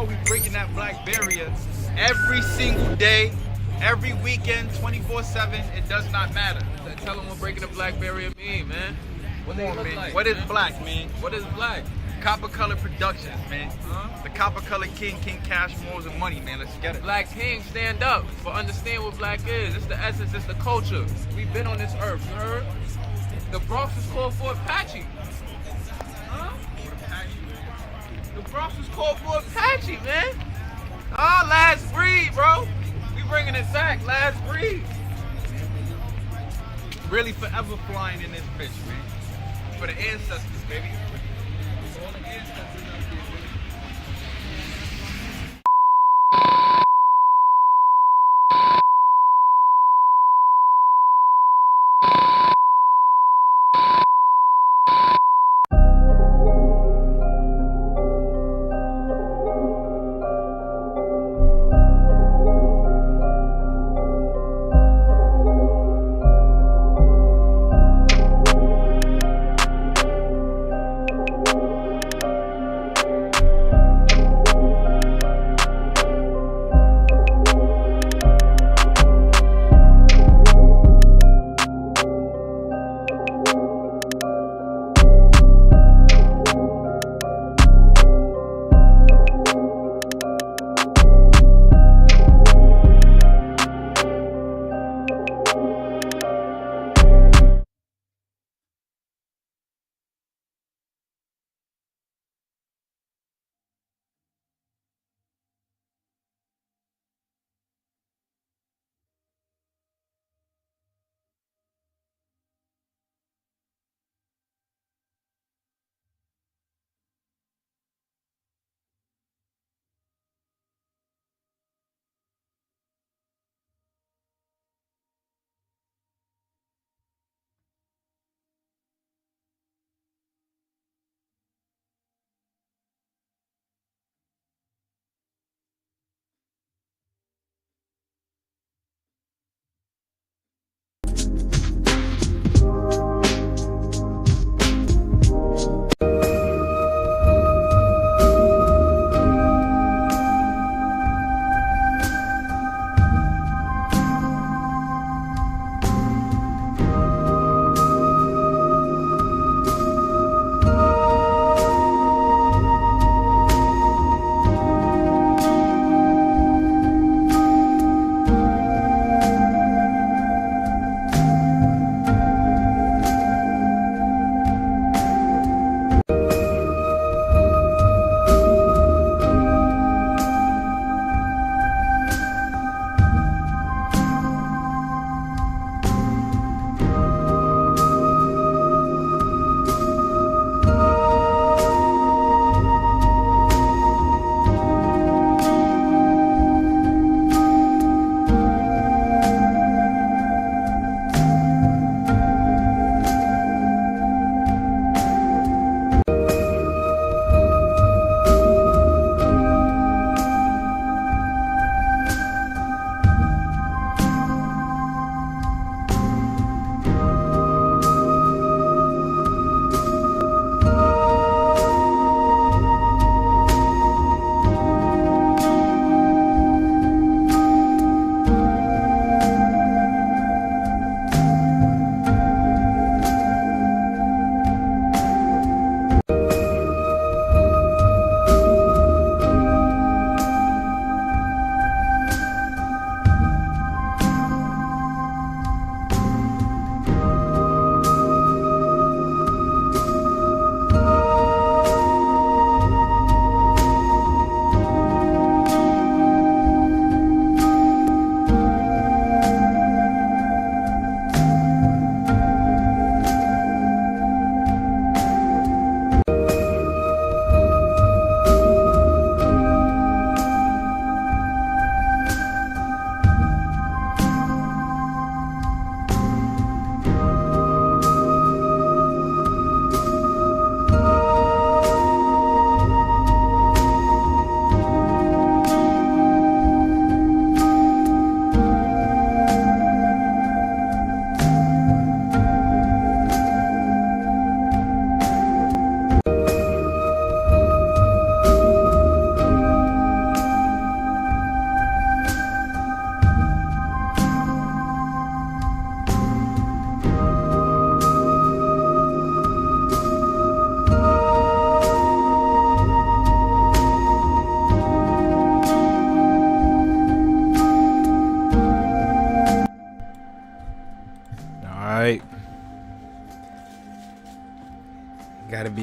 we breaking that black barrier every single day, every weekend, 24/7. It does not matter. Tell them what breaking the black barrier mean, man. What they Come on, look man. like, What is man? black, man? What is black? Copper Color Productions, man. Huh? The Copper Color King Cash Moors and Money, man. Let's get it. Black King, stand up for understand what black is. It's the essence, it's the culture. We've been on this earth, you heard? The Bronx was called for Apache. Huh? The Bronx was called for Apache, man. Oh, last breed, bro. We bringing it back, last breed. Really forever flying in this bitch, man. For the ancestors, baby. For all the ancestors out there, baby.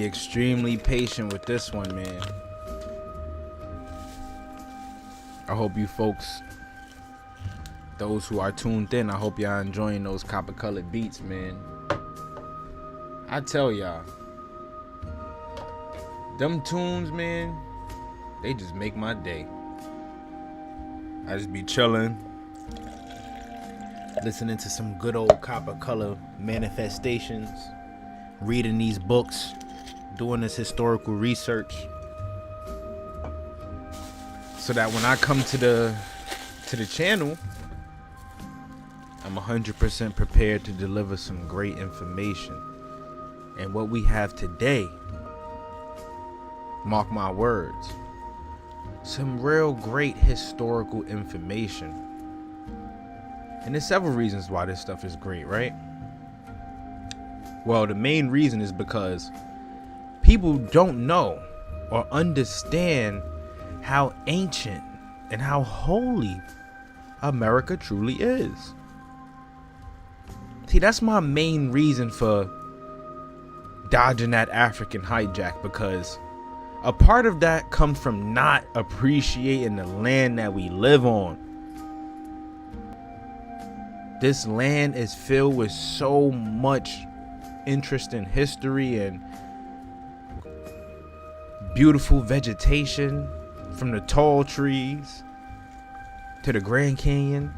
be extremely patient with this one, man. I hope you folks, those who are tuned in, I hope y'all enjoying those copper colored beats, man. I tell y'all, them tunes, man, they just make my day. I just be chilling, listening to some good old copper color manifestations, reading these books, doing this historical research, so that when I come to the channel, I'm 100% prepared to deliver some great information. And what we have today, mark my words, some real great historical information. And there's several reasons why this stuff is great, right? Well, the main reason is because people don't know or understand how ancient and how holy America truly is. See, that's my main reason for dodging that African hijack, because a part of that comes from not appreciating the land that we live on. This land is filled with so much interesting history and beautiful vegetation, from the tall trees to the Grand Canyon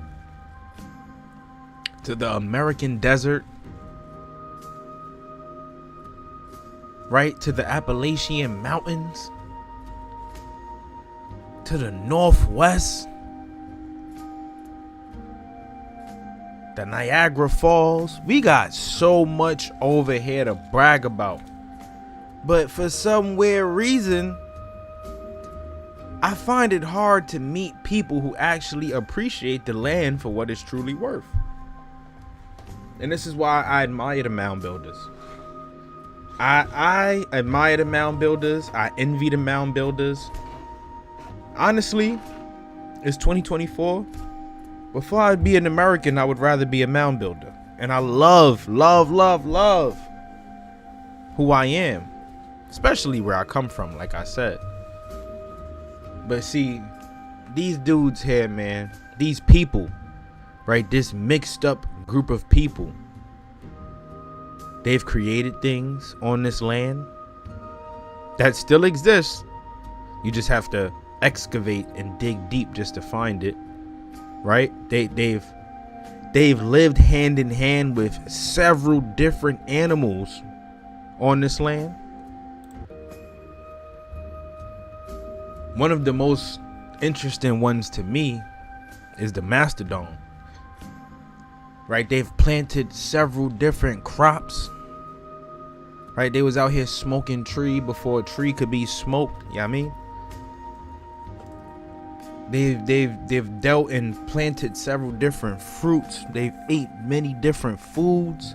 to the American desert, right to the Appalachian Mountains, to the Northwest, the Niagara Falls. We got so much over here to brag about. But for some weird reason, I find it hard to meet people who actually appreciate the land for what it's truly worth. And this is why I admire the mound builders. I admire the mound builders. I envy the mound builders. Honestly, it's 2024. Before I'd be an American, I would rather be a mound builder. And I love who I am, especially where I come from, like I said. But see, these dudes here, man, these people, right, this mixed up group of people, they've created things on this land that still exists. You just have to excavate and dig deep just to find it, right? They've lived hand in hand with several different animals on this land. One of the most interesting ones to me is the Mastodon, right? They've planted several different crops, right? They was out here smoking tree before a tree could be smoked. You know what I mean? They've dealt and planted several different fruits. They've ate many different foods.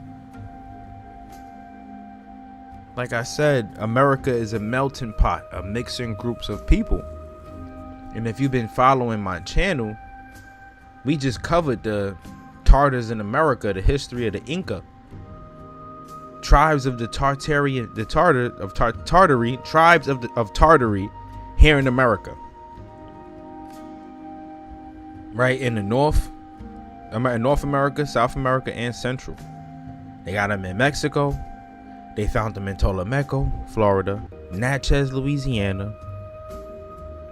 Like I said, America is a melting pot of mixing groups of people. And if you've been following my channel, we just covered the Tartars in America, the history of the Inca, tribes of the Tartary, tribes of Tartary here in America, right in the North America, South America, and Central. They got them in Mexico. They found them in Tolomeco, Florida, Natchez, Louisiana,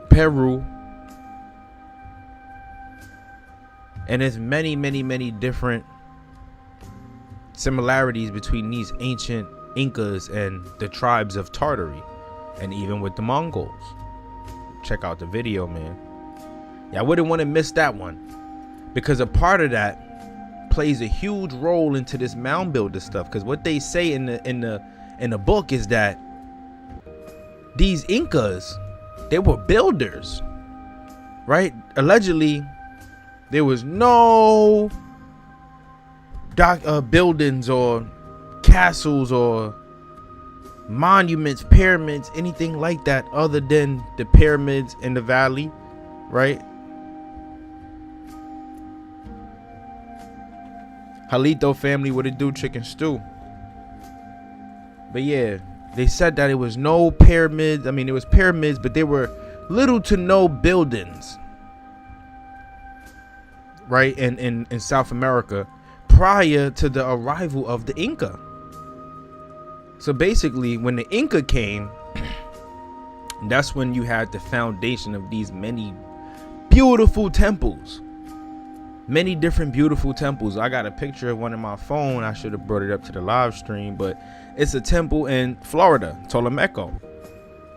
Peru, and there's many different similarities between these ancient Incas and the tribes of Tartary, and even with the Mongols. Check out the video, man. Yeah, I wouldn't want to miss that one, because a part of that plays a huge role into this mound builder stuff. Because what they say in the book is that these Incas, they were builders, right? Allegedly, there was no buildings or castles or monuments, pyramids, anything like that, other than the pyramids in the valley, right? Halito family, what it do? Chicken stew. But yeah, they said that it was no pyramids. I mean, it was pyramids, but they were little to no buildings, right, in South America prior to the arrival of the Inca. So basically, when the Inca came, that's when you had the foundation of these many beautiful temples. Many different beautiful temples. I got a picture of one in my phone. I should have brought it up to the live stream, but it's a temple in Florida, Ptolemaco.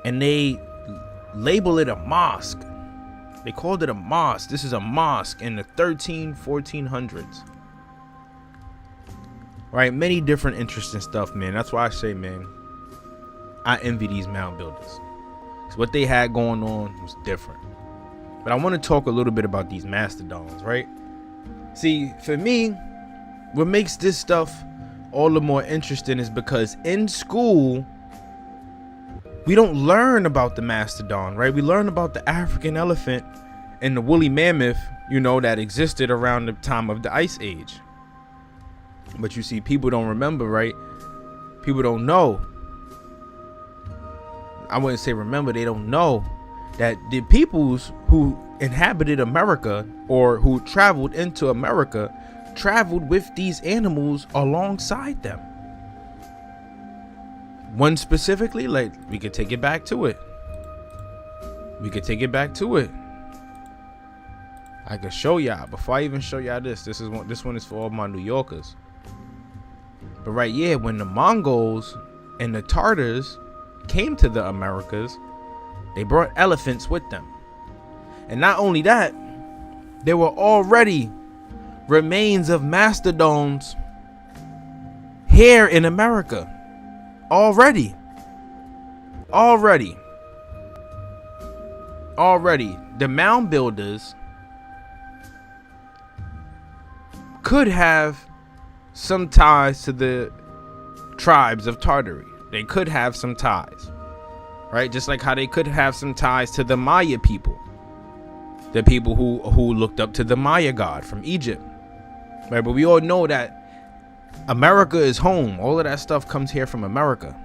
And they label it a mosque. They called it a mosque. This is a mosque in the 1400s. Right? Many different interesting stuff, man. That's why I say, man, I envy these mound builders. So what they had going on was different. But I want to talk a little bit about these mastodons, right? See, for me, what makes this stuff all the more interesting is because in school, we don't learn about the mastodon, right? We learn about the African elephant and the woolly mammoth, you know, that existed around the time of the Ice Age. But you see, people don't remember, right? People don't know. I wouldn't say remember, they don't know that the peoples who inhabited America or who traveled into America traveled with these animals alongside them. One specifically, like, we could take it back to it. I could show y'all. Before I even show y'all this one is for all my New Yorkers. But right, yeah, when the Mongols and the Tartars came to the Americas, they brought elephants with them. And not only that, there were already remains of mastodons here in America. Already. The mound builders could have some ties to the tribes of Tartary. They could have some ties, right? Just like how they could have some ties to the Maya people, the people who looked up to the Maya god from Egypt, right? But we all know that America is home. All of that stuff comes here from America.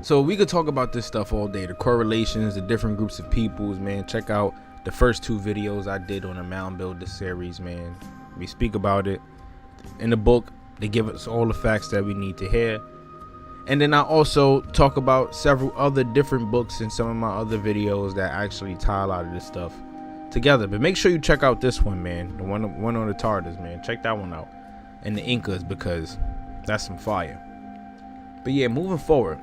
So we could talk about this stuff all day, the correlations, the different groups of peoples, man. Check out the first 2 videos I did on the Mound Builder series, man. We speak about it in the book. They give us all the facts that we need to hear. And then I also talk about several other different books in some of my other videos that actually tie a lot of this stuff together. But make sure you check out this one, man. The one on the Tartars, man. Check that one out. And the Incas, because that's some fire. But yeah, moving forward.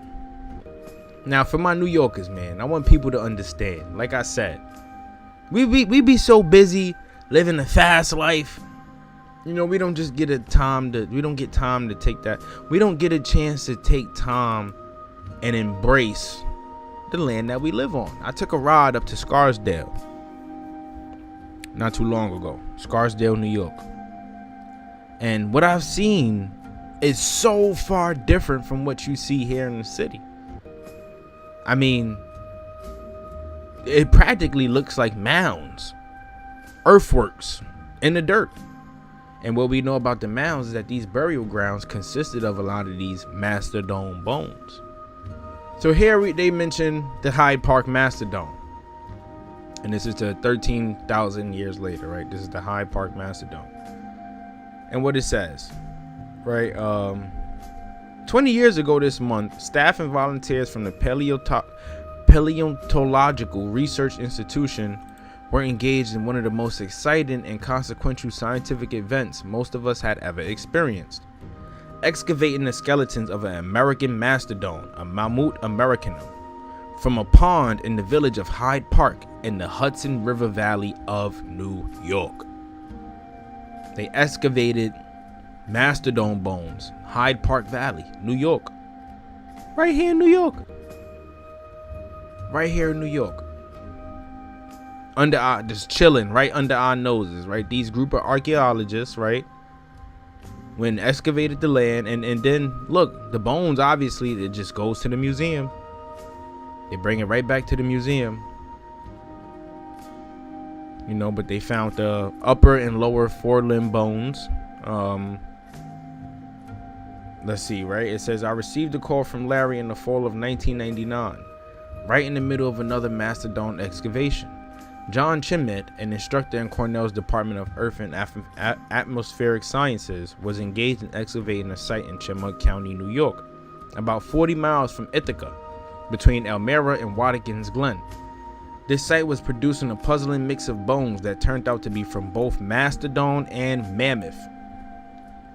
Now, for my New Yorkers, man, I want people to understand. Like I said, we be so busy living a fast life. You know, we don't get time to take that. We don't get a chance to take time and embrace the land that we live on. I took a ride up to Scarsdale not too long ago. Scarsdale, New York. And what I've seen is so far different from what you see here in the city. I mean, it practically looks like mounds, earthworks in the dirt. And what we know about the mounds is that these burial grounds consisted of a lot of these mastodon bones. So here they mention the Hyde Park Mastodon. And this is to 13,000 years later, right? This is the Hyde Park Mastodon. And what it says, right? 20 years ago this month, staff and volunteers from the Paleontological Research Institution were engaged in one of the most exciting and consequential scientific events most of us had ever experienced. Excavating the skeletons of an American mastodon, a Mammut americanum, from a pond in the village of Hyde Park in the Hudson River Valley of New York. They excavated mastodon bones, Hyde Park Valley, New York. Right here in New York. Just chilling right under our noses, right? These group of archaeologists, right, when excavated the land, and then look, the bones, obviously it just goes to the museum. They bring it right back to the museum, you know. But they found the upper and lower forelimb bones, let's see, right? It says, I received a call from Larry in the fall of 1999, right in the middle of another Mastodon excavation. John Chimmet, an instructor in Cornell's Department of Earth and Atmospheric Sciences, was engaged in excavating a site in Chemung County, New York, about 40 miles from Ithaca, between Elmira and Watkins Glen. This site was producing a puzzling mix of bones that turned out to be from both mastodon and mammoth.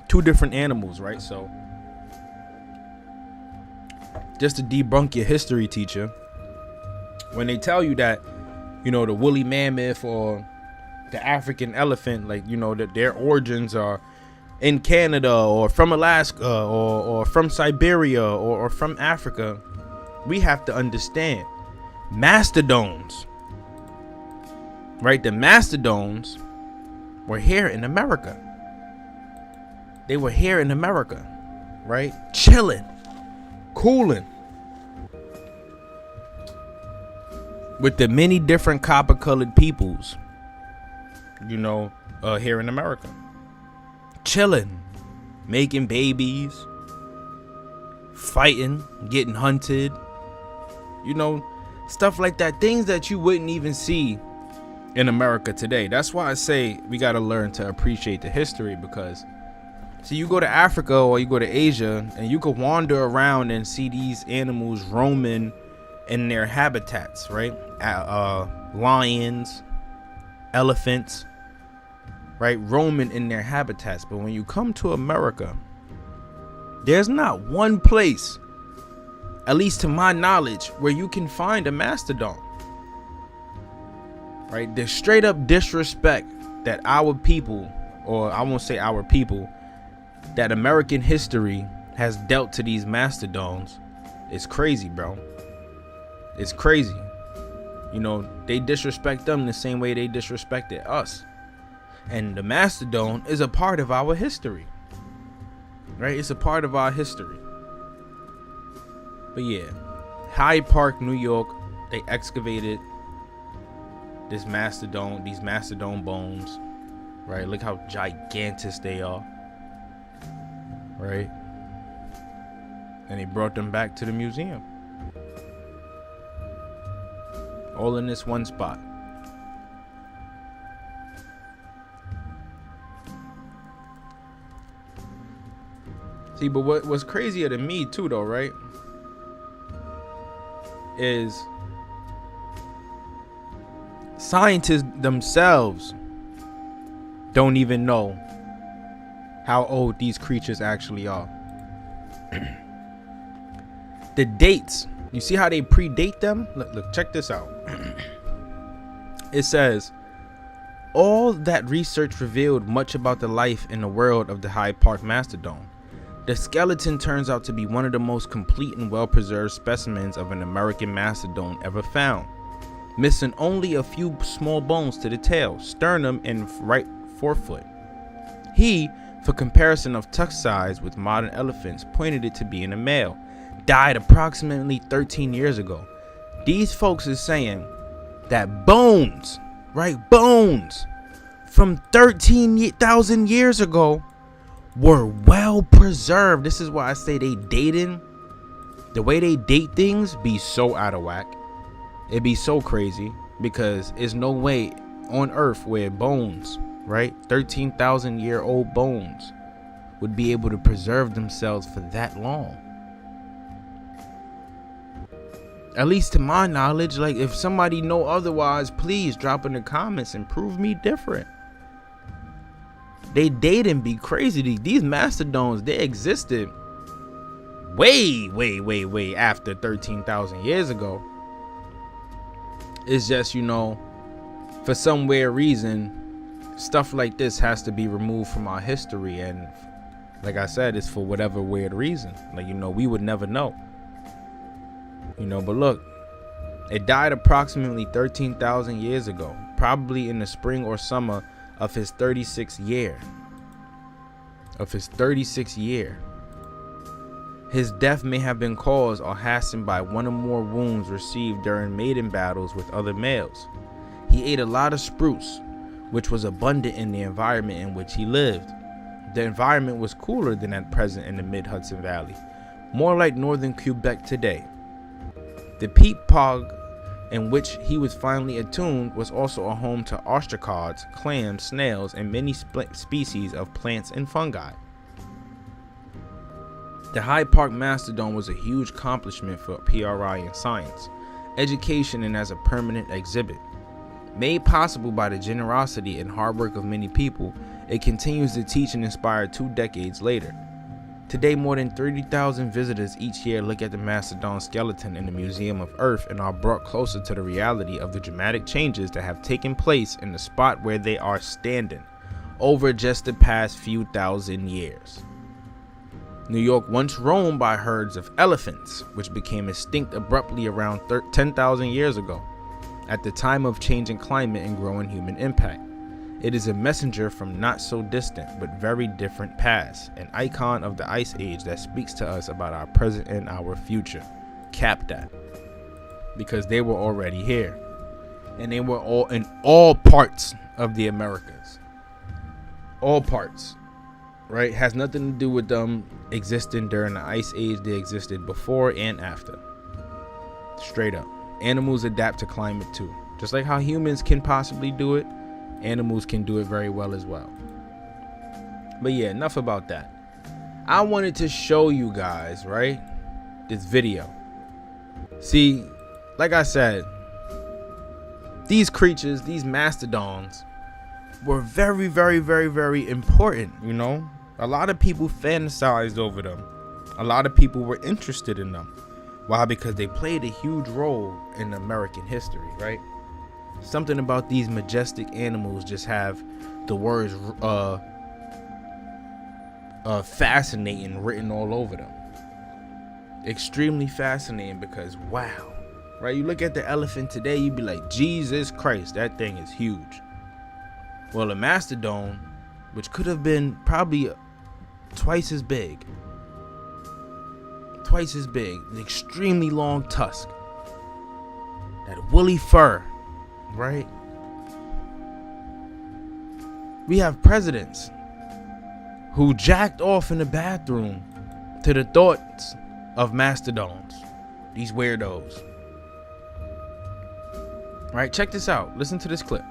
Two different animals, right? So, just to debunk your history teacher, when they tell you that, you know, the woolly mammoth or the African elephant, like, you know, that their origins are in Canada or from Alaska or from Siberia or from Africa, we have to understand mastodons, right? The mastodons were here in America. They were here in America, right? Chilling, cooling, with the many different copper-colored peoples, you know, here in America. Chilling, making babies, fighting, getting hunted, you know, stuff like that. Things that you wouldn't even see in America today. That's why I say we got to learn to appreciate the history, because see, you go to Africa or you go to Asia and you could wander around and see these animals roaming in their habitats, right? Lions, elephants, right? Roaming in their habitats. But when you come to America, there's not one place, at least to my knowledge, where you can find a mastodon, right? The straight up disrespect that our people, or I won't say our people, that American history has dealt to these mastodons is crazy, bro. It's crazy. You know, they disrespect them the same way they disrespected us. And the mastodon is a part of our history, right? It's a part of our history. But yeah, Hyde Park, New York, they excavated this mastodon, these mastodon bones, right? Look how gigantic they are, right? And they brought them back to the museum, all in this one spot. See, but what's crazier to me too, though, right, is scientists themselves don't even know how old these creatures actually are. The dates, you see how they predate them? Look, check this out. It says, all that research revealed much about the life in the world of the Hyde Park mastodon. The skeleton turns out to be one of the most complete and well-preserved specimens of an American mastodon ever found, missing only a few small bones to the tail, sternum, and right forefoot. He, for comparison of tusk size with modern elephants, pointed it to being a male. Died approximately 13 years ago. These folks is saying that bones, right, bones from 13,000 years ago were well preserved. This is why I say they dating, the way they date things be so out of whack. It be so crazy, because there's no way on earth where bones, right, 13,000-year-old bones would be able to preserve themselves for that long. At least to my knowledge. Like, if somebody know otherwise, please drop in the comments and prove me different. They dating be crazy. These mastodons, they existed way after 13,000 years ago. It's just, you know, for some weird reason, stuff like this has to be removed from our history. And like I said, it's for whatever weird reason. Like, you know, we would never know. You know, but look, it died approximately 13,000 years ago, probably in the spring or summer of his 36th year. His death may have been caused or hastened by one or more wounds received during mating battles with other males. He ate a lot of spruce, which was abundant in the environment in which he lived. The environment was cooler than at present in the mid-Hudson Valley, more like northern Quebec today. The peat bog in which he was finally attuned was also a home to ostracods, clams, snails, and many species of plants and fungi. The Hyde Park Mastodon was a huge accomplishment for PRI in science, education, and as a permanent exhibit. Made possible by the generosity and hard work of many people, it continues to teach and inspire 2 decades later. Today, more than 30,000 visitors each year look at the Mastodon skeleton in the Museum of Earth and are brought closer to the reality of the dramatic changes that have taken place in the spot where they are standing over just the past few thousand years. New York once roamed by herds of elephants, which became extinct abruptly around 10,000 years ago, at the time of changing climate and growing human impact. It is a messenger from not so distant but very different past, an icon of the Ice Age that speaks to us about our present and our future. Cap that. Because they were already here. And they were all in all parts of the Americas. All parts. Right? Has nothing to do with them existing during the Ice Age. They existed before and after. Straight up. Animals adapt to climate too. Just like how humans can possibly do it, animals can do it very well as well. But yeah, enough about that. I wanted to show you guys, right, this video. See, like I said, these creatures, these mastodons, were very, very, very, very important, you know. A lot of people fantasized over them. A lot of people were interested in them. Why? Because they played a huge role in American history, right? Something about these majestic animals just have the words fascinating written all over them. Extremely fascinating because wow, right? You look at the elephant today, you'd be like, Jesus Christ, that thing is huge. Well, a mastodon, which could have been probably twice as big, an extremely long tusk, that woolly fur, right? We have presidents who jacked off in the bathroom to the thoughts of mastodons, these weirdos. Right, check this out. Listen to this clip.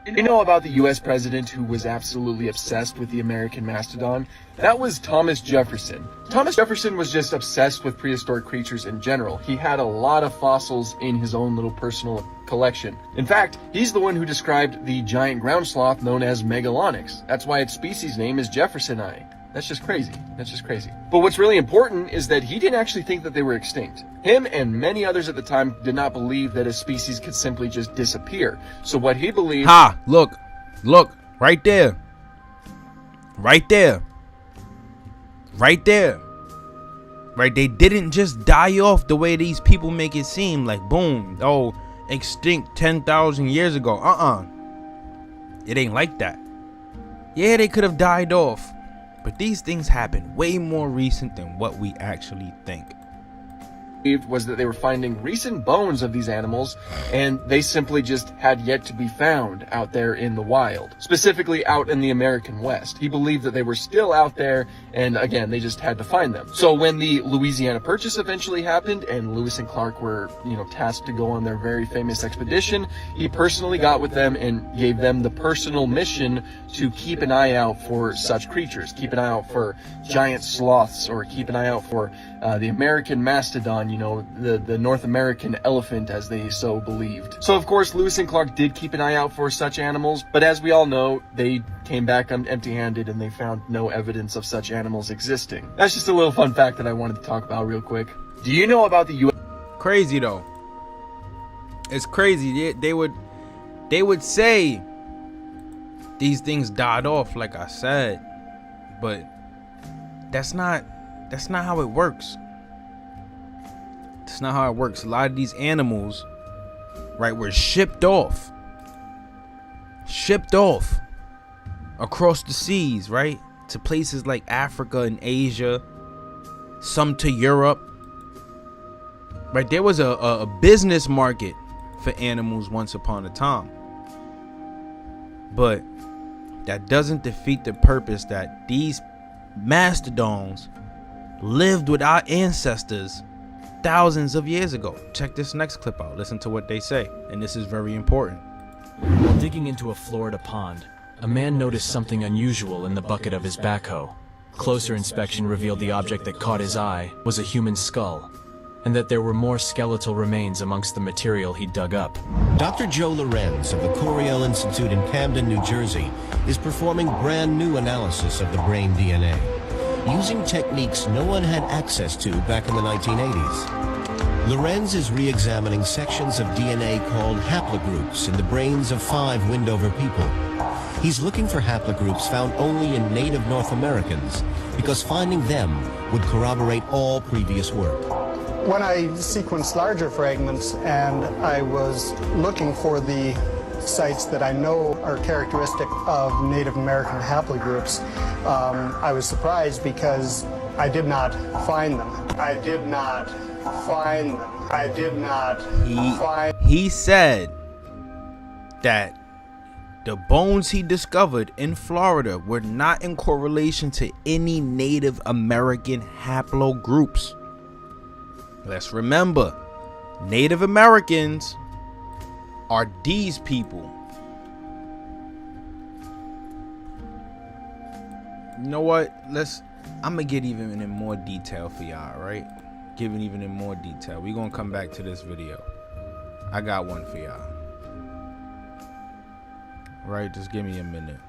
You know about the U.S. president who was absolutely obsessed with the American mastodon? That was Thomas Jefferson. Thomas Jefferson was just obsessed with prehistoric creatures in general. He had a lot of fossils in his own little personal collection. In fact, he's the one who described the giant ground sloth known as Megalonyx. That's why its species name is Jeffersoni. That's just crazy. That's just crazy. But what's really important is that he didn't actually think that they were extinct. Him and many others at the time did not believe that a species could simply just disappear. So what he believed... Ha! Look, right there. Right there. Right there. Right, they didn't just die off the way these people make it seem, like boom, oh, extinct 10,000 years ago. It ain't like that. Yeah, they could have died off. But these things happen way more recent than what we actually think. Was that they were finding recent bones of these animals, and they simply just had yet to be found out there in the wild, specifically out in the American West. He believed that they were still out there, and again, they just had to find them. So when the Louisiana Purchase eventually happened, and Lewis and Clark were, tasked to go on their very famous expedition, he personally got with them and gave them the personal mission to keep an eye out for such creatures, keep an eye out for giant sloths, or keep an eye out for the American mastodon, the North American elephant, as they so believed. So of course, Lewis and Clark did keep an eye out for such animals, but as we all know, they came back empty-handed and they found no evidence of such animals existing. That's just a little fun fact that I wanted to talk about real quick. Do you know about the U.S.? Crazy though. It's crazy. They would say these things died off, like I said, but that's not how it works. It's not how it works. A lot of these animals, right, were shipped off across the seas, right, to places like Africa and Asia, some to Europe. Right, there was a business market for animals once upon a time, but that doesn't defeat the purpose that these Mastodons lived with our ancestors thousands of years ago. Check this next clip out. Listen to what they say, and this is very important. While digging into a Florida pond, a man noticed something unusual in the bucket of his backhoe. Closer inspection revealed the object that caught his eye was a human skull, and that there were more skeletal remains amongst the material he dug up. Dr. Joe Lorenz of the Coriell Institute in Camden, New Jersey, is performing brand new analysis of the brain DNA, using techniques no one had access to back in the 1980s. Lorenz is re-examining sections of DNA called haplogroups in the brains of 5 Wendover people. He's looking for haplogroups found only in native North Americans, because finding them would corroborate all previous work. When I sequenced larger fragments and I was looking for the sites that I know are characteristic of Native American haplogroups, I was surprised because I did not find them. I did not find them. I did not find. He said that the bones he discovered in Florida were not in correlation to any Native American haplogroups. Let's remember, Native Americans are these people. You know what? I'm gonna get even in more detail for y'all, right? Giving even in more detail. We're gonna come back to this video. I got one for y'all. Right? Just give me a minute.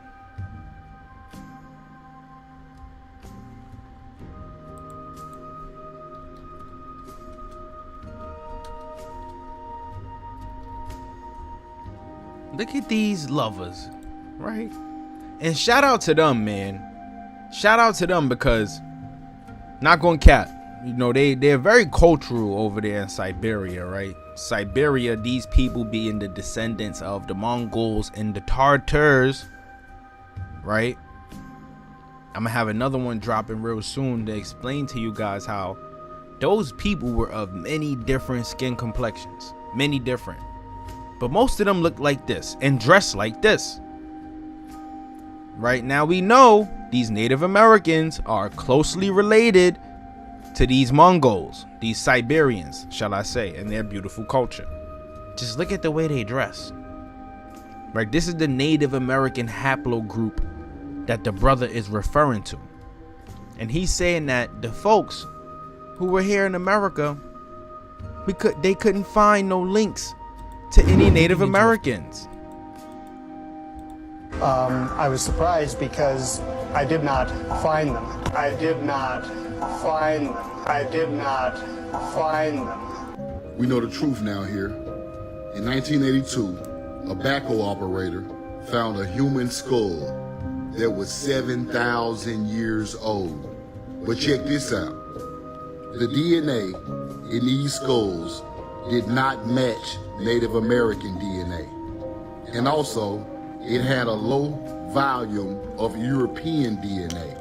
Look at these lovers, right? And shout out to them, man. Shout out to them because, not gonna cap, you know, they're very cultural over there in Siberia, right? Siberia, these people being the descendants of the Mongols and the Tartars, right? I'm gonna have another one dropping real soon to explain to you guys how those people were of many different skin complexions, many different. But most of them look like this and dress like this. Right now we know these Native Americans are closely related to these Mongols, these Siberians, shall I say, and their beautiful culture. Just look at the way they dress. Right, this is the Native American haplogroup that the brother is referring to. And he's saying that the folks who were here in America, they couldn't find no links to any Native Americans. I was surprised because I did not find them. I did not find them. I did not find them. We know the truth now here. In 1982, a backhoe operator found a human skull that was 7,000 years old. But check this out. The DNA in these skulls did not match Native American DNA. And also, it had a low volume of European DNA.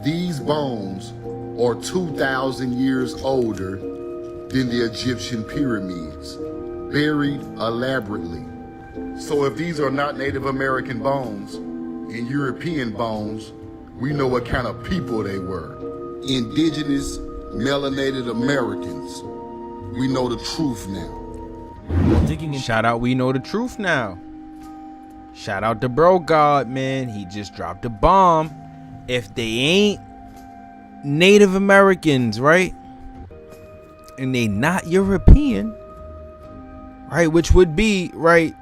These bones are 2,000 years older than the Egyptian pyramids, buried elaborately. So if these are not Native American bones and European bones, we know what kind of people they were. Indigenous, melanated Americans. We know the truth now. Shout out, we know the truth now. Shout out to Bro God, man. He just dropped a bomb. If they ain't Native Americans, right? And they not European, right? Which would be, right,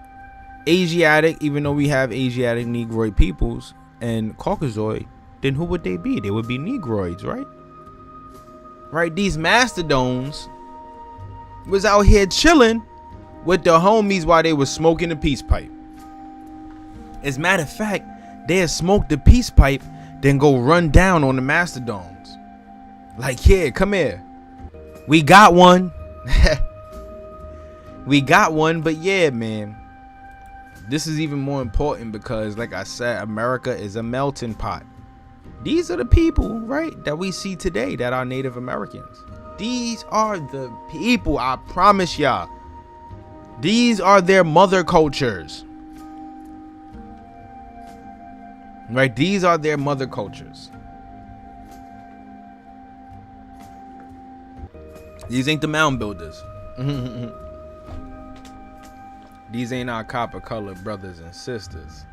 Asiatic, even though we have Asiatic Negroid peoples and Caucasoid, then who would they be? They would be Negroids, right? Right, these Mastodons was out here chilling with the homies while they was smoking the peace pipe. As a matter of fact, they'd smoke the peace pipe, then go run down on the Mastodons. Like, here, come here. We got one. We got one, but yeah, man. This is even more important because, like I said, America is a melting pot. These are the people, right, that we see today that are Native Americans. These are the people, I promise y'all. These are their mother cultures. Right? These are their mother cultures. These ain't the mound builders. These ain't our copper colored brothers and sisters.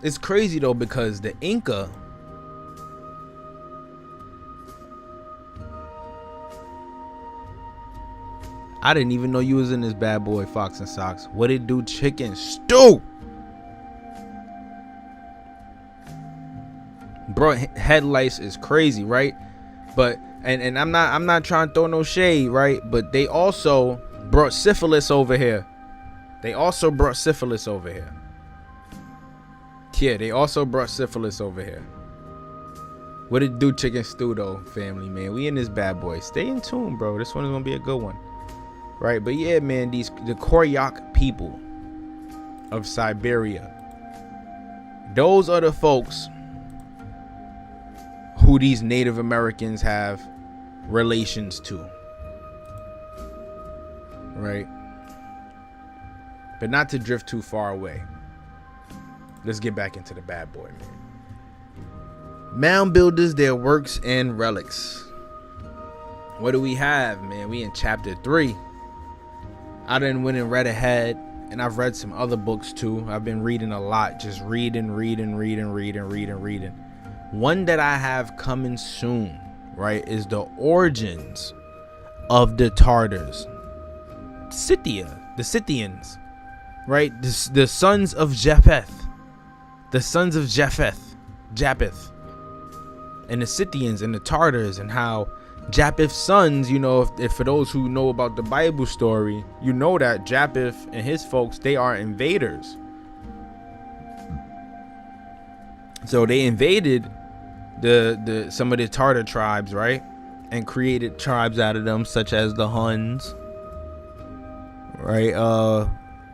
It's crazy though, because the Inca, I didn't even know you was in this bad boy, Fox and Socks. What it do, chicken stew? Bro, headlights is crazy, right? But and I'm not trying to throw no shade, right? But they also brought syphilis over here. They also brought syphilis over here. Yeah, they also brought syphilis over here. What it do, chicken stew though, family, man? We in this bad boy. Stay in tune, bro. This one is gonna be a good one. Right, but yeah, man, the Koryak people of Siberia, those are the folks who these Native Americans have relations to, right? But not to drift too far away. Let's get back into the bad boy, man. Mound builders, their works and relics. What do we have, man? We in chapter 3. I done went and read ahead, and I've read some other books too. I've been reading a lot, just reading. One that I have coming soon, right, is the origins of the Tartars. Scythia, the Scythians, right? The sons of Japheth. The sons of Japheth. And the Scythians and the Tartars, and how Japheth's sons, you know, if for those who know about the Bible story, you know that Japheth and his folks, they are invaders. So they invaded the some of the Tartar tribes, right, and created tribes out of them, such as the Huns, right,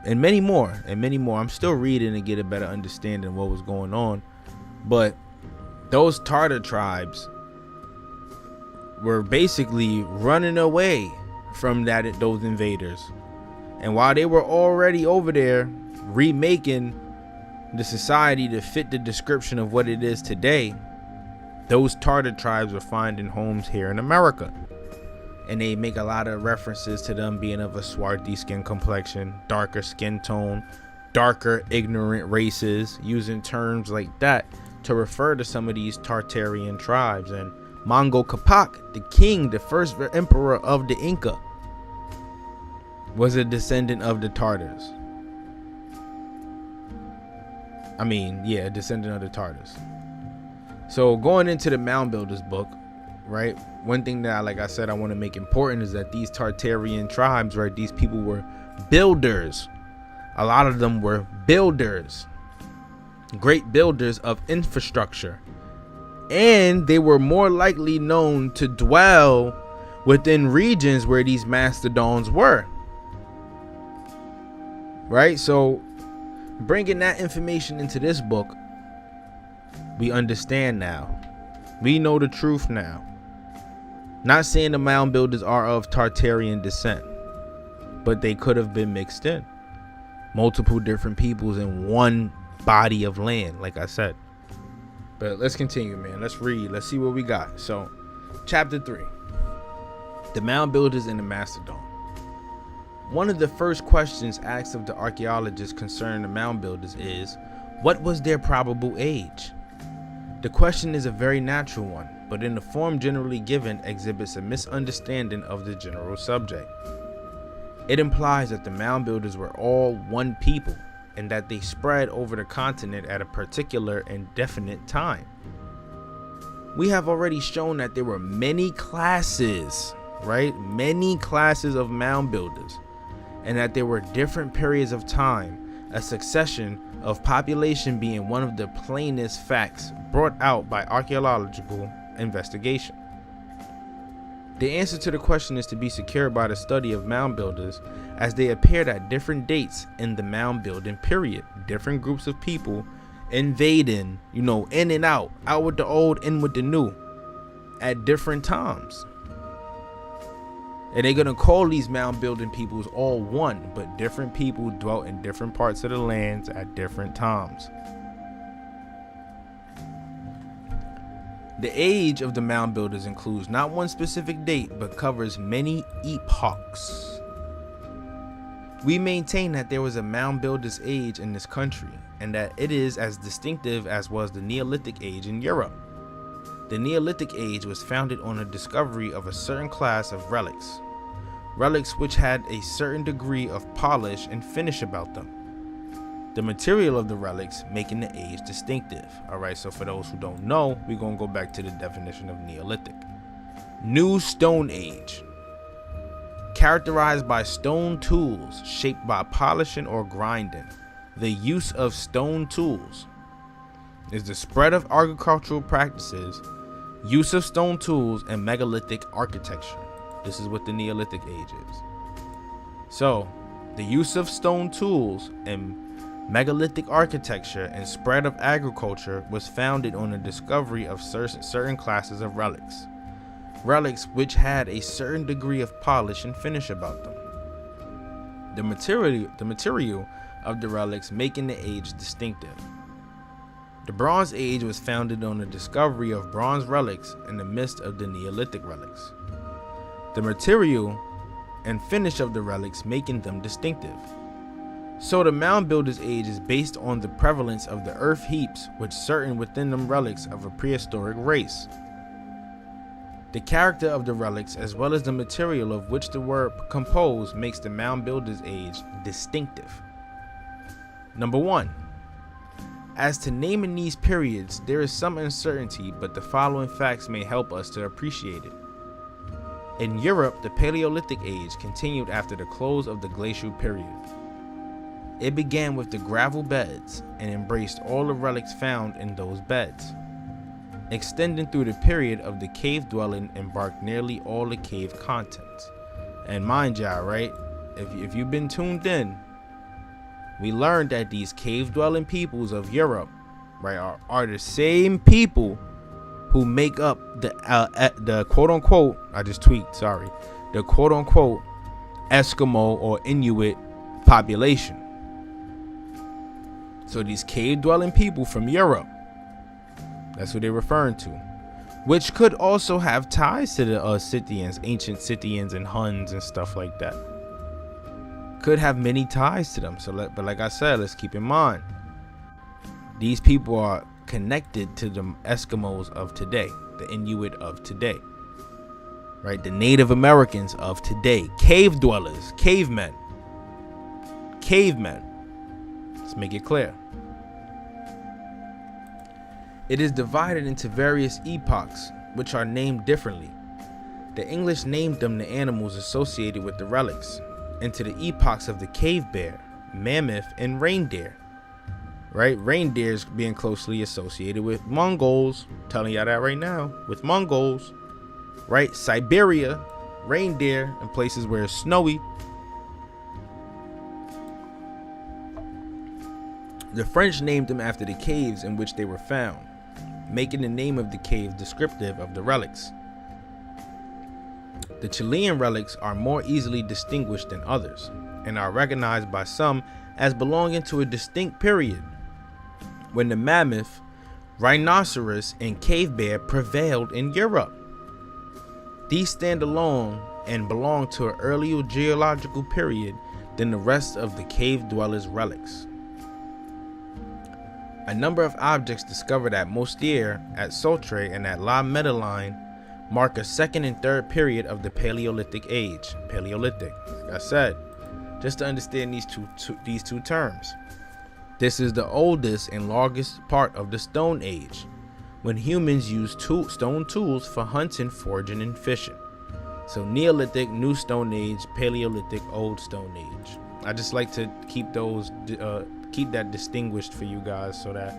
and many more. I'm still reading to get a better understanding of what was going on, but those Tartar tribes were basically running away from those invaders. And while they were already over there remaking the society to fit the description of what it is today, those Tartar tribes were finding homes here in America. And they make a lot of references to them being of a swarthy skin complexion, darker skin tone, darker ignorant races, using terms like that to refer to some of these Tartarian tribes. And Mango Capac, the king, the first emperor of the Inca, was a descendant of the Tartars. A descendant of the Tartars. So going into the Mound Builders book, right, one thing that I want to make important is that these Tartarian tribes, right, these people were builders. A lot of them were builders, great builders of infrastructure. And they were more likely known to dwell within regions where these Mastodons were. Right? So bringing that information into this book, we understand now. We know the truth now. Not saying the mound builders are of Tartarian descent, but they could have been mixed in. Multiple different peoples in one body of land, like I said. But let's continue, man. Let's read. Let's see what we got. So, chapter 3. The mound builders and the Mastodon. One of the first questions asked of the archaeologists concerning the mound builders is, what was their probable age? The question is a very natural one, but in the form generally given exhibits a misunderstanding of the general subject. It implies that the mound builders were all one people, and that they spread over the continent at a particular and definite time. We have already shown that there were many classes, right? Many classes of mound builders, and that there were different periods of time, a succession of population being one of the plainest facts brought out by archaeological investigation. The answer to the question is to be secured by the study of mound builders, as they appeared at different dates in the mound building period. Different groups of people invading, in and out with the old, in with the new, at different times. And they're going to call these mound building peoples all one, but different people dwelt in different parts of the lands at different times. The age of the mound builders includes not one specific date, but covers many epochs. We maintain that there was a mound builders age in this country, and that it is as distinctive as was the Neolithic age in Europe. The Neolithic age was founded on the discovery of a certain class of relics. Relics which had a certain degree of polish and finish about them. The material of the relics making the age distinctive. Alright, so for those who don't know, we're going to go back to the definition of Neolithic. New Stone Age. Characterized by stone tools shaped by polishing or grinding. The use of stone tools is the spread of agricultural practices, use of stone tools, and megalithic architecture. This is what the Neolithic age is. So, the use of stone tools and megalithic architecture and spread of agriculture was founded on the discovery of certain classes of relics. Relics which had a certain degree of polish and finish about them. The material of the relics making the age distinctive. The Bronze Age was founded on the discovery of bronze relics in the midst of the Neolithic relics. The material and finish of the relics making them distinctive. So the mound builders age is based on the prevalence of the earth heaps with certain within them relics of a prehistoric race. The character of the relics as well as the material of which they were composed makes the mound builders age distinctive. Number 1. As to naming these periods, there is some uncertainty, but the following facts may help us to appreciate it. In Europe, the Paleolithic age continued after the close of the glacial period. It began with the gravel beds and embraced all the relics found in those beds. Extending through the period of the cave dwelling embarked nearly all the cave contents. And mind y'all, right? If you've been tuned in, we learned that these cave dwelling peoples of Europe, right, are the same people who make up the quote unquote, the quote unquote Eskimo or Inuit population. So these cave dwelling people from Europe, that's who they're referring to, which could also have ties to the Scythians, ancient Scythians and Huns and stuff like that. Could have many ties to them. But like I said, let's keep in mind, these people are connected to the Eskimos of today, the Inuit of today, right? The Native Americans of today, cave dwellers, cavemen. Let's make it clear. It is divided into various epochs, which are named differently. The English named them the animals associated with the relics, into the epochs of the cave bear, mammoth, and reindeer. Right? Reindeers being closely associated with Mongols. Telling y'all that right now. With Mongols. Right? Siberia, reindeer, and places where it's snowy. The French named them after the caves in which they were found, making the name of the cave descriptive of the relics. The Chilean relics are more easily distinguished than others, and are recognized by some as belonging to a distinct period, when the mammoth, rhinoceros, and cave bear prevailed in Europe. These stand alone and belong to an earlier geological period than the rest of the cave dwellers' relics. A number of objects discovered at Mostier, at Sautre, and at La Medellin mark a second and third period of the Paleolithic age. Paleolithic, like I said, just to understand these two terms. This is the oldest and longest part of the Stone Age, when humans used stone tools for hunting, foraging, and fishing. So Neolithic, New Stone Age, Paleolithic, Old Stone Age. I just like to keep those keep that distinguished for you guys so that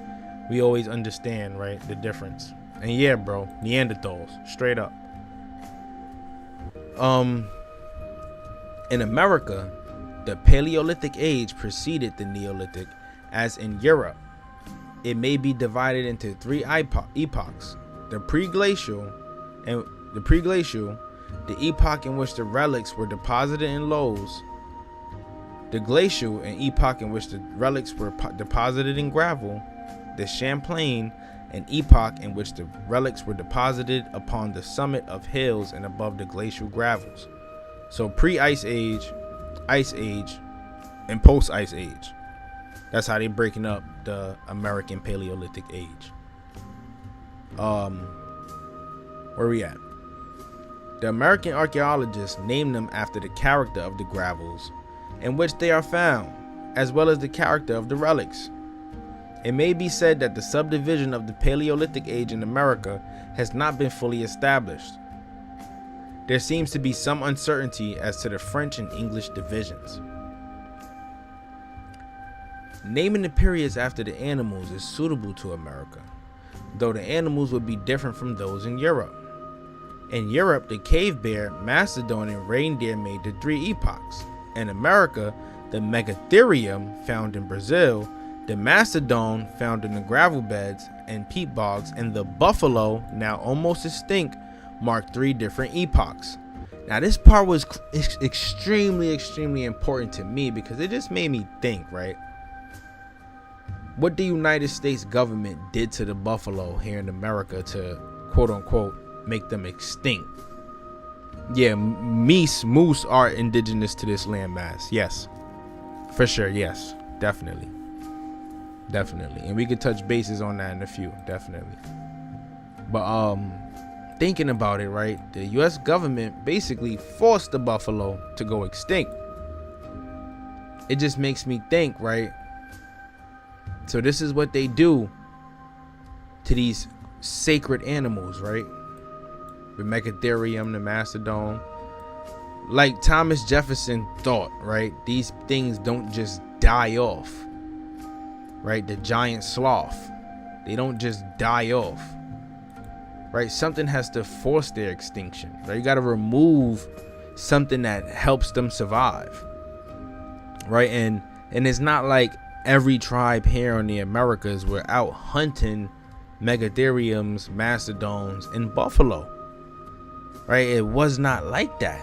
we always understand, right, the difference. And yeah, bro, Neanderthals, straight up. In America, the Paleolithic age preceded the Neolithic, as in Europe. It may be divided into three epochs: the pre-glacial, the epoch in which the relics were deposited in lows; the glacial, an epoch in which the relics were deposited in gravel; the Champlain, an epoch in which the relics were deposited upon the summit of hills and above the glacial gravels. So pre-ice age, ice age, and post-ice age. That's how they're breaking up the American Paleolithic age. Where we at? The American archaeologists named them after the character of the gravels in which they are found, as well as the character of the relics. It may be said that the subdivision of the Paleolithic age in America has not been fully established. There seems to be some uncertainty as to the French and English divisions. Naming the periods after the animals is suitable to America, though the animals would be different from those in Europe. In Europe, the cave bear, mastodon, and reindeer made the 3 epochs. In America, the megatherium, found in Brazil, the mastodon, found in the gravel beds and peat bogs, and the buffalo, now almost extinct, mark 3 different epochs. Now this part was extremely important to me because it just made me think, right? What the United States government did to the buffalo here in America to quote unquote make them extinct. Yeah, moose are indigenous to this landmass. Yes, for sure. Yes, definitely. And we could touch bases on that in a few, definitely. But thinking about it, right, the US government basically forced the buffalo to go extinct. It just makes me think, right? So this is what they do to these sacred animals, right? The megatherium, the mastodon. Like Thomas Jefferson thought, right? These things don't just die off. Right? The giant sloth. They don't just die off. Right? Something has to force their extinction. Right? You got to remove something that helps them survive. Right? And it's not like every tribe here in the Americas were out hunting megatheriums, mastodons, and buffalo. Right? It was not like that.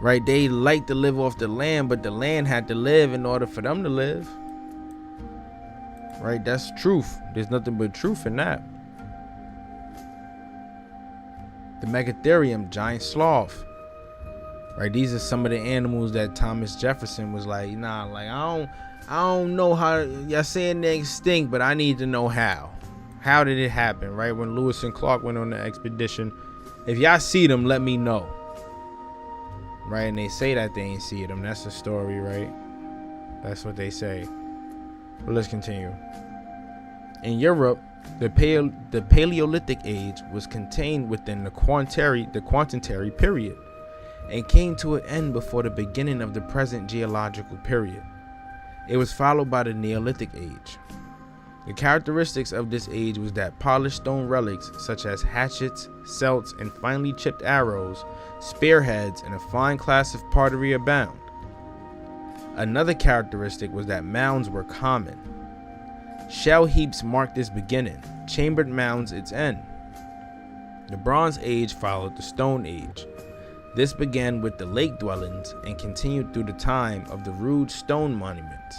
Right? They like to live off the land, but the land had to live in order for them to live. Right? That's truth. There's nothing but truth in that. The megatherium, giant sloth. Right? These are some of the animals that Thomas Jefferson was like, nah, like I don't know how y'all saying they're extinct, but I need to know how. How did it happen? Right? When Lewis and Clark went on the expedition, if y'all see them, let me know. Right? And they say that they ain't see them. That's the story, right? That's what they say. But let's continue. In Europe, the Paleolithic age was contained within the Quaternary period and came to an end before the beginning of the present geological period. It was followed by the Neolithic age. The characteristics of this age was that polished stone relics such as hatchets, celts, and finely chipped arrows, spearheads, and a fine class of pottery abound. Another characteristic was that mounds were common. Shell heaps marked its beginning, chambered mounds its end. The Bronze Age followed the Stone Age. This began with the lake dwellings and continued through the time of the rude stone monuments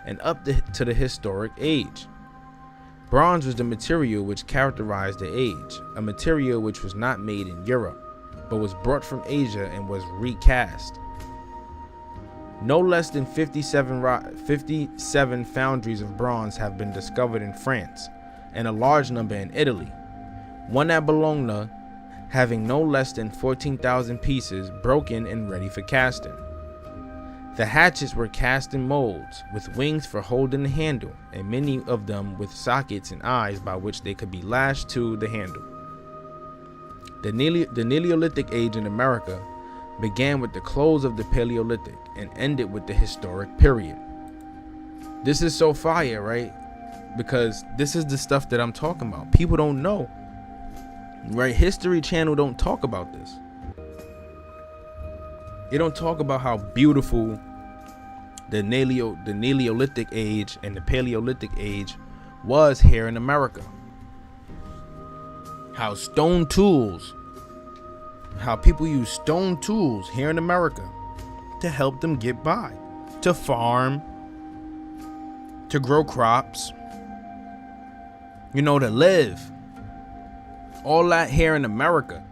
and up to the historic age. Bronze was the material which characterized the age, a material which was not made in Europe, but was brought from Asia and was recast. No less than 57 foundries of bronze have been discovered in France, and a large number in Italy. One at Bologna, having no less than 14,000 pieces broken and ready for casting. The hatchets were cast in molds, with wings for holding the handle, and many of them with sockets and eyes by which they could be lashed to the handle. The Neolithic age in America began with the close of the Paleolithic and ended with the historic period. This is so fire, right? Because this is the stuff that I'm talking about. People don't know, right? History Channel don't talk about this. They don't talk about how beautiful the Neolithic age and the Paleolithic age was here in America. How stone tools, how people use stone tools here in America to help them get by, to farm, to grow crops, you know, to live. All that here in America.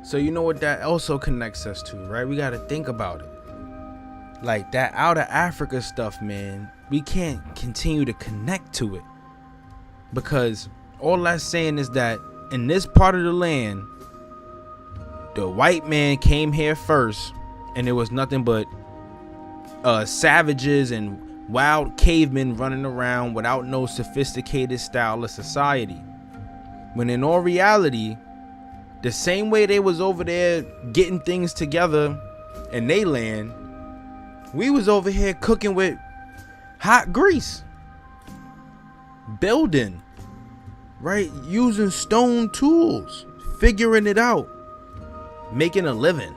So you know what that also connects us to, right? We got to think about it. Like that out of Africa stuff, man, we can't continue to connect to it. Because all that's saying is that in this part of the land, the white man came here first, and there was nothing but savages and wild cavemen running around without no sophisticated style of society. When in all reality, the same way they was over there getting things together in they land, we was over here cooking with hot grease, building, right? Using stone tools, figuring it out, making a living.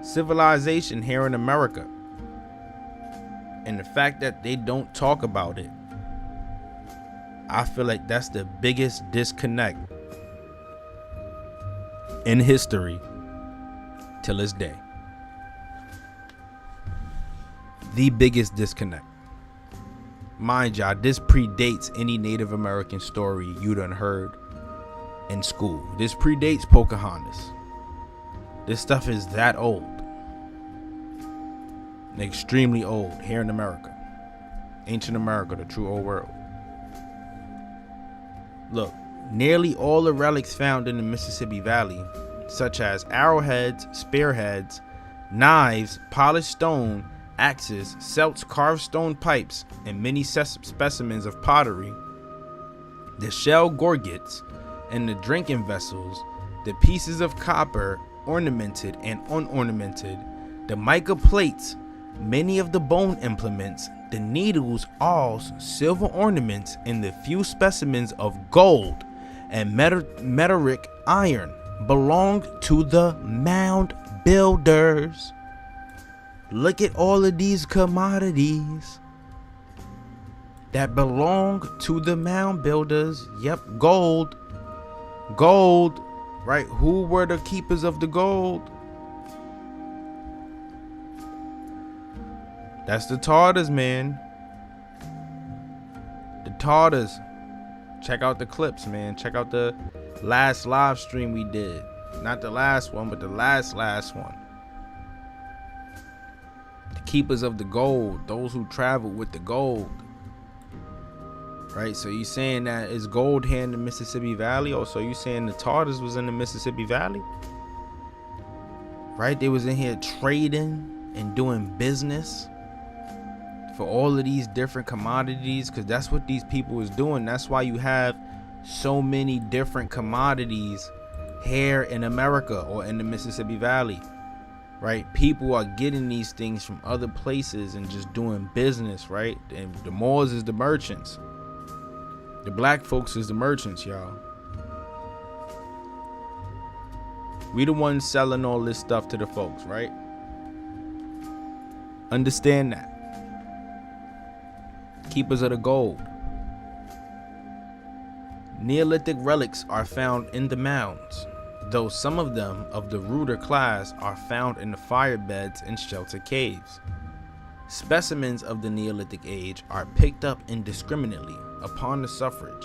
Civilization here in America. And the fact that they don't talk about it, I feel like that's the biggest disconnect in history till this day. The biggest disconnect. Mind y'all, this predates any Native American story you done heard in school. This predates Pocahontas. This stuff is that old. Extremely old here in America. Ancient America, the true old world. Look, nearly all the relics found in the Mississippi Valley, such as arrowheads, spearheads, knives, polished stone, axes, celts, carved stone pipes, and many specimens of pottery, the shell gorgets, and the drinking vessels, the pieces of copper, ornamented and unornamented, the mica plates, many of the bone implements, the needles, awls, silver ornaments, and the few specimens of gold and metallic iron belonged to the Mound Builders. Look at all of these commodities that belong to the Mound Builders. Yep, gold, right? Who were the keepers of the gold? That's the Tartars, man. The Tartars. Check out the clips, man. Check out the last live stream we did. Not the last one, but the last one. The keepers of the gold. Those who traveled with the gold. Right? So you saying that it's gold here in the Mississippi Valley? Or so you saying the Tartars was in the Mississippi Valley? Right? They was in here trading and doing business for all of these different commodities, because that's what these people was doing. That's why you have so many different commodities here in America or in the Mississippi Valley, right? People are getting these things from other places and just doing business, right? And the Moors is the merchants, the black folks is the merchants, y'all. We the ones selling all this stuff to the folks, right? Understand that. Keepers of the gold. Neolithic relics are found in the mounds, though some of them of the ruder class are found in the fire beds and shelter caves. Specimens of the Neolithic age are picked up indiscriminately upon the surface.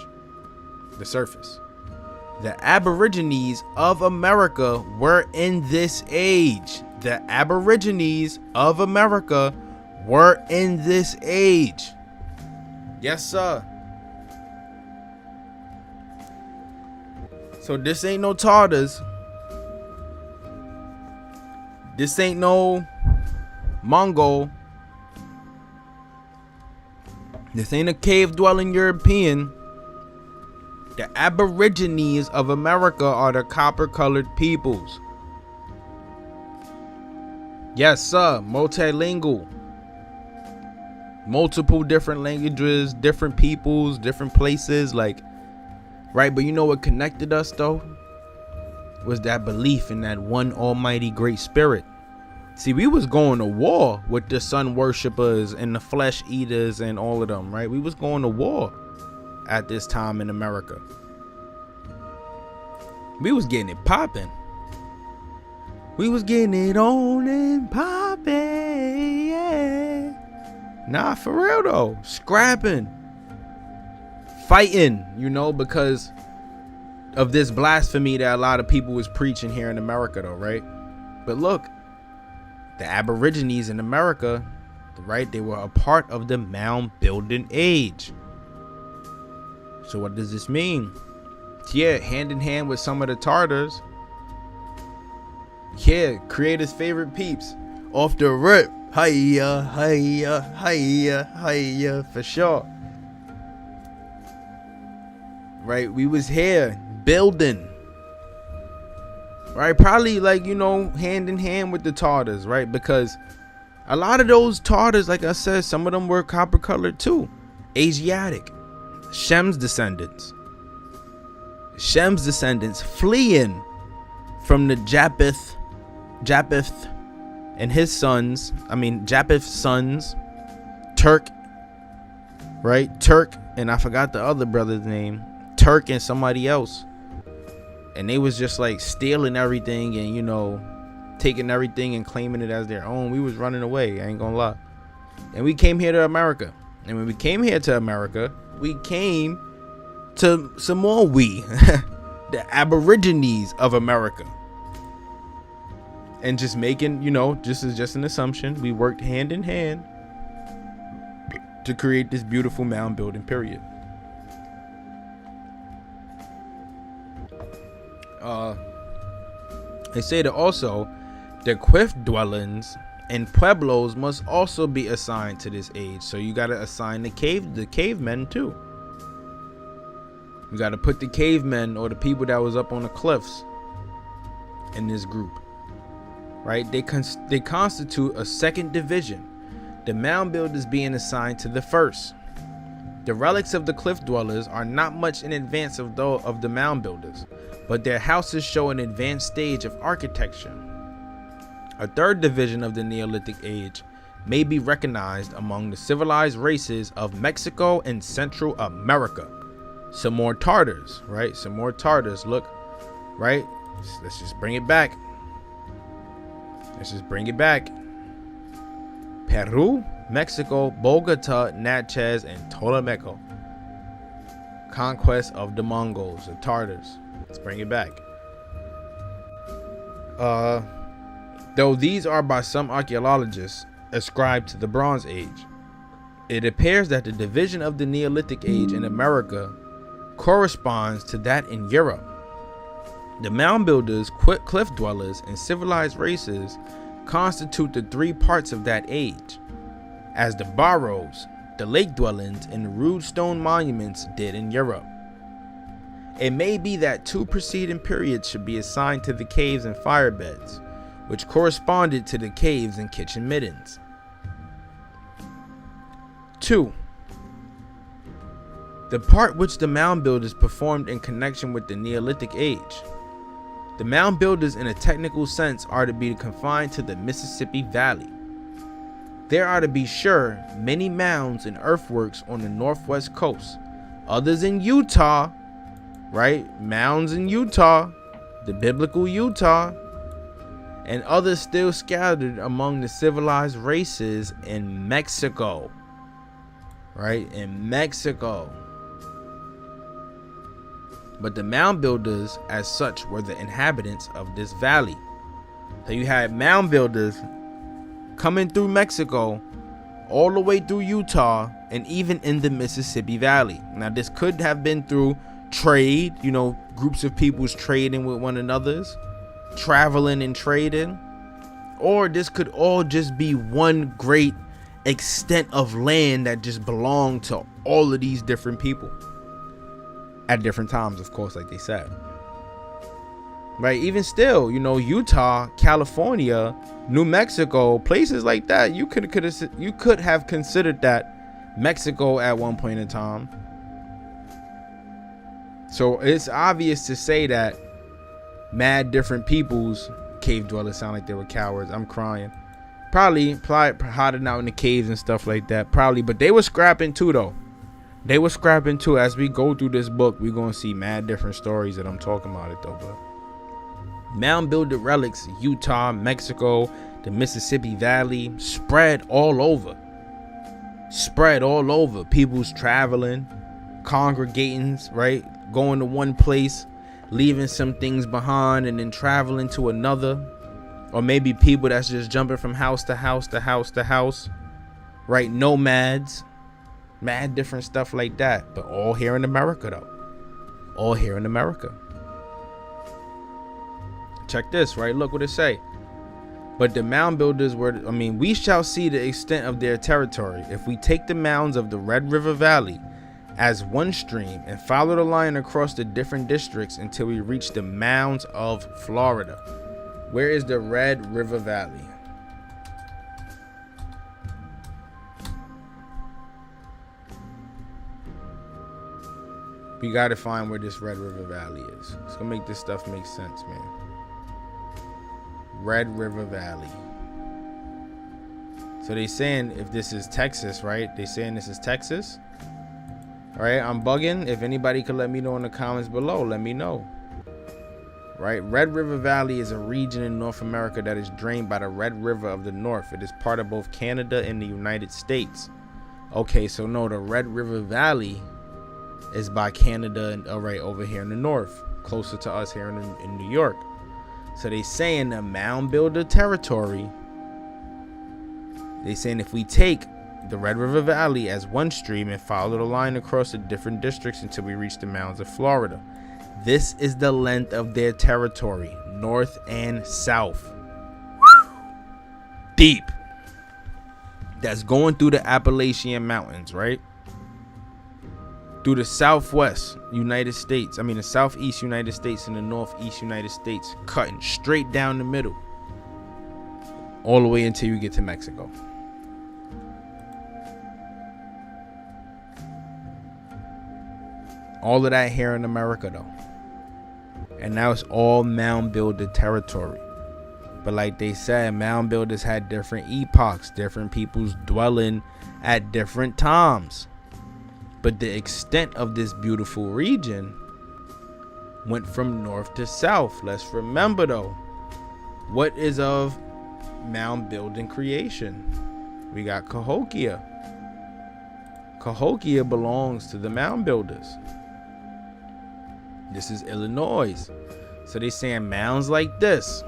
The Aborigines of America were in this age. The Aborigines of America were in this age. Yes, sir. So this ain't no Tartars. This ain't no Mongol. This ain't a cave-dwelling European. The Aborigines of America are the copper-colored peoples. Yes, sir. Multilingual. Multiple different languages, different peoples, different places, like, right? But you know what connected us though? Was that belief in that one almighty great spirit. See, we was going to war with the sun worshippers and the flesh eaters and all of them, right? We was going to war at this time in America. We was getting it popping. We was getting it on and popping, yeah. Nah, for real though. Scrapping. Fighting, because of this blasphemy that a lot of people was preaching here in America though, right? But look, the Aborigines in America, right, they were a part of the mound building age. So what does this mean? Yeah, hand in hand with some of the Tartars. Yeah, creators' favorite peeps. Off the rip. Hiya, hiya, hiya, hiya, for sure. Right, we was here building. Right, probably hand in hand with the Tartars, right? Because a lot of those Tartars, like I said, some of them were copper colored too. Asiatic. Shem's descendants fleeing from the Japheth and his sons. Japheth's sons, Turk, right? Turk, and I forgot the other brother's name. Turk and somebody else. And they was just like stealing everything and, taking everything and claiming it as their own. We was running away, I ain't gonna lie. And we came here to America. And when we came here to America, we came to some more the Aborigines of America. And just making, just an assumption, we worked hand in hand to create this beautiful mound building period. They say that also the cliff dwellings and pueblos must also be assigned to this age. So you got to assign the cavemen too. You got to put the cavemen or the people that was up on the cliffs in this group, right? They constitute a second division, the mound builders being assigned to the first. The relics of the cliff dwellers are not much in advance of the mound builders, but their houses show an advanced stage of architecture. A third division of the Neolithic age may be recognized among the civilized races of Mexico and Central America. Some more Tartars, right? Some more Tartars, look, right? Let's just bring it back. Peru, Mexico, Bogota, Natchez, and Tolamaco. Conquest of the Mongols, the Tartars. Let's bring it back. Though these are by some archaeologists ascribed to the Bronze Age, it appears that the division of the Neolithic age in America corresponds to that in Europe. The mound builders, cliff dwellers, and civilized races constitute the three parts of that age, as the barrows, the lake dwellings, and the rude stone monuments did in Europe. It may be that two preceding periods should be assigned to the caves and fire beds, which corresponded to the caves and kitchen middens. 2. The part which the mound builders performed in connection with the Neolithic age. The mound builders in a technical sense are to be confined to the Mississippi Valley. There are, to be sure, many mounds and earthworks on the northwest coast, others in Utah, right? Mounds in Utah, the biblical Utah, and others still scattered among the civilized races in Mexico, right? In Mexico. But the mound builders as such were the inhabitants of this valley. So you had mound builders coming through Mexico all the way through Utah and even in the Mississippi Valley. Now this could have been through trade, groups of people's trading with one another's, traveling and trading, or this could all just be one great extent of land that just belonged to all of these different people at different times, of course, like they said. Right, even still, Utah, California, New Mexico, places like that, you could have considered that Mexico at one point in time. So it's obvious to say that mad different peoples, cave dwellers sound like they were cowards. I'm crying. Probably hiding out in the caves and stuff like that. Probably, but they were scrapping too, though. They were scrapping too. As we go through this book, we're gonna see mad different stories that I'm talking about it though, but mound builder relics, Utah, Mexico, the Mississippi Valley, spread all over. spread all over. People's traveling, congregating, right? Going to one place, leaving some things behind, and then traveling to another. Or maybe people that's just jumping from house to house to house to house, right? Nomads, mad different stuff like that. But all here in America, though. All here in America. Check this, right? Look what it say. But the mound builders were, we shall see the extent of their territory if we take the mounds of the Red River Valley as one stream and follow the line across the different districts until we reach the mounds of Florida. Where is the Red River Valley? We got to find where this Red River Valley is. It's going to make this stuff make sense, man. Red River Valley. So they saying if this is Texas, right? They saying this is Texas. All right, I'm bugging. If anybody could let me know in the comments below, let me know. Right, Red River Valley is a region in North America that is drained by the Red River of the North. It is part of both Canada and the United States. Okay, so no, the Red River Valley is by Canada and right over here in the north, closer to us here in New York. So they saying the mound builder territory, they saying if we take the Red River Valley as one stream and follow the line across the different districts until we reach the mounds of Florida. This is the length of their territory, north and south. Deep. That's going through the Appalachian Mountains, right? Through the southwest United States, the southeast United States and the northeast United States, cutting straight down the middle, all the way until you get to Mexico. All of that here in America, though. And now it's all mound builder territory. But like they said, mound builders had different epochs, different peoples dwelling at different times. But the extent of this beautiful region went from north to south. Let's remember, though, what is of mound building creation? We got Cahokia. Cahokia belongs to the mound builders. This is Illinois. So they saying mounds like this,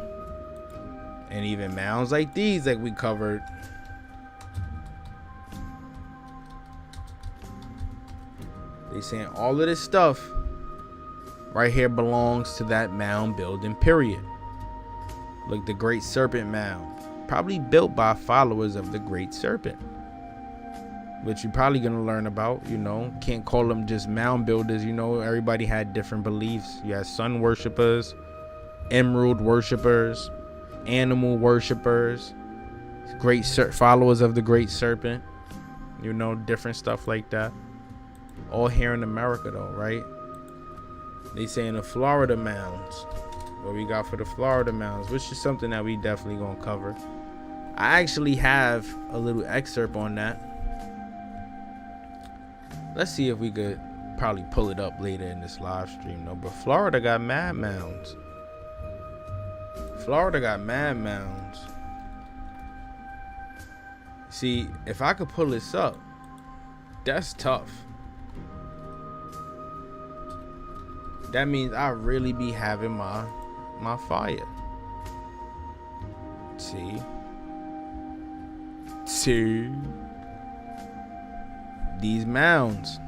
and even mounds like these, like we covered. They saying all of this stuff right here belongs to that mound building period. Look, the Great Serpent Mound, probably built by followers of the Great Serpent, which you're probably gonna learn about. Can't call them just mound builders. Everybody had different beliefs. You had sun worshipers, emerald worshipers, animal worshipers, followers of the Great Serpent. Different stuff like that. All here in America, though, right? They saying the Florida mounds. What we got for the Florida mounds, which is something that we definitely gonna cover. I actually have a little excerpt on that. Let's see if we could probably pull it up later in this live stream, though. But Florida got mad mounds. Florida got mad mounds. See, if I could pull this up, that's tough. That means I really be having my fire. See these mounds.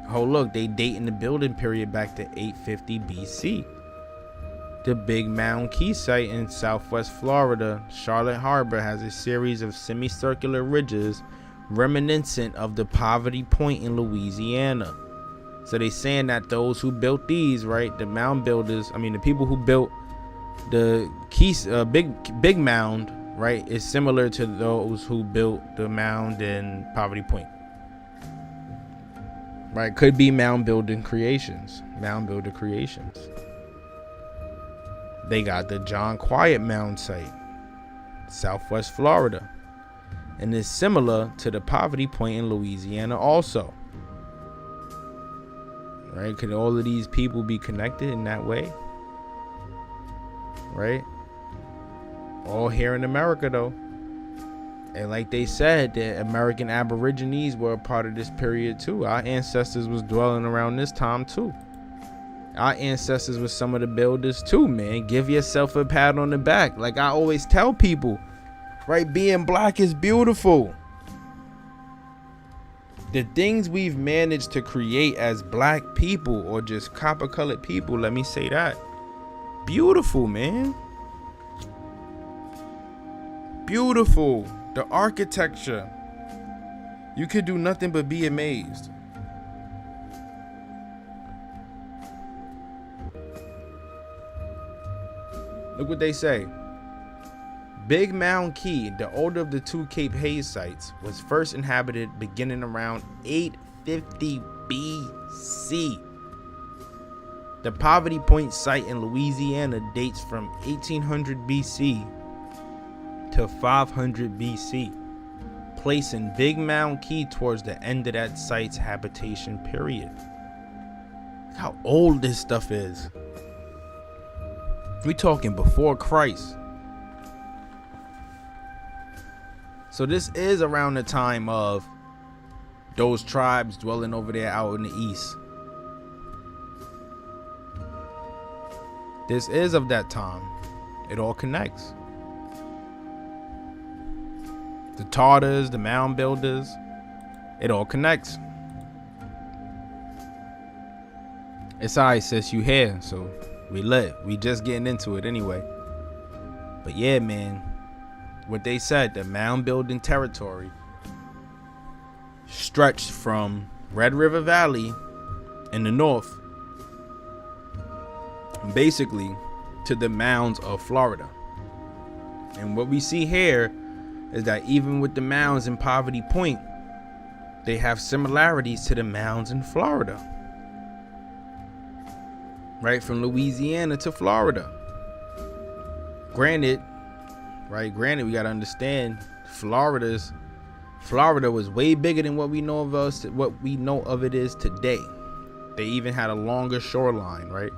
Oh, look, they dating the building period back to 850 BC. The Big Mound Key site in southwest Florida, Charlotte Harbor, has a series of semicircular ridges reminiscent of the Poverty Point in Louisiana. So they saying that those who built these, right, the mound builders, the people who built the keys, big mound, right, is similar to those who built the mound in Poverty Point. Right, could be mound builder creations. They got the John Quiet Mound site, southwest Florida, and is similar to the Poverty Point in Louisiana also. Right? Could all of these people be connected in that way? Right? All here in America, though. And like they said, the American Aborigines were a part of this period too. Our ancestors was dwelling around this time too. Our ancestors were some of the builders too, man. Give yourself a pat on the back. Like I always tell people, right? Being black is beautiful. The things we've managed to create as black people, or just copper colored people, let me say that. Beautiful, man. Beautiful. The architecture. You could do nothing but be amazed. Look what they say. Big Mound Key, the older of the two Cape Hayes sites, was first inhabited beginning around 850 BC. The Poverty Point site in Louisiana dates from 1800 BC to 500 BC, placing Big Mound Key towards the end of that site's habitation period. Look how old this stuff is. We talking before Christ. So this is around the time of those tribes dwelling over there out in the east. This is of that time. It all connects. The Tartars, the mound builders, it all connects. It's alright, sis, you here, so we lit. We just getting into it anyway. But yeah, man, what they said, the mound building territory stretched from Red River Valley in the north, basically to the mounds of Florida. And what we see here is that even with the mounds in Poverty Point, they have similarities to the mounds in Florida. Right, from Louisiana to Florida. Granted, we gotta understand, Florida was way bigger than what we know of it is today. They even had a longer shoreline, right?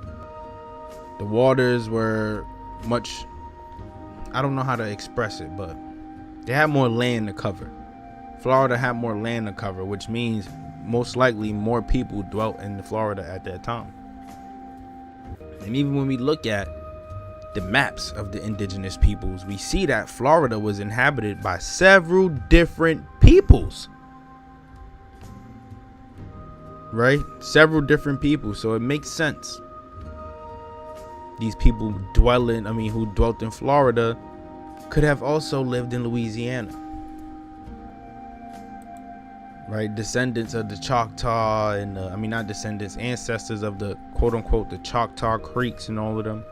The waters were much, I don't know how to express it, but they had more land to cover. Florida had more land to cover, which means most likely more people dwelt in Florida at that time. And even when we look at the maps of the indigenous peoples, we see that Florida was inhabited by several different peoples. Right? Several different people. So it makes sense. These people who dwelt in Florida could have also lived in Louisiana. Right, descendants of the Choctaw and not descendants, ancestors of the quote unquote the Choctaw Creeks and all of them,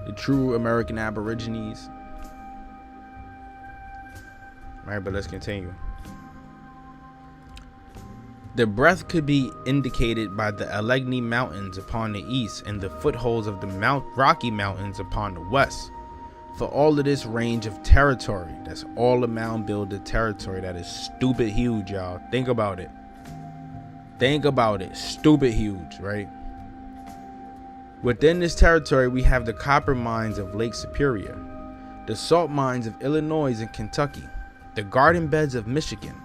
the true American Aborigines. Right, but let's continue. The breadth could be indicated by the Allegheny Mountains upon the east and the footholds of the Rocky Mountains upon the west. For all of this range of territory, that's all the mound builder territory, that is stupid huge, y'all. Think about it. Stupid huge, right? Within this territory, we have the copper mines of Lake Superior, the salt mines of Illinois and Kentucky, the garden beds of Michigan,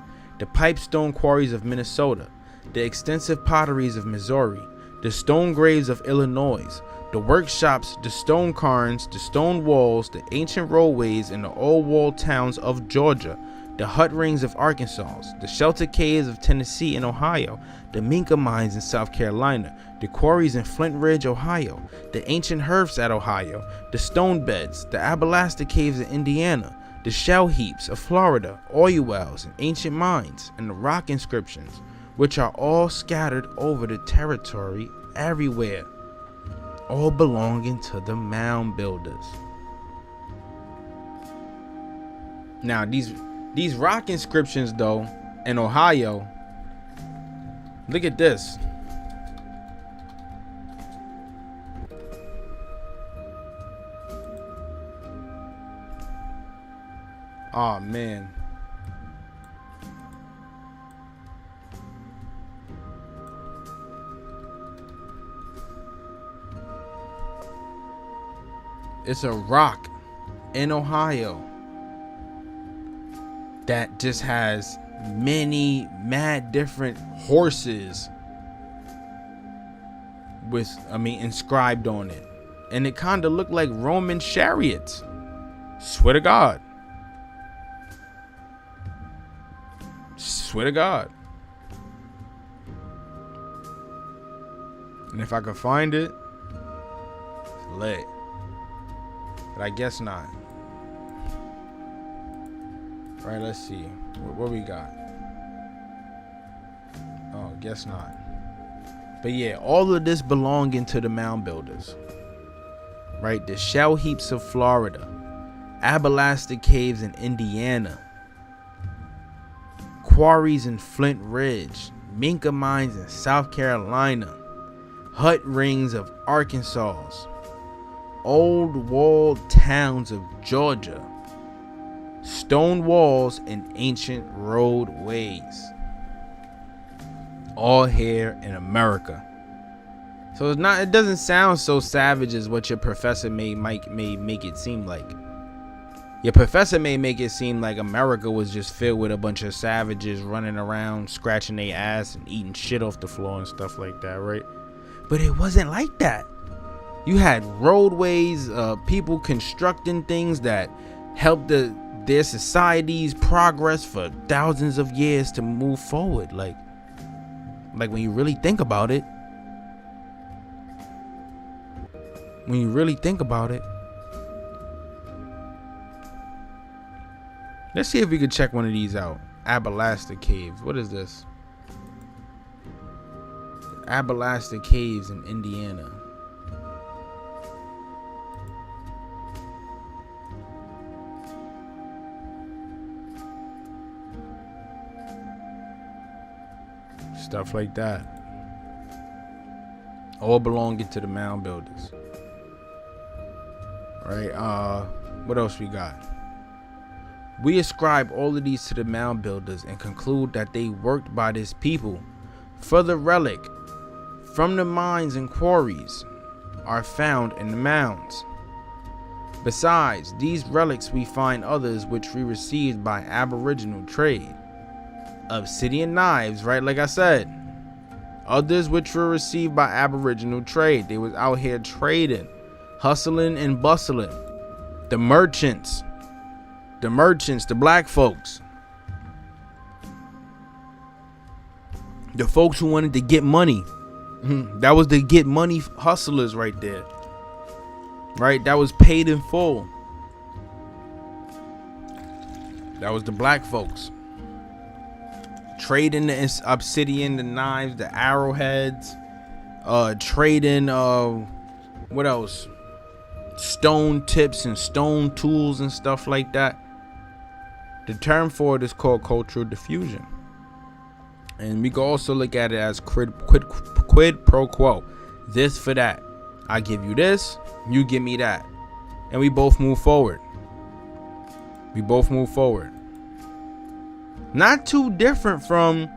the pipestone quarries of Minnesota, the extensive potteries of Missouri, the stone graves of Illinois, the workshops, the stone cairns, the stone walls, the ancient roadways in the old walled towns of Georgia, the hut rings of Arkansas, the shelter caves of Tennessee and Ohio, the Minka mines in South Carolina, the quarries in Flint Ridge, Ohio, the ancient hearths at Ohio, the stone beds, the Abalasta caves in Indiana, the shell heaps of Florida, oil wells and ancient mines, and the rock inscriptions, which are all scattered over the territory everywhere, all belonging to the mound builders. Now these rock inscriptions though in Ohio, look at this. Oh man. It's a rock in Ohio. that just has many mad different horses with, inscribed on it. And it kind of looked like Roman chariots. Swear to God. Swear to God. And if I could find it, it's lit. But I guess not. Right, let's see. What we got? Oh, guess not. But yeah, all of this belonging to the Mound Builders. Right, the shell heaps of Florida, Abalasta Caves in Indiana, quarries in Flint Ridge, Minka mines in South Carolina, hut rings of Arkansas, old walled towns of Georgia, stone walls and ancient roadways, all here in America. So it doesn't sound so savage as what your professor may make it seem like. Your professor may make it seem like America was just filled with a bunch of savages running around, scratching their ass and eating shit off the floor and stuff like that, right? But it wasn't like that. You had roadways, people constructing things that helped their societies progress for thousands of years to move forward. Like when you really think about it. When you really think about it. Let's see if we could check one of these out. Abalasta Caves. What is this? Abalasta Caves in Indiana. Stuff like that. All belonging to the Mound Builders. Right, what else we got? We ascribe all of these to the Mound Builders and conclude that they worked by this people. For the relic from the mines and quarries are found in the mounds. Besides these relics, we find others which we received by aboriginal trade. Obsidian knives, right, like I said. Others which were received by aboriginal trade. They was out here trading, hustling and bustling. The merchants, the black folks, the folks who wanted to get money. That was the get money hustlers right there. Right, that was paid in full. That was the black folks. Trading the obsidian, the knives, the arrowheads, trading what else? Stone tips and stone tools and stuff like that. The term for it is called cultural diffusion. And we can also look at it as quid pro quo. This for that. I give you this, you give me that. And we both move forward. We both move forward. Not too different from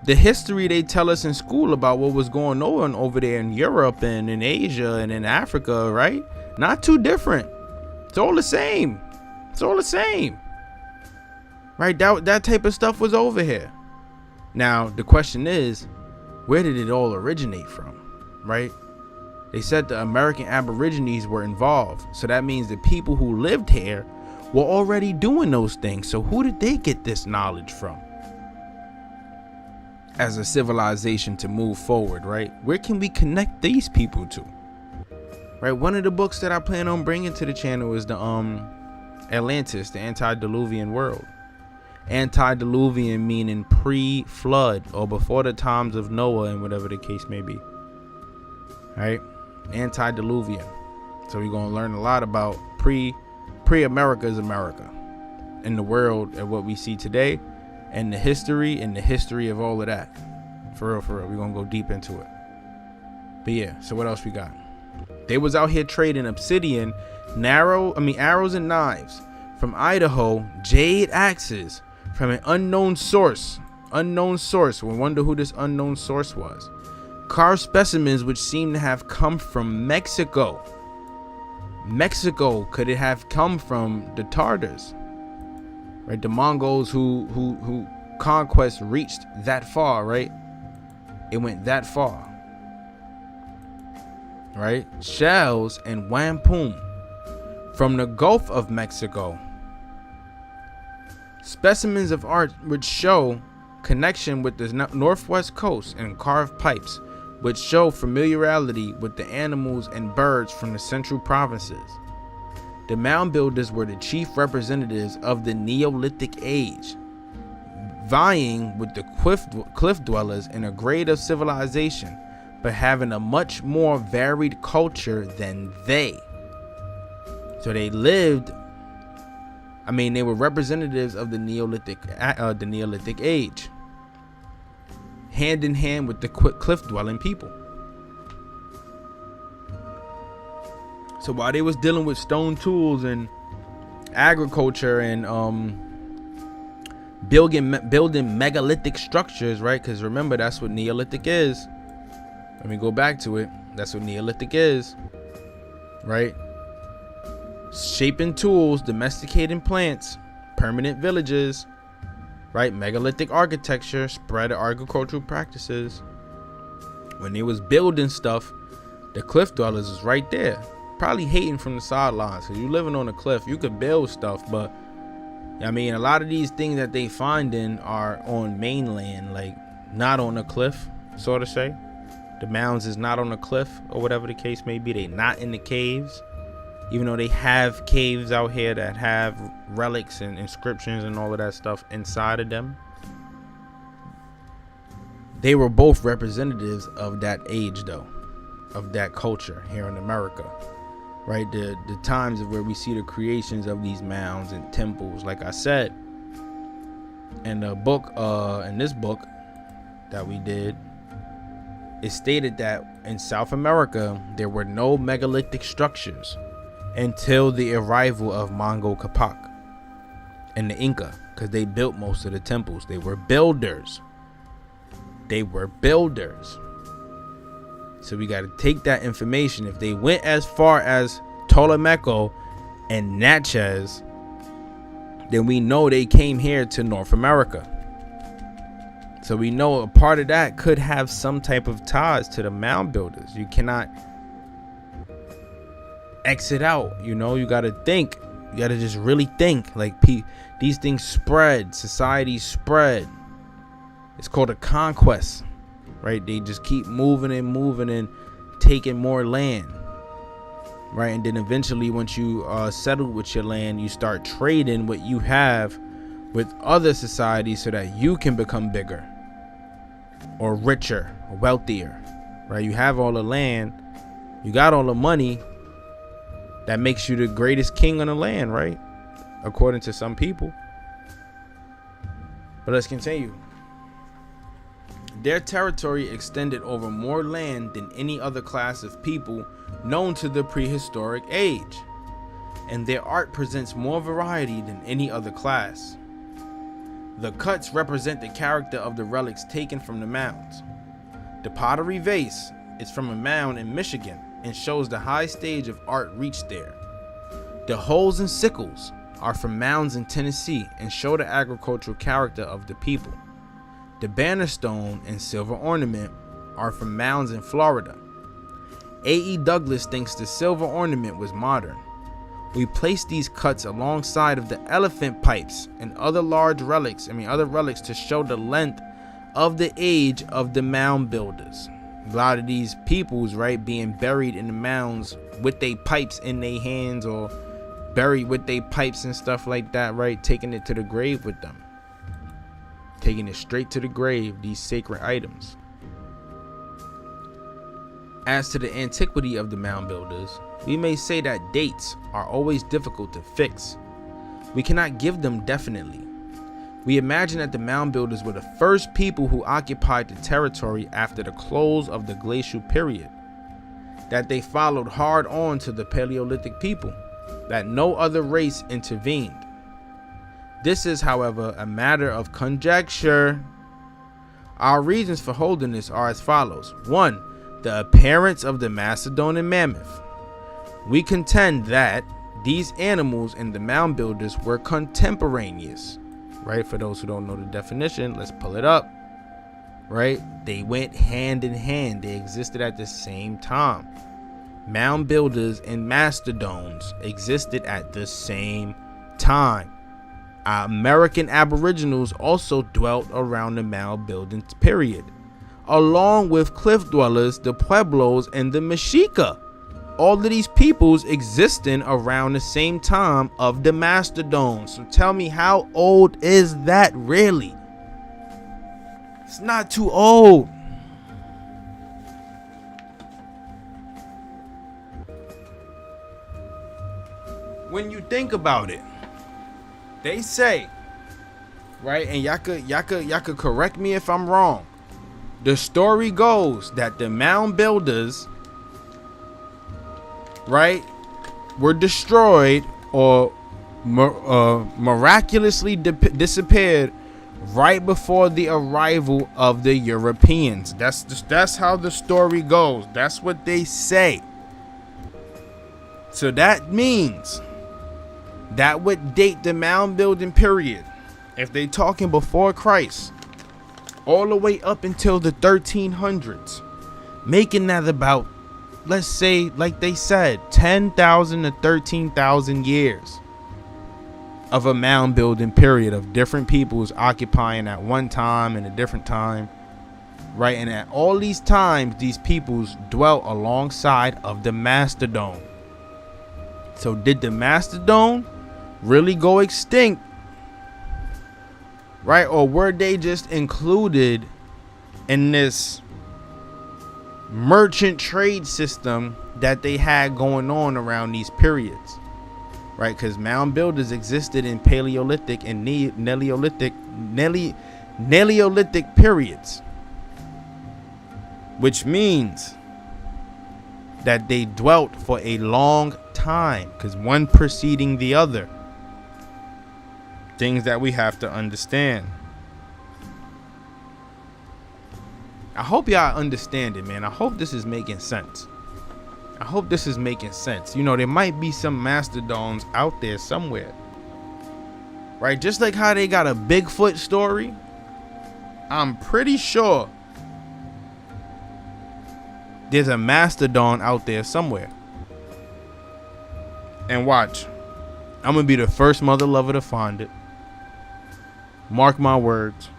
the history they tell us in school about what was going on over there in Europe and in Asia and in Africa, right? Not too different. It's all the same. It's all the same. Right? That type of stuff was over here. Now, the question is, where did it all originate from? Right? They said the American Aborigines were involved. So that means the people who lived here were already doing those things. So who did they get this knowledge from? As a civilization to move forward, right? Where can we connect these people to? Right, one of the books that I plan on bringing to the channel is the Atlantis, the Antediluvian World. Antediluvian meaning pre-flood or before the times of Noah and whatever the case may be. Right, Antediluvian. So we're gonna learn a lot about pre-America's America in the world and what we see today, and the history of all of that. For real, we're gonna go deep into it. But yeah, so what else we got? They was out here trading obsidian, arrows and knives from Idaho, jade axes from an unknown source. We wonder who this unknown source was. Carved specimens which seem to have come from Mexico. Could it have come from the Tartars? right? The Mongols who conquest reached that far, right? It went that far, right? Shells and wampum from the Gulf of Mexico. Specimens of art which show connection with the northwest coast and carved pipes which show familiarity with the animals and birds from the central provinces. The mound builders were the chief representatives of the Neolithic age, vying with the cliff dwellers in a grade of civilization, but having a much more varied culture than they. So they lived, they were representatives of the Neolithic age, hand in hand with the cliff dwelling people. So while they was dealing with stone tools and agriculture and building megalithic structures, right? Because remember, that's what Neolithic is. Let me go back to it. That's what Neolithic is, right? Shaping tools, domesticating plants, permanent villages, right? Megalithic architecture, spread of agricultural practices. When they was building stuff, the cliff dwellers was right there, probably hating from the sidelines. Because you living on a cliff, you could build stuff, but a lot of these things that they finding are on mainland, like not on a cliff, so to say. The mounds is not on a cliff, or whatever the case may be. They not in the caves, even though they have caves out here that have relics and inscriptions and all of that stuff inside of them. They were both representatives of that age, though, of that culture here in America, right? The times of where we see the creations of these mounds and temples. Like I said, in the book, in this book that we did, it stated that in South America there were no megalithic structures until the arrival of Manco Capac and the Inca, because they built most of the temples. They were builders. So we got to take that information. If they went as far as Ptolemaico and Natchez, then we know they came here to North America. So we know a part of that could have some type of ties to the mound builders. You cannot exit out, you got to think. You got to just really think. Like, these things spread, societies spread. It's called a conquest, right? They just keep moving and taking more land, right? And then eventually, once you settle with your land, you start trading what you have with other societies so that you can become bigger or richer or wealthier, right? You have all the land, you got all the money. That makes you the greatest king on the land, right? According to some people. But let's continue. Their territory extended over more land than any other class of people known to the prehistoric age, and their art presents more variety than any other class. The cuts represent the character of the relics taken from the mounds. The pottery vase is from a mound in Michigan and shows the high stage of art reached there. The hoes and sickles are from mounds in Tennessee and show the agricultural character of the people. The banner stone and silver ornament are from mounds in Florida. A.E. Douglas thinks the silver ornament was modern. We place these cuts alongside of the elephant pipes and other large relics, other relics, to show the length of the age of the mound builders. A lot of these peoples, right, being buried in the mounds with their pipes in their hands, or buried with their pipes and stuff like that, right, taking it to the grave with them. Taking it straight to the grave, these sacred items. As to the antiquity of the mound builders, we may say that dates are always difficult to fix. We cannot give them definitely. We imagine that the mound builders were the first people who occupied the territory after the close of the glacial period, that they followed hard on to the Paleolithic people, that no other race intervened. This is, however, a matter of conjecture. Our reasons for holding this are as follows. 1. The appearance of the Mastodon and Mammoth. We contend that these animals and the mound builders were contemporaneous, right? For those who don't know the definition, let's pull it up, right? They went hand in hand. They existed at the same time. Mound builders and mastodons existed at the same time. American Aboriginals also dwelt around the mound building period, along with cliff dwellers, the Pueblos, and the Mexica. All of these peoples existing around the same time of the Mastodons. So tell me, how old is that really? It's not too old. When you think about it, they say, right, and y'all could correct me if I'm wrong. The story goes that the mound builders, right, were destroyed or miraculously disappeared right before the arrival of the Europeans. That's how the story goes. That's what they say. So that means that would date the mound building period, if they talking before Christ, all the way up until the 1300s, making that about, let's say, like they said, 10,000 to 13,000 years of a mound building period of different peoples occupying at one time and a different time, right? And at all these times, these peoples dwelt alongside of the Mastodon. So did the Mastodon really go extinct, right? Or were they just included in this merchant trade system that they had going on around these periods, right? Because mound builders existed in Paleolithic and Neolithic periods, which means that they dwelt for a long time, because one preceding the other. Things that we have to understand. I hope y'all understand it, man. I hope this is making sense. I hope this is making sense. You know, there might be some mastodons out there somewhere, right? Just like how they got a Bigfoot story, I'm pretty sure there's a mastodon out there somewhere. And watch, I'm gonna be the first mother lover to find it. Mark my words.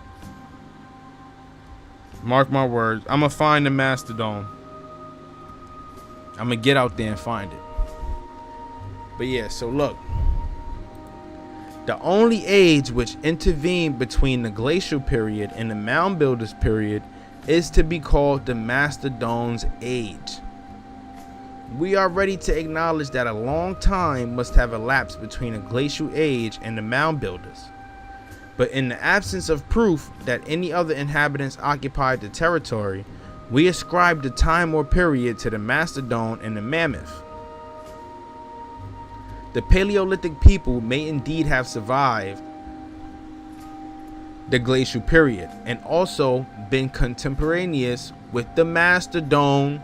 Mark my words. I'm gonna find the mastodon. I'm gonna get out there and find it. But yeah, so look, the only age which intervened between the glacial period and the mound builders period is to be called the Mastodon's age. We are ready to acknowledge that a long time must have elapsed between a glacial age and the mound builders. But in the absence of proof that any other inhabitants occupied the territory, we ascribe the time or period to the Mastodon and the Mammoth. The Paleolithic people may indeed have survived the glacial period and also been contemporaneous with the Mastodon,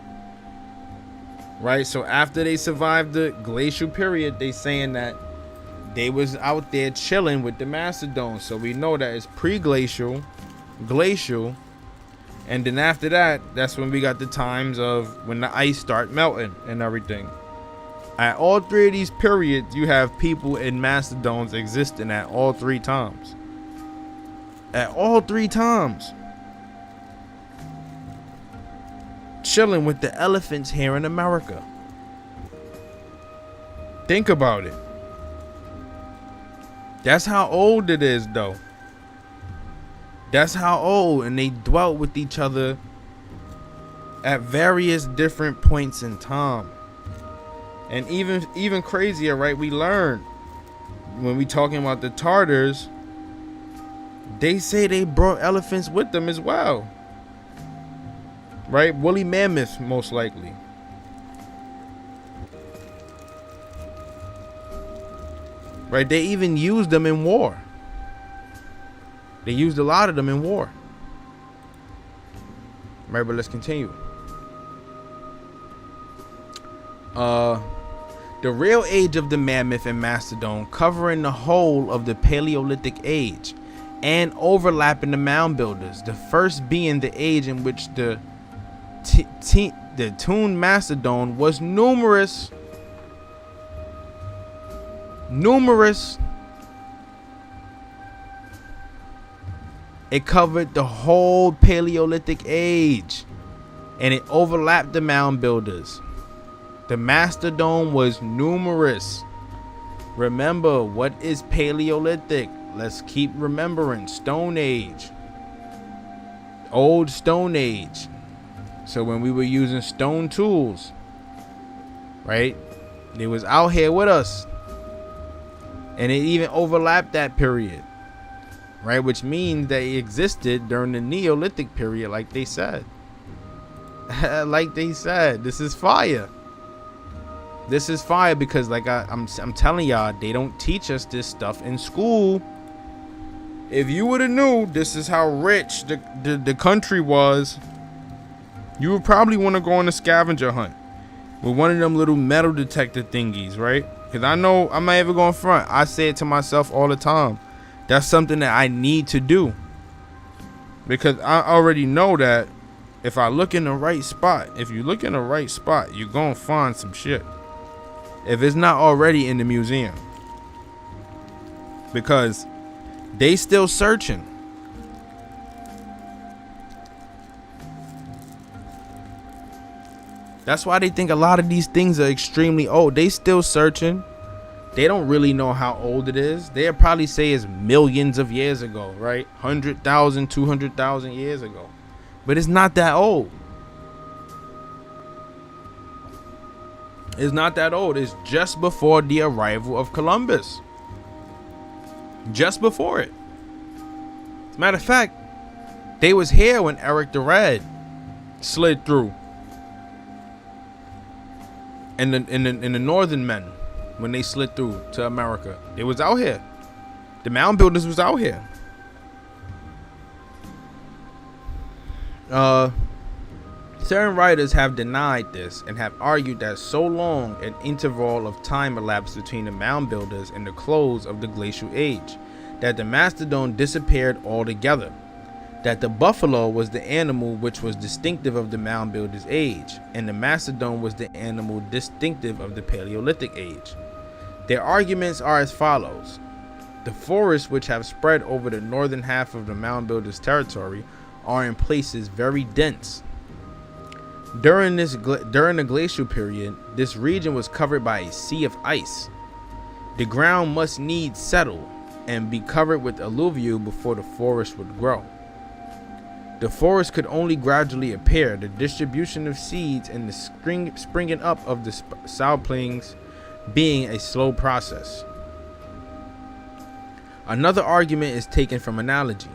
right? So after they survived the glacial period, they saying that they was out there chilling with the Mastodon. So we know that it's pre-glacial, glacial, and then after that, that's when we got the times of when the ice start melting and everything. At all three of these periods, you have people in Mastodons existing at all three times. At all three times. Chilling with the elephants here in America. Think about it. That's how old it is, though. That's how old, and they dwelt with each other at various different points in time. And even crazier, right? We learned when we talking about the Tartars, they say they brought elephants with them as well, right? Woolly mammoths, most likely. Right? They even used them in war. They used a lot of them in war. Right, but let's continue. The real age of the mammoth and mastodon covering the whole of the Paleolithic age and overlapping the mound builders, the first being the age in which the tuned mastodon was numerous. It covered the whole Paleolithic age and it overlapped the mound builders. The mastodon was numerous. Remember, what is Paleolithic? Let's keep remembering. Stone Age. Old Stone Age. So when we were using stone tools, right? They was out here with us. And it even overlapped that period. Right? Which means they existed during the Neolithic period, like they said. Like they said. This is fire. This is fire because like I'm telling y'all, they don't teach us this stuff in school. If you would have knew this is how rich the country was, you would probably want to go on a scavenger hunt with one of them little metal detector thingies, right? Because I know I'm not ever going front. I say it to myself all the time. That's something that I need to do. Because I already know that if I look in the right spot, if you look in the right spot, you're going to find some shit. If it's not already in the museum. Because they still searching. That's why they think a lot of these things are extremely old. They still searching. They don't really know how old it is. They'll probably say it's millions of years ago, right? 100,000, 200,000 years ago. But it's not that old. It's not that old. It's just before the arrival of Columbus. Just before it. As a matter of fact, they was here when Eric the Red slid through. And the northern men, when they slid through to America, they was out here. The mound builders was out here. Certain writers have denied this and have argued that so long an interval of time elapsed between the mound builders and the close of the glacial age that the mastodon disappeared altogether. That the buffalo was the animal which was distinctive of the mound builders' age, and the mastodon was the animal distinctive of the Paleolithic age. Their arguments are as follows. The forests which have spread over the northern half of the mound builders' territory are in places very dense. During the glacial period, this region was covered by a sea of ice. The ground must needs settle and be covered with alluvial before the forest would grow. The forest could only gradually appear, the distribution of seeds and the springing up of the saplings being a slow process. Another argument is taken from analogy.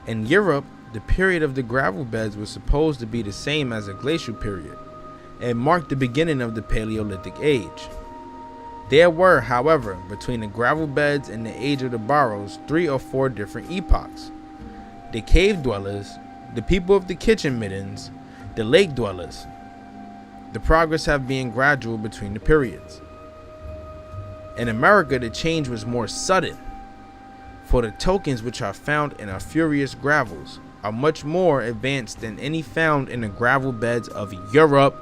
In Europe, the period of the gravel beds was supposed to be the same as the glacial period and marked the beginning of the Paleolithic age. There were, however, between the gravel beds and the age of the barrows, 3 or 4 different epochs. The cave dwellers, the people of the kitchen middens, the lake dwellers. The progress have been gradual between the periods. In America, the change was more sudden, for the tokens which are found in our furious gravels are much more advanced than any found in the gravel beds of Europe.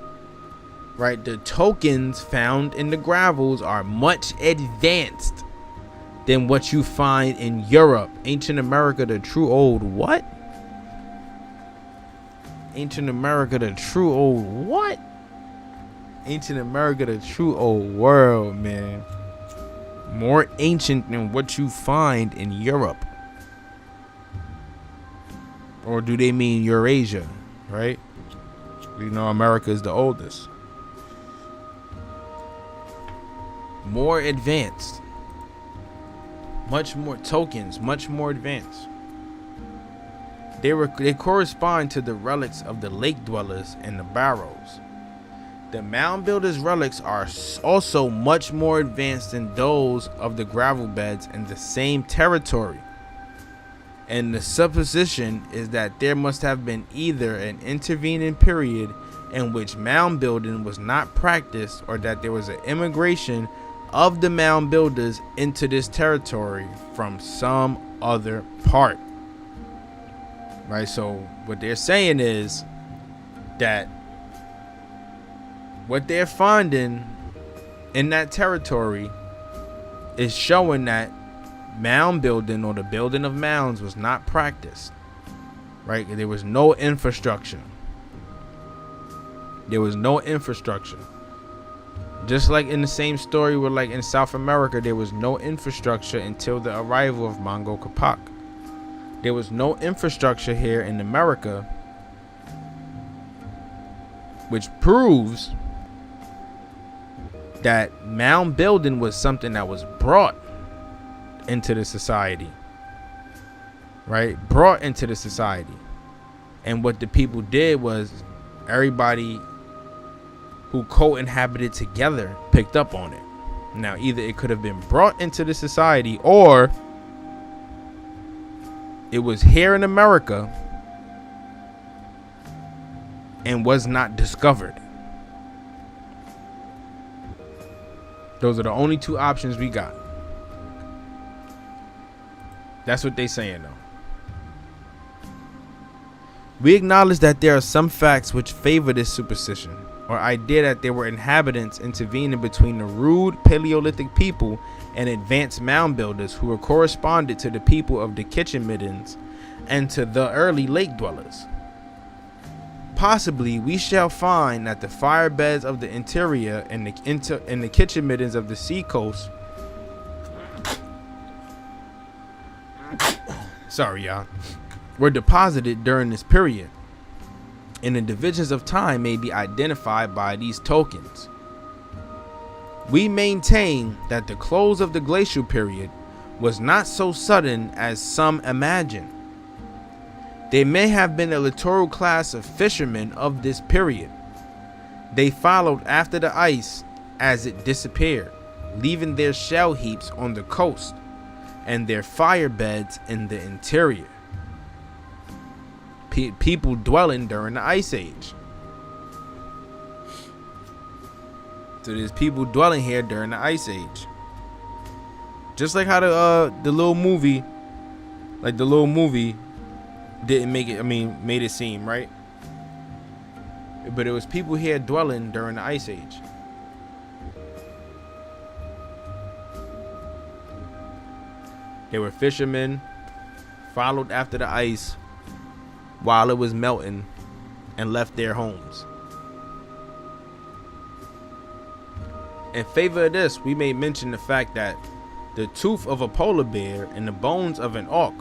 Right? The tokens found in the gravels are much advanced than what you find in Europe. Ancient America, the true old what? Ancient America, the true old what? Ancient America, the true old world, man. More ancient than what you find in Europe. Or do they mean Eurasia, right? You know, America is the oldest. More advanced. Much more tokens, much more advanced. They correspond to the relics of the lake dwellers and the barrows. The mound builders' relics are also much more advanced than those of the gravel beds in the same territory. And the supposition is that there must have been either an intervening period in which mound building was not practiced, or that there was an immigration of the mound builders into this territory from some other part. Right, so what they're saying is that what they're finding in that territory is showing that mound building, or the building of mounds, was not practiced. Right, there was no infrastructure. There was no infrastructure. Just like in the same story where, like in South America, there was no infrastructure until the arrival of Manco Capac. There was no infrastructure here in America, which proves that mound building was something that was brought into the society. Right? Brought into the society. And what the people did was, everybody who co-inhabited together picked up on it. Now, either it could have been brought into the society, or it was here in America and was not discovered. Those are the only two options we got. That's what they saying though. We acknowledge that there are some facts which favor this superstition, or idea that there were inhabitants intervening between the rude Paleolithic people and advanced mound builders who were corresponded to the people of the kitchen middens and to the early lake dwellers. Possibly we shall find that the fire beds of the interior and the kitchen middens of the sea coast, sorry y'all, were deposited during this period, and the divisions of time may be identified by these tokens. We maintain that the close of the glacial period was not so sudden as some imagine. There may have been a littoral class of fishermen of this period. They followed after the ice as it disappeared, leaving their shell heaps on the coast and their fire beds in the interior. People dwelling during the Ice Age. So there's people dwelling here during the Ice Age. Just like how the little movie, didn't make it, made it seem, right? But it was people here dwelling during the Ice Age. They were fishermen, followed after the ice while it was melting, and left their homes. In favor of this, we may mention the fact that the tooth of a polar bear and the bones of an auk,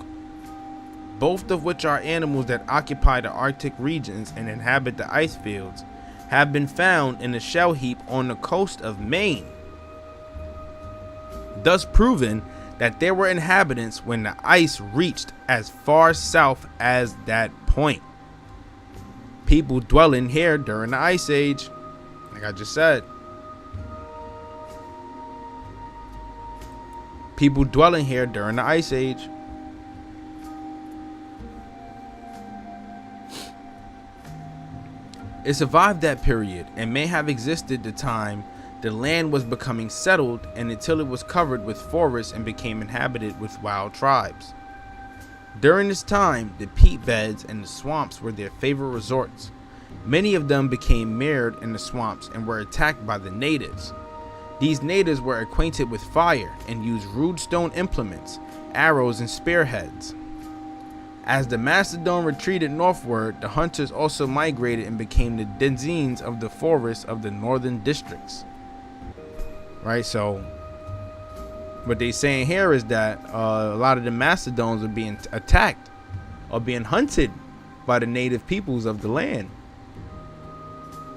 both of which are animals that occupy the Arctic regions and inhabit the ice fields, have been found in a shell heap on the coast of Maine, thus proving that there were inhabitants when the ice reached as far south as that point. People dwelling here during the Ice Age, like I just said. People dwelling here during the Ice Age. It survived that period and may have existed the time the land was becoming settled and until it was covered with forests and became inhabited with wild tribes. During this time, the peat beds and the swamps were their favorite resorts. Many of them became mired in the swamps and were attacked by the natives. These natives were acquainted with fire and used rude stone implements, arrows, and spearheads. As the Mastodon retreated northward, the hunters also migrated and became the denizens of the forests of the northern districts. Right, so what they saying here is that a lot of the Mastodons are being attacked or being hunted by the native peoples of the land.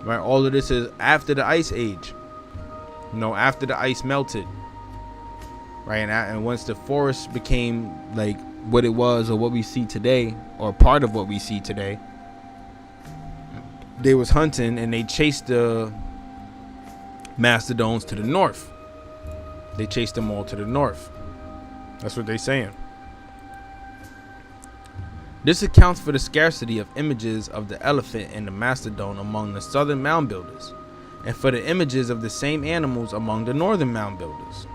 Right, all of this is after the Ice Age, after the ice melted. Right, and once the forest became like what it was or what we see today, or part of what we see today, they was hunting and they chased the Mastodons to the north. They chased them all to the north. That's what they're saying. This accounts for the scarcity of images of the elephant and the mastodon among the southern mound builders, and for the images of the same animals among the northern mound builders.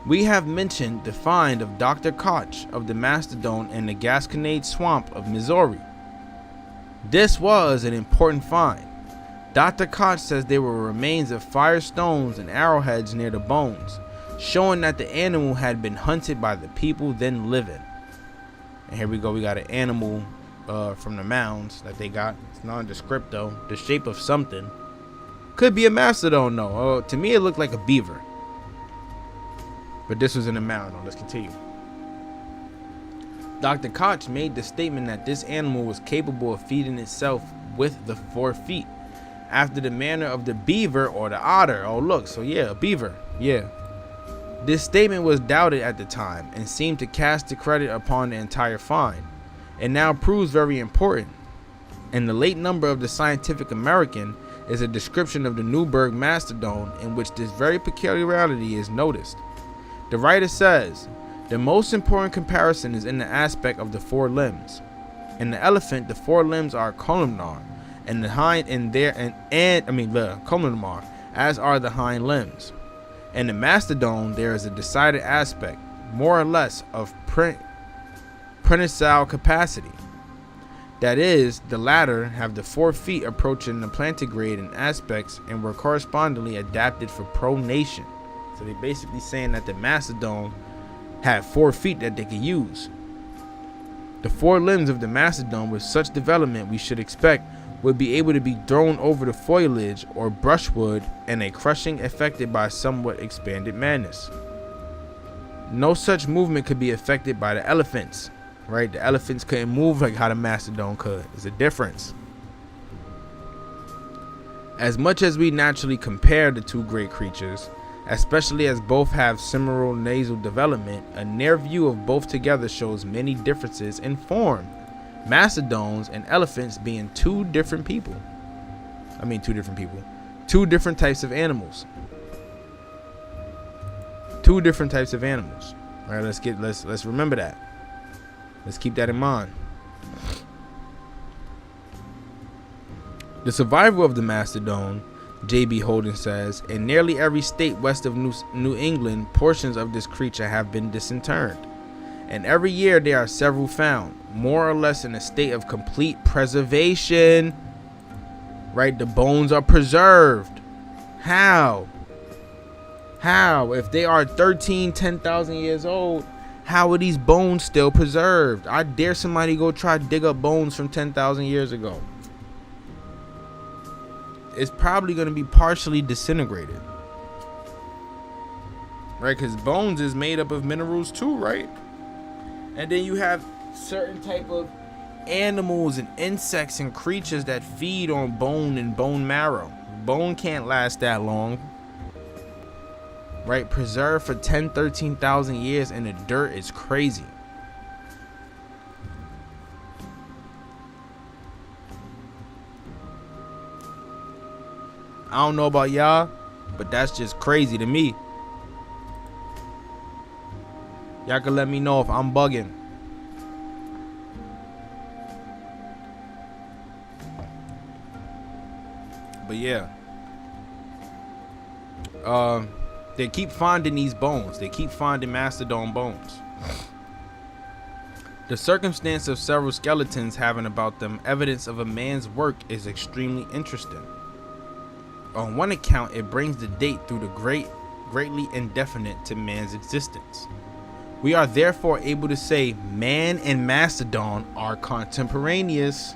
We have mentioned the find of Dr. Koch of the mastodon in the Gasconade Swamp of Missouri. This was an important find. Dr. Koch says there were remains of firestones and arrowheads near the bones, showing that the animal had been hunted by the people then living. And here we go, we got an animal from the mounds that they got. It's nondescript though, the shape of something. Could be a mastodon though. To me it looked like a beaver. But this was in a mound. Let's continue. Dr. Koch made the statement that this animal was capable of feeding itself with the 4 feet, after the manner of the beaver or the otter. Oh look, so yeah, a beaver, yeah. This statement was doubted at the time and seemed to cast the credit upon the entire find. It now proves very important. In the late number of the Scientific American is a description of the Newburgh mastodon in which this very peculiarity is noticed. The writer says, the most important comparison is in the aspect of the 4 limbs. In the elephant, the 4 limbs are columnar, and the hind columnar, as are the hind limbs. In the mastodon, there is a decided aspect, more or less, of prehensile capacity. That is, the latter have the 4 feet approaching the plantigrade in aspects and were correspondingly adapted for pronation. So they're basically saying that the mastodon had 4 feet that they could use. The 4 limbs of the mastodon with such development we should expect would be able to be thrown over the foliage or brushwood and a crushing effected by somewhat expanded madness. No such movement could be affected by the elephants, right? The elephants couldn't move like how the mastodon could. There's a difference. As much as we naturally compare the 2 great creatures, especially as both have similar nasal development, a near view of both together shows many differences in form. Mastodons and elephants being 2 different people. 2 different types of animals. 2 different types of animals. All right, let's remember that. Let's keep that in mind. The survival of the mastodon, J.B. Holden says, in nearly every state west of New England, portions of this creature have been disinterred. And every year there are several found, more or less in a state of complete preservation. Right? The bones are preserved. How? If they are 10,000 years old, how are these bones still preserved? I dare somebody go try to dig up bones from 10,000 years ago. It's probably going to be partially disintegrated. Right? Because bones is made up of minerals too, right? And then you have certain type of animals and insects and creatures that feed on bone and bone marrow. Bone can't last that long. Right? Preserved for 13,000 years in the dirt is crazy. I don't know about y'all, but that's just crazy to me. Y'all can let me know if I'm bugging. But yeah. They keep finding these bones. They keep finding mastodon bones. The circumstance of several skeletons having about them evidence of a man's work is extremely interesting. On one account, it brings the date through the greatly indefinite to man's existence. We are therefore able to say man and mastodon are contemporaneous.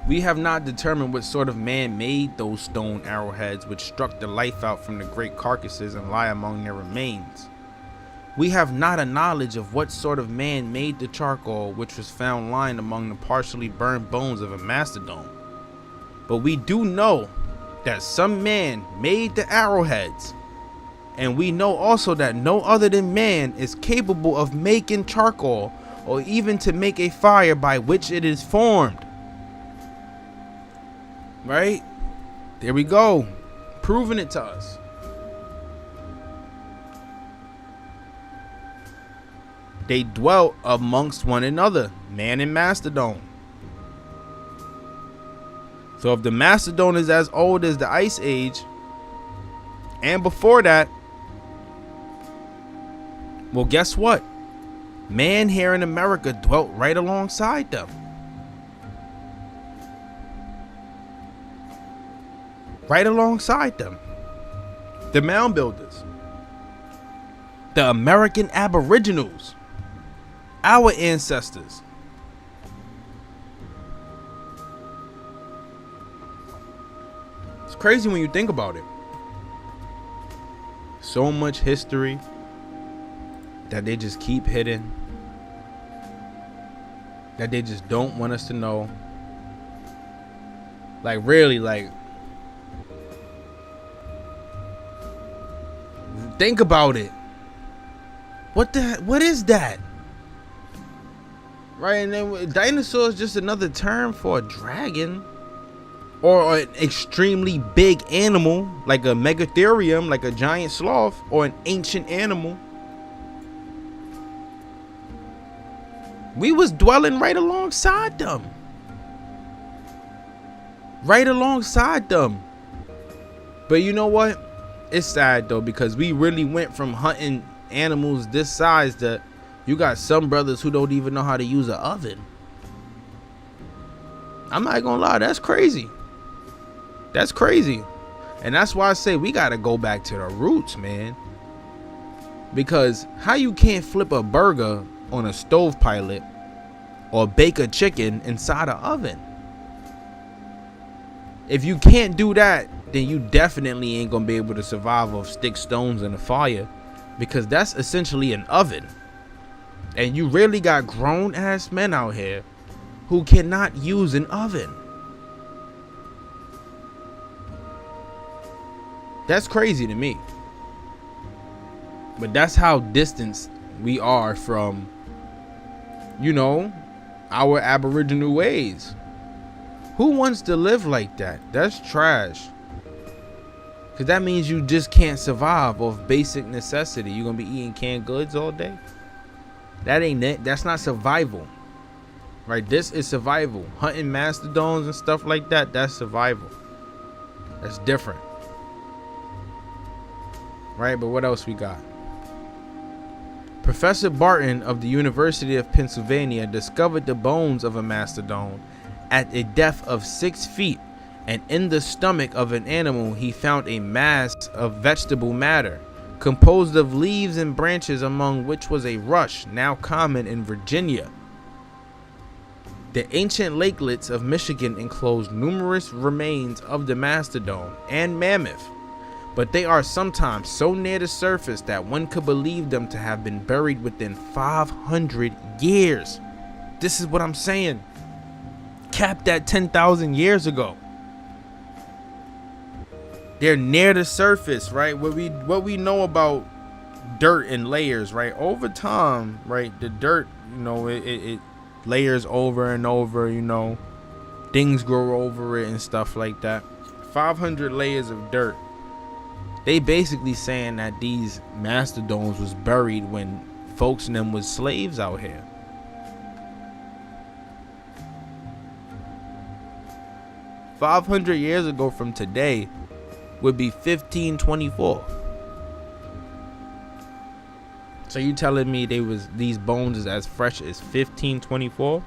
We have not determined what sort of man made those stone arrowheads which struck the life out from the great carcasses and lie among their remains. We have not a knowledge of what sort of man made the charcoal which was found lying among the partially burned bones of a mastodon. But we do know that some man made the arrowheads, and we know also that no other than man is capable of making charcoal or even to make a fire by which it is formed. Right? There we go. Proving it to us. they dwelt amongst one another, man and Mastodon. So if the Mastodon is as old as the Ice Age, and before that, well, guess what? Man here in America dwelt right alongside them. Right alongside them. The Mound Builders. The American Aboriginals. Our ancestors. It's crazy when you think about it. So much history that they just keep hidden, that they just don't want us to know. Like, really, like, think about it. What is that? Right? And then dinosaur is just another term for a dragon, or an extremely big animal like a megatherium, like a giant sloth, or an ancient animal. We was dwelling right alongside them. Right alongside them. But you know what? It's sad though, because we really went from hunting animals this size that you got some brothers who don't even know how to use an oven. I'm not gonna lie, that's crazy. That's crazy. And that's why I say we gotta go back to the roots, man. Because how you can't flip a burger on a stove pilot or bake a chicken inside an oven? If you can't do that, then you definitely ain't gonna be able to survive off stick, stones, and a fire, because that's essentially an oven. And you really got grown ass men out here who cannot use an oven. That's crazy to me. But that's how distant we are from, you know, our Aboriginal ways. Who wants to live like that? That's trash. Because that means you just can't survive off basic necessity. You're going to be eating canned goods all day? That ain't it. That's not survival. Right? This is survival. Hunting mastodons and stuff like that, that's survival. That's different. Right? But what else we got? Professor Barton of the University of Pennsylvania discovered the bones of a mastodon at a depth of 6 feet, and in the stomach of an animal he found a mass of vegetable matter composed of leaves and branches, among which was a rush, now common in Virginia. The ancient lakelets of Michigan enclose numerous remains of the mastodon and mammoth, but they are sometimes so near the surface that one could believe them to have been buried within 500 years. This is what I'm saying. Capped at 10,000 years ago. They're near the surface, right? What we know about dirt and layers, right? Over time, right? The dirt, you know, it layers over and over, you know. Things grow over it and stuff like that. 500 layers of dirt. They basically saying that these mastodons was buried when folks and them was slaves out here. $500 years ago from today would be 1524. So you telling me these bones is as fresh as 1524?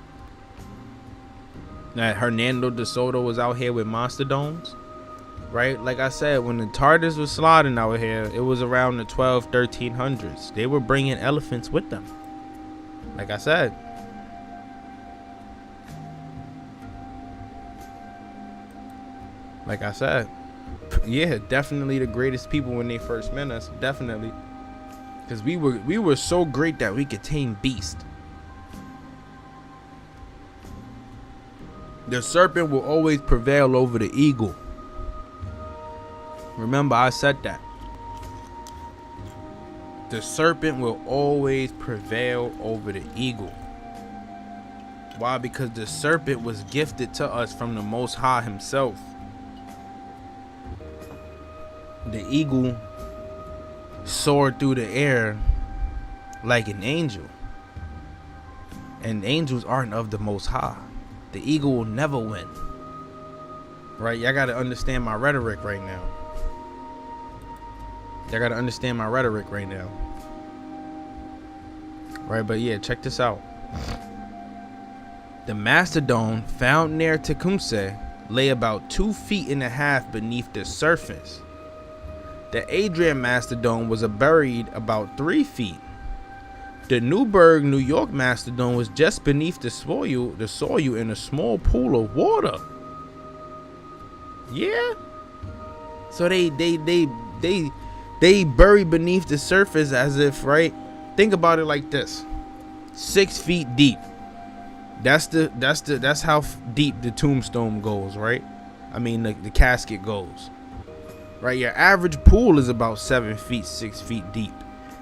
That Hernando de Soto was out here with mastodons? Right? Like I said, when the Tartars were sliding out here, it was around the 1300s. They were bringing elephants with them. Like I said. Like I said. Yeah, definitely the greatest people when they first met us. Definitely. Because we were so great that we could tame beasts. The serpent will always prevail over the eagle. Remember, I said that. The serpent will always prevail over the eagle. Why? Because the serpent was gifted to us from the Most High himself. The eagle soared through the air like an angel. And angels aren't of the Most High. The eagle will never win. Right? Y'all gotta understand my rhetoric right now. Y'all gotta understand my rhetoric right now. Right, but yeah, check this out. The mastodon found near Tecumseh lay about 2.5 feet beneath the surface. The Adrian mastodon was buried about 3 feet. The Newburgh, New York mastodon was just beneath the soil in a small pool of water. Yeah. So they buried beneath the surface as if, right? Think about it like this: 6 feet deep. That's how deep the tombstone goes, right? I mean the casket goes. Right? Your average pool is about 7 feet, 6 feet deep.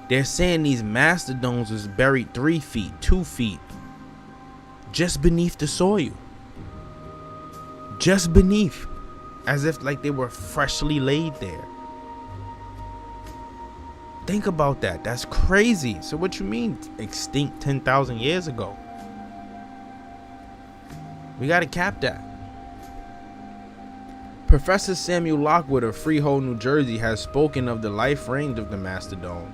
They're saying these mastodons was buried 3 feet, 2 feet, just beneath the soil. Just beneath. As if like they were freshly laid there. Think about that. That's crazy. So what you mean extinct 10,000 years ago? We gotta cap that. Professor Samuel Lockwood of Freehold, New Jersey has spoken of the life range of the mastodon.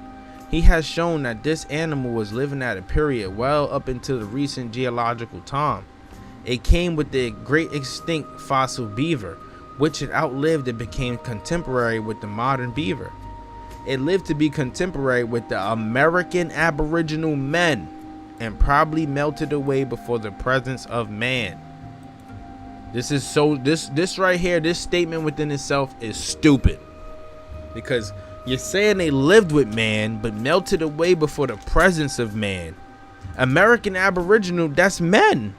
He has shown that this animal was living at a period well up into the recent geological time. It came with the great extinct fossil beaver, which it outlived and became contemporary with the modern beaver. It lived to be contemporary with the American Aboriginal men and probably melted away before the presence of man. This is so this right here, this statement within itself is stupid. Because you're saying they lived with man but melted away before the presence of man. American Aboriginal, that's men.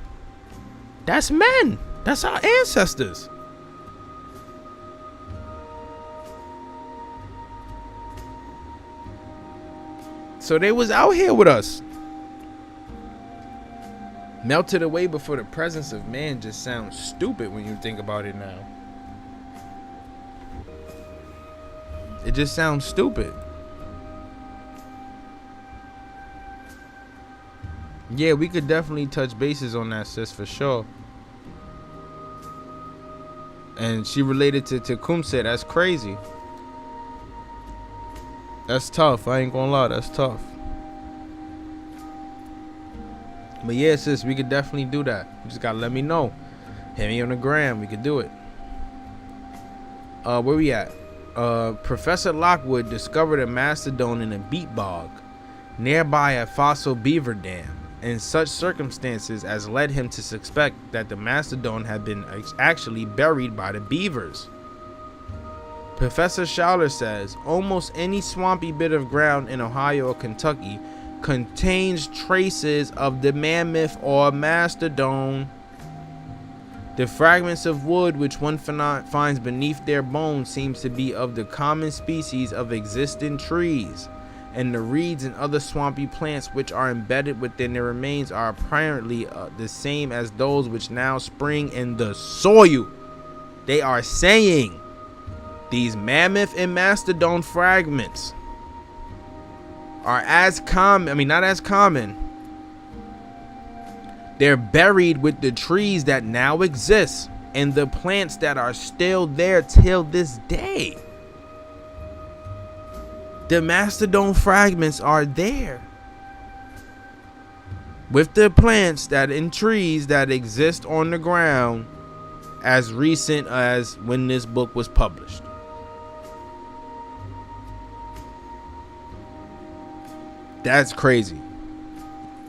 That's men. That's our ancestors. So they was out here with us. Melted away before the presence of man just sounds stupid when you think about it now. It just sounds stupid. Yeah, we could definitely touch bases on that, sis, for sure. And she related to Tecumseh. That's crazy. That's tough. I ain't gonna lie. That's tough. But yeah, sis, we could definitely do that. You just gotta let me know. Hit me on the gram. We could do it. Where we at? Professor Lockwood discovered a mastodon in a beet bog nearby a fossil beaver dam, in such circumstances as led him to suspect that the mastodon had been actually buried by the beavers. Professor Schouler says almost any swampy bit of ground in Ohio or Kentucky contains traces of the mammoth or mastodon. The fragments of wood which one finds beneath their bones seems to be of the common species of existing trees, and the reeds and other swampy plants which are embedded within their remains are apparently the same as those which now spring in the soil. They are saying these mammoth and mastodon fragments are as common, not as common. They're buried with the trees that now exist and the plants that are still there till this day. The mastodon fragments are there with the plants that in trees that exist on the ground as recent as when this book was published. That's crazy.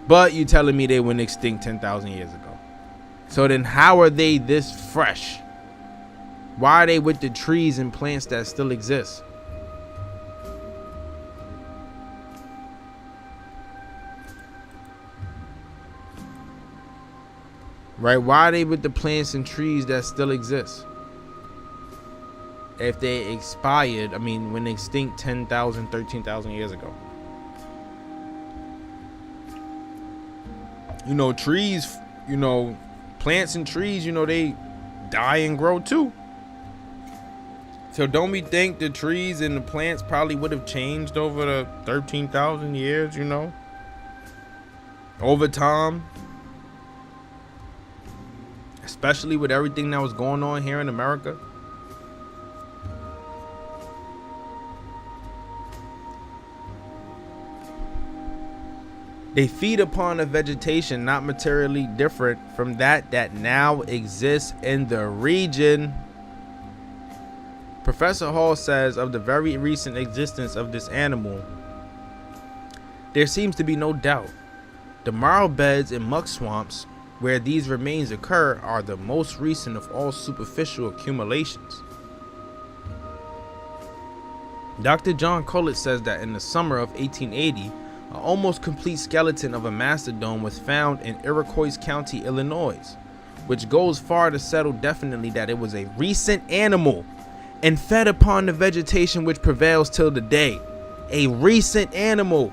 But you telling me they went extinct 10,000 years ago. So then how are they this fresh? Why are they with the trees and plants that still exist? Right? Why are they with the plants and trees that still exist? If they expired, when extinct 10,000, 13,000 years ago. Trees, plants and trees, they die and grow too. So don't we think the trees and the plants probably would have changed over the 13,000 years, over time? especially with everything that was going on here in America. They feed upon a vegetation not materially different from that now exists in the region. Professor Hall says of the very recent existence of this animal, there seems to be no doubt. The marl beds and muck swamps where these remains occur are the most recent of all superficial accumulations. Dr. John Collett says that in the summer of 1880, an almost complete skeleton of a mastodon was found in Iroquois County, Illinois, which goes far to settle definitely that it was a recent animal and fed upon the vegetation which prevails till the day. A recent animal.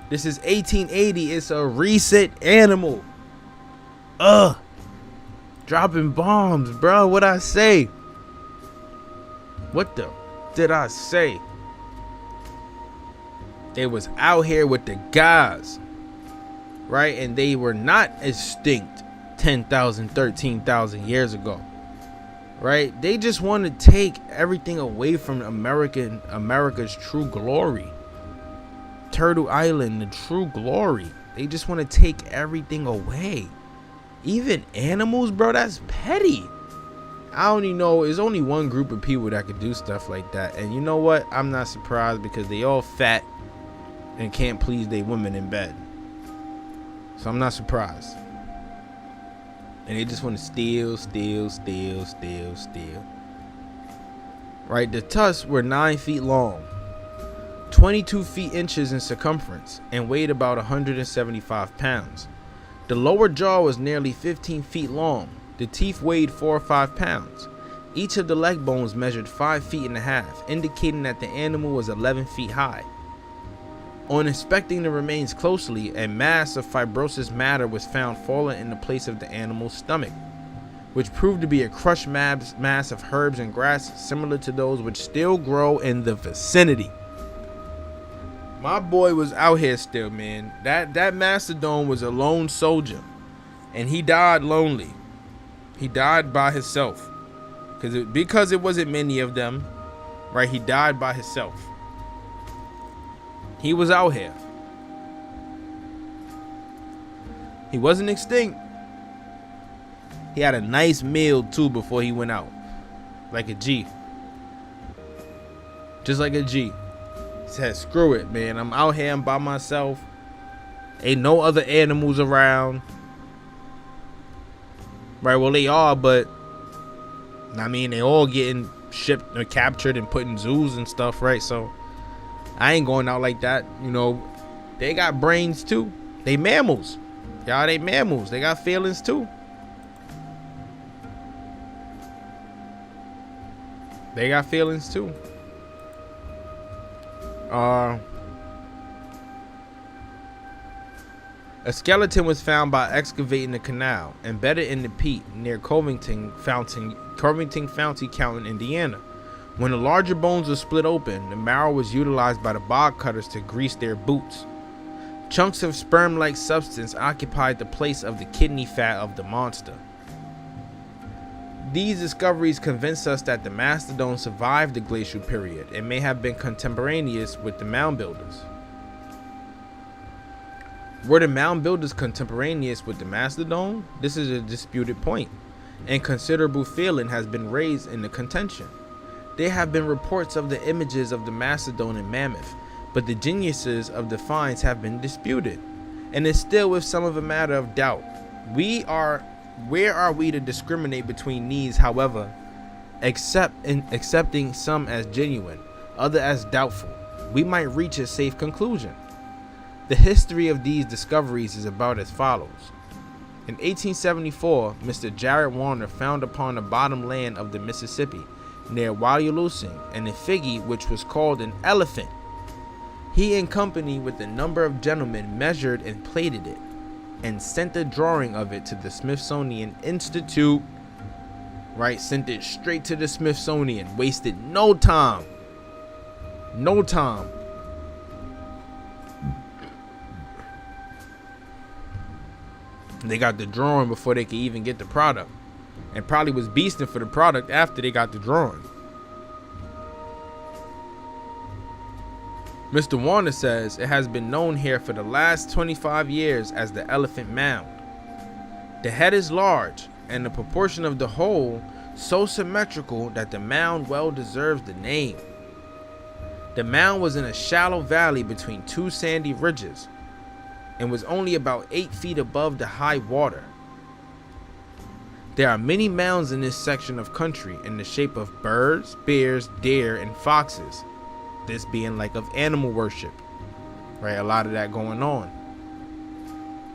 This is 1880. It's a recent animal. Dropping bombs, bro. What I say? What the did I say? They was out here with the guys, right? And they were not extinct 10,000, 13,000 years ago, right? They just want to take everything away from America's true glory. Turtle Island, the true glory. They just want to take everything away. Even animals, bro, that's petty. I only know there's only one group of people that could do stuff like that. And you know what? I'm not surprised because they all fat and can't please their women in bed. So I'm not surprised. And they just want to steal. Right? The tusks were 9 feet long, 22 feet inches in circumference, and weighed about 175 pounds. The lower jaw was nearly 15 feet long. The teeth weighed 4 or 5 pounds. Each of the leg bones measured 5 feet and a half, indicating that the animal was 11 feet high. On inspecting the remains closely, a mass of fibrous matter was found fallen in the place of the animal's stomach, which proved to be a crushed mass of herbs and grass similar to those which still grow in the vicinity. My boy was out here still, man. That mastodon was a lone soldier, and he died lonely. He died by himself, because it wasn't many of them, right? He died by himself. He was out here. He wasn't extinct. He had a nice meal too before he went out, like a G. Just like a G. Said, screw it, man. I'm out here. I'm by myself. Ain't no other animals around. Right? Well, they are, but I mean, they all getting shipped or captured and put in zoos and stuff, right? So I ain't going out like that. You know, they got brains too. They mammals. Y'all, they mammals. They got feelings too. They got feelings too. A skeleton was found by excavating a canal embedded in the peat near Covington Fountain, County, Indiana. When the larger bones were split open, the marrow was utilized by the bog cutters to grease their boots. Chunks of sperm-like substance occupied the place of the kidney fat of the monster. These discoveries convince us that the Mastodon survived the glacial period and may have been contemporaneous with the Mound Builders. Were the Mound Builders contemporaneous with the Mastodon? This is a disputed point, and considerable feeling has been raised in the contention. There have been reports of the images of the Mastodon and Mammoth, but the genuineness of the finds have been disputed, and is still with some of a matter of doubt. Where are we to discriminate between these, however, accepting some as genuine, other as doubtful? We might reach a safe conclusion. The history of these discoveries is about as follows. In 1874, Mr. Jared Warner found upon the bottom land of the Mississippi, near Wyalusing, an effigy which was called an elephant. He, in company with a number of gentlemen, measured and plated it, and sent a drawing of it to the Smithsonian Institute. Right, sent it straight to the Smithsonian. Wasted no time. No time. They got the drawing before they could even get the product. and probably was beasting for the product after they got the drawing. Mr. Warner says it has been known here for the last 25 years as the Elephant Mound. The head is large, and the proportion of the whole so symmetrical that the mound well deserves the name. The mound was in a shallow valley between two sandy ridges and was only about 8 feet above the high water. There are many mounds in this section of country in the shape of birds, bears, deer, and foxes. This being like of animal worship, right? A lot of that going on.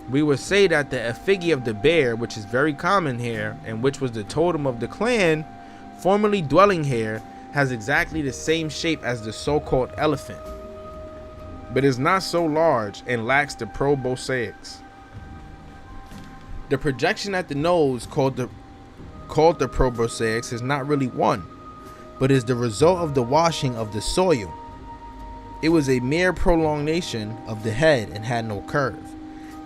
We would say that the effigy of the bear, which is very common here, and which was the totem of the clan formerly dwelling here, has exactly the same shape as the so-called elephant, but is not so large and lacks the proboscis. The projection at the nose, called the proboscis, is not really one, but is the result of the washing of the soil. It was a mere prolongation of the head and had no curve.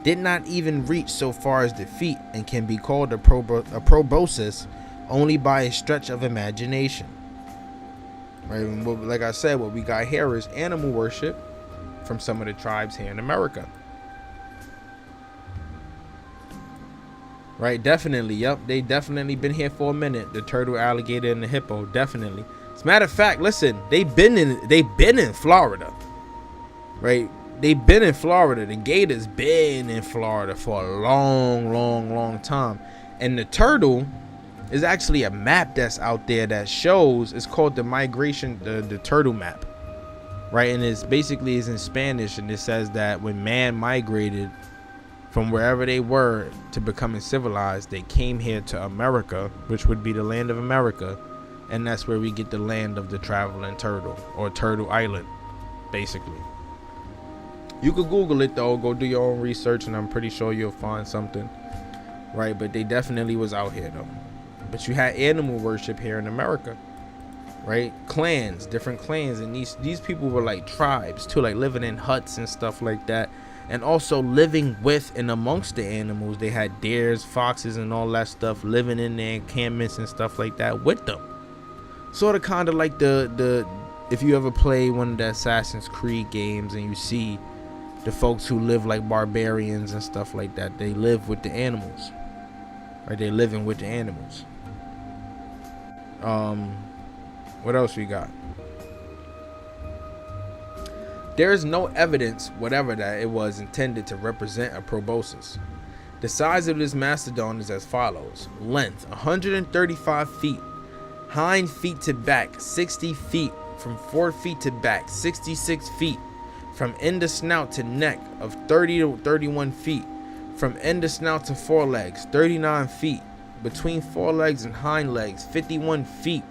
Did not even reach so far as the feet, and can be called a proboscis only by a stretch of imagination. Right? Like I said, what we got here is animal worship from some of the tribes here in America. Right, definitely. Yep, they definitely been here for a minute. The turtle, alligator, and the hippo, definitely. As a matter of fact, listen, they've been in Florida. Right? They've been in Florida. The gator's been in Florida for a long time. And the turtle is actually a map that's out there that shows, it's called the migration, the turtle map. Right? And it's basically is in Spanish, and it says that when man migrated from wherever they were to becoming civilized, they came here to America, which would be the land of America, and that's where we get the land of the traveling turtle, or Turtle Island, basically. You could Google it though, go do your own research, and I'm pretty sure you'll find something, right? But they definitely was out here though. But you had animal worship here in America, right? Clans, different clans, and these people were like tribes too, like living in huts and stuff like that. And also living with and amongst the animals. They had deers, foxes, and all that stuff living in their encampments and stuff like that with them. Sort of kind of like the if you ever play one of the Assassin's Creed games and you see the folks who live like barbarians and stuff like that, they live with the animals. Right? They're living with the animals. What else we got? There is no evidence whatever that it was intended to represent a proboscis. The size of this mastodon is as follows. Length 135 feet. Hind feet to back 60 feet. From 4 feet to back 66 feet. From end of snout to neck of 30 to 31 feet. From end of snout to forelegs 39 feet. Between forelegs and hind legs 51 feet.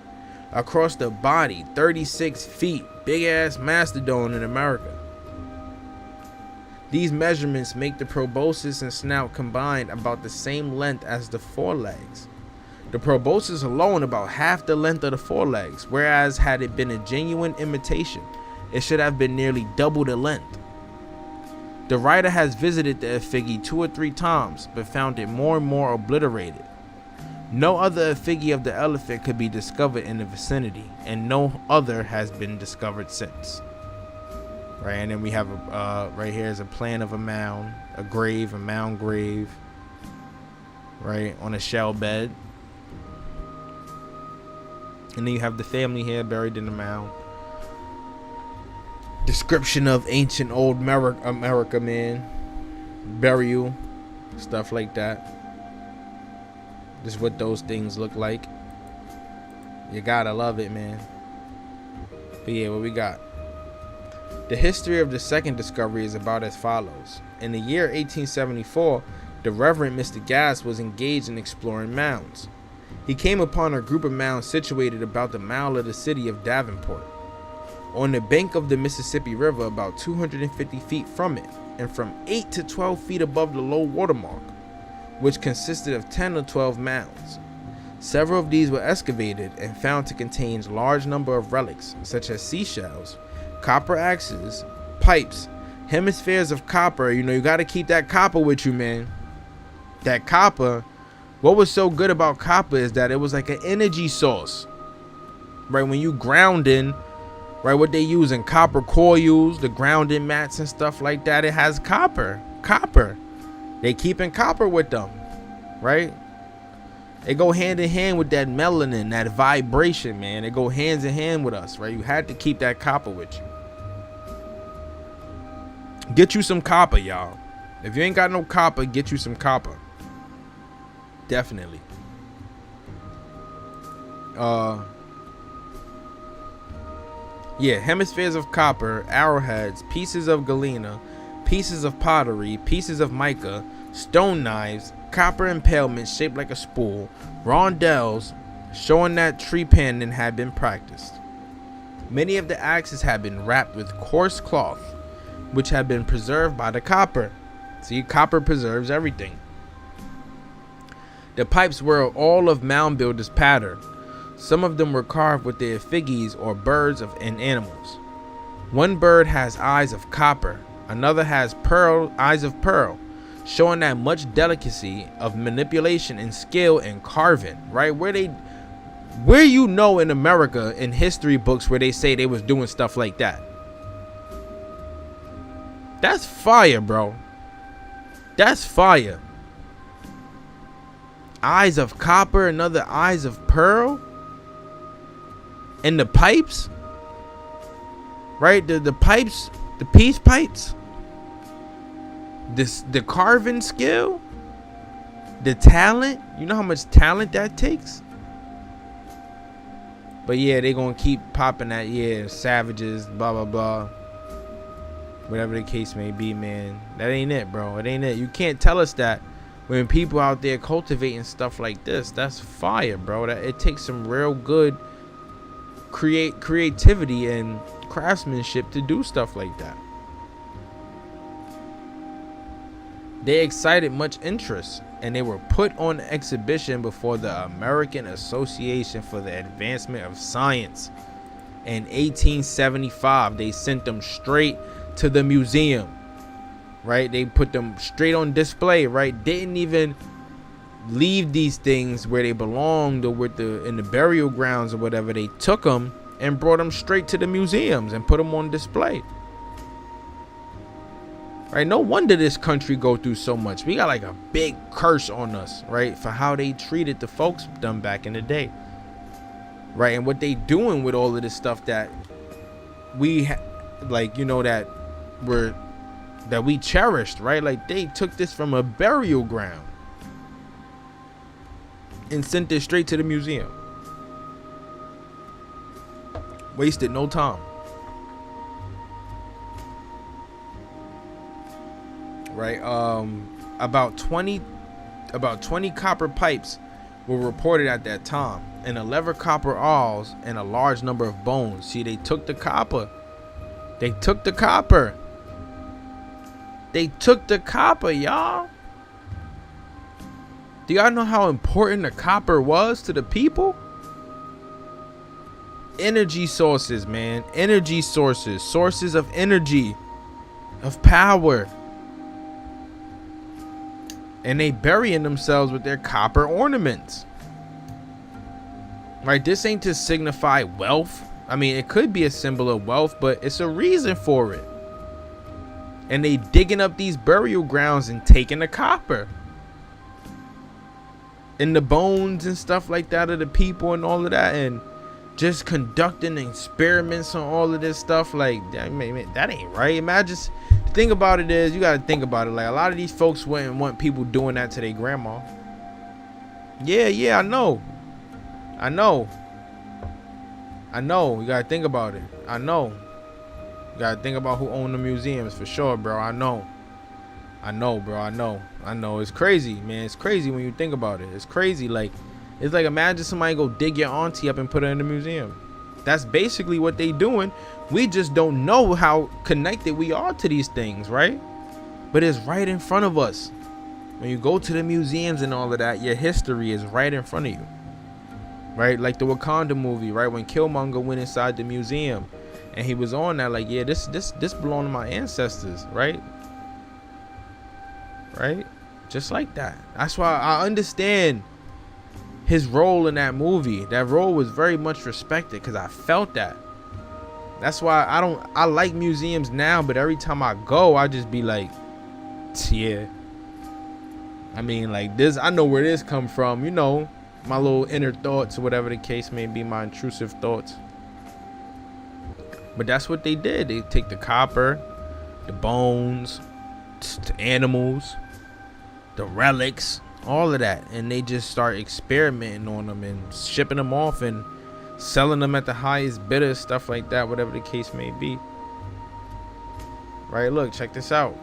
Across the body 36 feet. Big ass mastodon in America. These measurements make the proboscis and snout combined about the same length as the forelegs. The proboscis alone about half the length of the forelegs, whereas had it been a genuine imitation, it should have been nearly double the length. The writer has visited the effigy 2 or 3 times, but found it more and more obliterated. No other effigy of the elephant could be discovered in the vicinity, and no other has been discovered since. Right, and then we have right here is a plan of a mound, a grave, a mound grave, right, on a shell bed. And then you have the family here buried in the mound. Description of ancient old America, man. Burial, stuff like that. Just what those things look like. You gotta love it, man. But yeah, what we got? The history of the second discovery is about as follows. In the year 1874, the Reverend Mr. Gass was engaged in exploring mounds. He came upon a group of mounds situated about the mile of the city of Davenport, on the bank of the Mississippi River, about 250 feet from it, and from 8 to 12 feet above the low water mark, which consisted of 10 or 12 mounds. Several of these were excavated and found to contain a large number of relics, such as seashells, copper axes, pipes, hemispheres of copper. You know, you got to keep that copper with you, man. That copper What was so good about copper is that it was like an energy source, right? When you grounding, right, what they use in copper coils, the grounding mats and stuff like that, it has copper. They keeping copper with them, right? It go hand in hand with that melanin, that vibration, man. It go hands in hand with us, right? You had to keep that copper with you. Get you some copper, y'all. If you ain't got no copper, get you some copper. Definitely. Yeah, hemispheres of copper, arrowheads, pieces of galena, pieces of pottery, pieces of mica, stone knives, copper impalements shaped like a spool, rondelles showing that tree panning had been practiced. Many of the axes had been wrapped with coarse cloth, which had been preserved by the copper. See, copper preserves everything. The pipes were all of mound builders' pattern. Some of them were carved with the effigies or birds and animals. One bird has eyes of copper, another has eyes of pearl, showing that much delicacy of manipulation and skill in carving, right? Where you know in America in history books where they say they was doing stuff like that. That's fire, bro. That's fire. Eyes of copper, another eyes of pearl. And the pipes, right? The pipes, the peace pipes. The carving skill, the talent. You know how much talent that takes. But yeah, they gonna keep popping that. Yeah, savages, blah blah blah. Whatever the case may be, man. That ain't it, bro. It ain't it. You can't tell us that when people out there cultivating stuff like this. That's fire, bro. That it takes some real good creativity and craftsmanship to do stuff like that. They excited much interest, and they were put on exhibition before the American Association for the Advancement of Science. In 1875, they sent them straight to the museum, right? They put them straight on display, right? Didn't even leave these things where they belonged or in the burial grounds or whatever. They took them and brought them straight to the museums and put them on display. Right? No wonder this country go through so much. We got like a big curse on us, right? For how they treated the folks done back in the day. Right? And what they doing with all of this stuff that we like, you know, that we cherished, right? Like they took this from a burial ground and sent it straight to the museum. Wasted no time. Right? About 20 copper pipes were reported at that time, and 11 copper awls and a large number of bones. See, they took the copper. They took the copper. They took the copper, y'all. Do y'all know how important the copper was to the people? Energy sources, man. Energy sources. Sources of energy. Of power. And they burying themselves with their copper ornaments. Right? This ain't to signify wealth. I mean, it could be a symbol of wealth, but it's a reason for it. And they digging up these burial grounds and taking the copper. And the bones and stuff like that of the people and all of that. And just conducting experiments on all of this stuff. Like, that ain't right. Imagine, the thing about it is, you got to think about it. Like, a lot of these folks wouldn't want people doing that to their grandma. Yeah, I know. You got to think about it. I know. You got to think about who owned the museums for sure, bro. I know, bro. I know. It's crazy, man. It's crazy when you think about it. It's crazy. Like, it's like, imagine somebody go dig your auntie up and put her in the museum. That's basically what they doing. We just don't know how connected we are to these things, right? But it's right in front of us. When you go to the museums and all of that, your history is right in front of you. Right? Like the Wakanda movie, right? When Killmonger went inside the museum and he was on that, like, yeah, this belonged to my ancestors, right? Right? Just like that. That's why I understand his role in that movie. That role was very much respected because I felt that. That's why I like museums now, but every time I go, I just be like, yeah. I mean, like this, I know where this come from, you know, my little inner thoughts or whatever the case may be, my intrusive thoughts. But that's what they did. They take the copper, the bones, the animals, the relics, all of that, and they just start experimenting on them and shipping them off and selling them at the highest bidder, stuff like that, whatever the case may be. Right, look, check this out.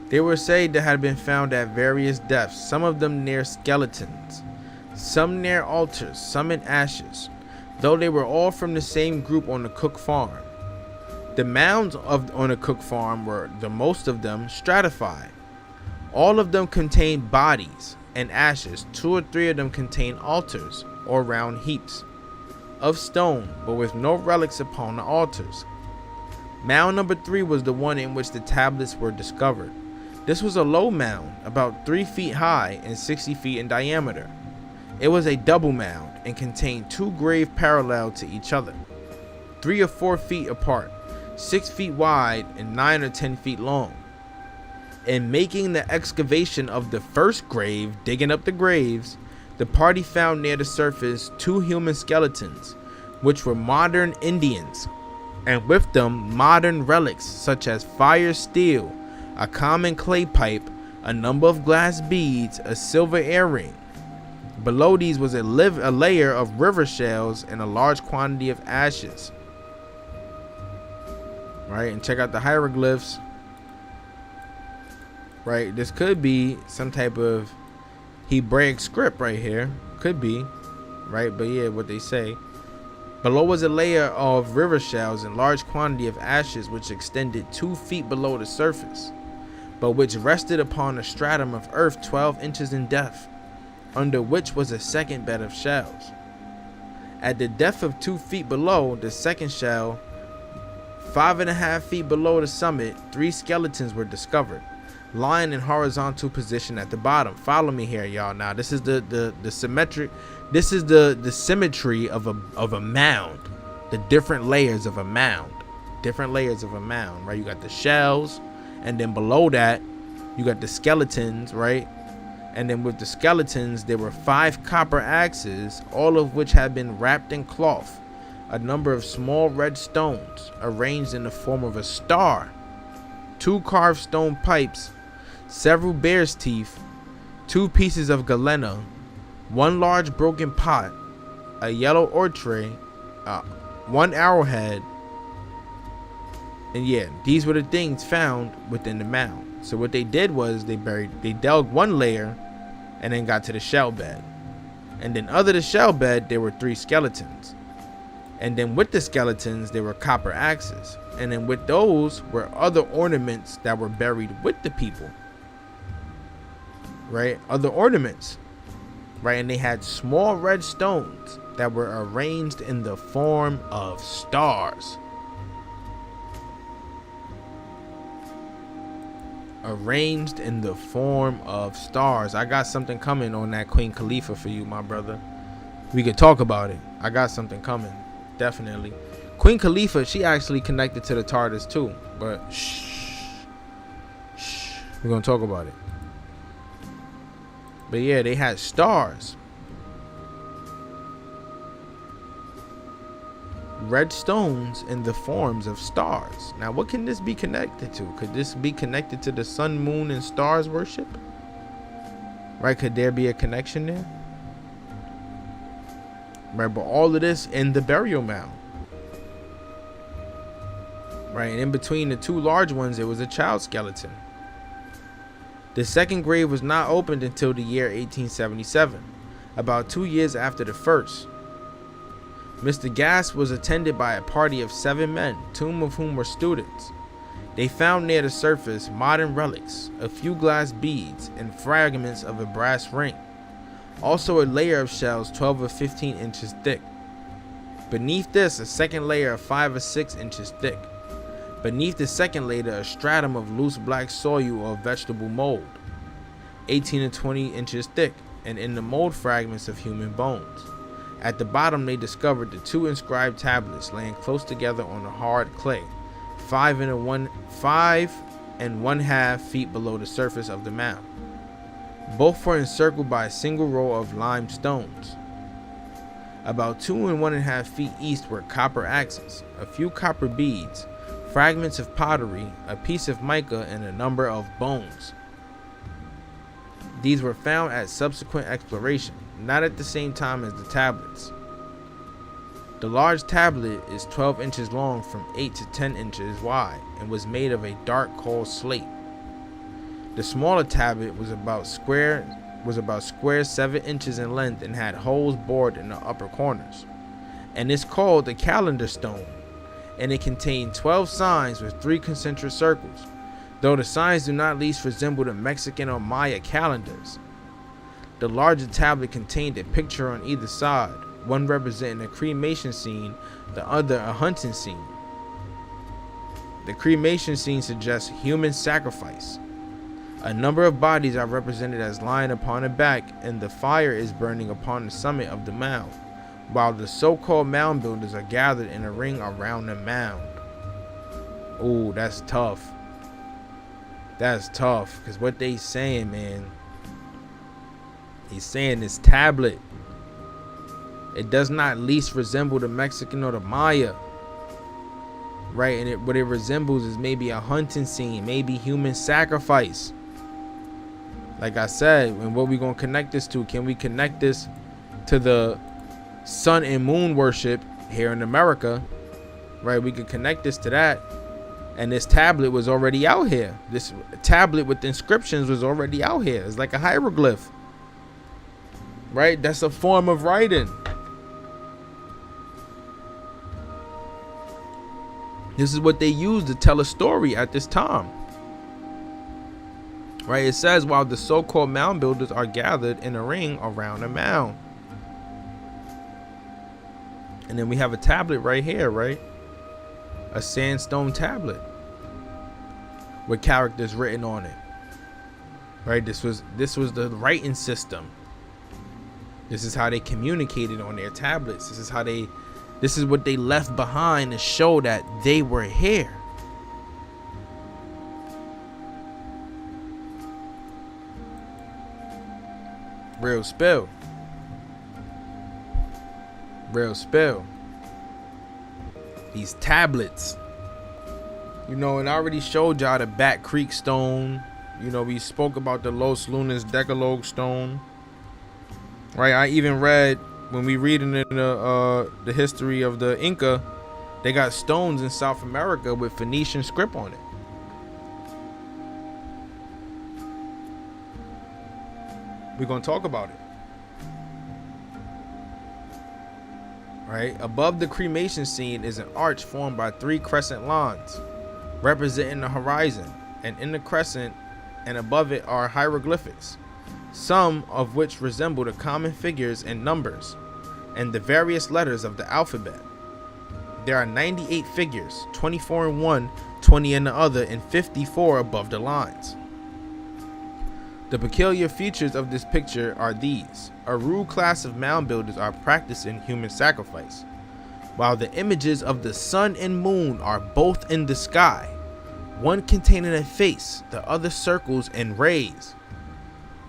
They were said to have been found at various depths, some of them near skeletons, some near altars, some in ashes, though they were all from the same group on the Cook farm. The mounds on the Cook farm were, the most of them, stratified. All of them contained bodies and ashes. 2 or 3 of them contained altars, or round heaps of stone, but with no relics upon the altars. Mound number 3 was the one in which the tablets were discovered. This was a low mound, about 3 feet high and 60 feet in diameter. It was a double mound and contained 2 graves parallel to each other, 3 or 4 feet apart, 6 feet wide and 9 or 10 feet long. In making the excavation of the first grave, digging up the graves, the party found near the surface 2 human skeletons, which were modern Indians, and with them modern relics such as fire steel, a common clay pipe, a number of glass beads, a silver earring. Below these was a layer of river shells and a large quantity of ashes. Right, and check out the hieroglyphs. Right, this could be some type of Hebraic script right here. Could be, right? But yeah, what they say. Below was a layer of river shells and large quantity of ashes which extended 2 feet below the surface, but which rested upon a stratum of earth 12 inches in depth, under which was a second bed of shells. At the depth of 2 feet below the second shell, 5.5 feet below the summit, 3 skeletons were discovered, lying in horizontal position at the bottom. Follow me here, y'all. Now this is the symmetric. This is the symmetry of a mound. The different layers of a mound. Different layers of a mound, right? You got the shells, and then below that, you got the skeletons, right? And then with the skeletons, there were 5 copper axes, all of which had been wrapped in cloth. A number of small red stones arranged in the form of a star. 2 carved stone pipes, several bear's teeth, 2 pieces of galena, 1 large broken pot, a yellow ortray, 1 arrowhead, and yeah, these were the things found within the mound. So what they did was they dug 1 layer and then got to the shell bed, and then under the shell bed there were 3 skeletons, and then with the skeletons there were copper axes, and then with those were other ornaments that were buried with the people. Right, other ornaments, right, and they had small red stones that were arranged in the form of stars. Arranged in the form of stars. I got something coming on that Queen Khalifa for you, my brother. We could talk about it. I got something coming, definitely. Queen Khalifa, she actually connected to the Tartars too, but shh, we're gonna talk about it. But yeah, they had stars. Red stones in the forms of stars. Now, what can this be connected to? Could this be connected to the sun, moon, and stars worship? Right? Could there be a connection there? Right, but all of this in the burial mound. Right, and in between the 2 large ones, there was a child skeleton. The second grave was not opened until the year 1877, about 2 years after the first. Mr. Gass was attended by a party of 7 men, 2 of whom were students. They found near the surface modern relics, a few glass beads, and fragments of a brass ring. Also a layer of shells 12 or 15 inches thick. Beneath this, a second layer of 5 or 6 inches thick. Beneath the second layer, a stratum of loose black soil or vegetable mold, 18 to 20 inches thick. and in the mold fragments of human bones. At the bottom, they discovered the 2 inscribed tablets laying close together on the hard clay, 5 and 1/2 feet below the surface of the mound. Both were encircled by a single row of lime stones. About 2 and 1/2 feet east were copper axes, a few copper beads, fragments of pottery, a piece of mica, and a number of bones. These were found at subsequent exploration, not at the same time as the tablets. The large tablet is 12 inches long from 8 to 10 inches wide and was made of a dark coal slate. The smaller tablet was about square 7 inches in length and had holes bored in the upper corners, and is called the calendar stone, and it contained 12 signs with 3 concentric circles, though the signs do not least resemble the Mexican or Maya calendars. The larger tablet contained a picture on either side, one representing a cremation scene, the other a hunting scene. The cremation scene suggests human sacrifice. A number of bodies are represented as lying upon a back, and the fire is burning upon the summit of the mound, while the so-called mound builders are gathered in a ring around the mound. Ooh, that's tough. That's tough, because what they saying, man, he's saying this tablet, it does not least resemble the Mexican or the Maya, right? And what it resembles is maybe a hunting scene, maybe human sacrifice. Like I said, and what we gonna connect this to? Can we connect this to the sun and moon worship here in America, right? We could connect this to that. And this tablet was already out here. This tablet with inscriptions was already out here. It's like a hieroglyph, right? That's a form of writing. This is what they used to tell a story at this time, right? It says, while the so-called mound builders are gathered in a ring around a mound. And then we have a tablet right here, right? A sandstone tablet with characters written on it, right? This was the writing system. This is how they communicated on their tablets. This is what they left behind to show that they were here. Real spill. These tablets, you know, and I already showed y'all the Bat Creek stone. You know, we spoke about the Los Lunas Decalogue stone, right? I even read, when we reading in the history of the Inca, they got stones in South America with Phoenician script on it. We're gonna talk about it. Right above the cremation scene is an arch formed by 3 crescent lines representing the horizon, and in the crescent and above it are hieroglyphics, some of which resemble the common figures and numbers and the various letters of the alphabet. There are 98 figures, 24 in one, 20 in the other, and 54 above the lines. The peculiar features of this picture are these: a rude class of mound builders are practicing human sacrifice, while the images of the sun and moon are both in the sky, one containing a face, the other circles and rays.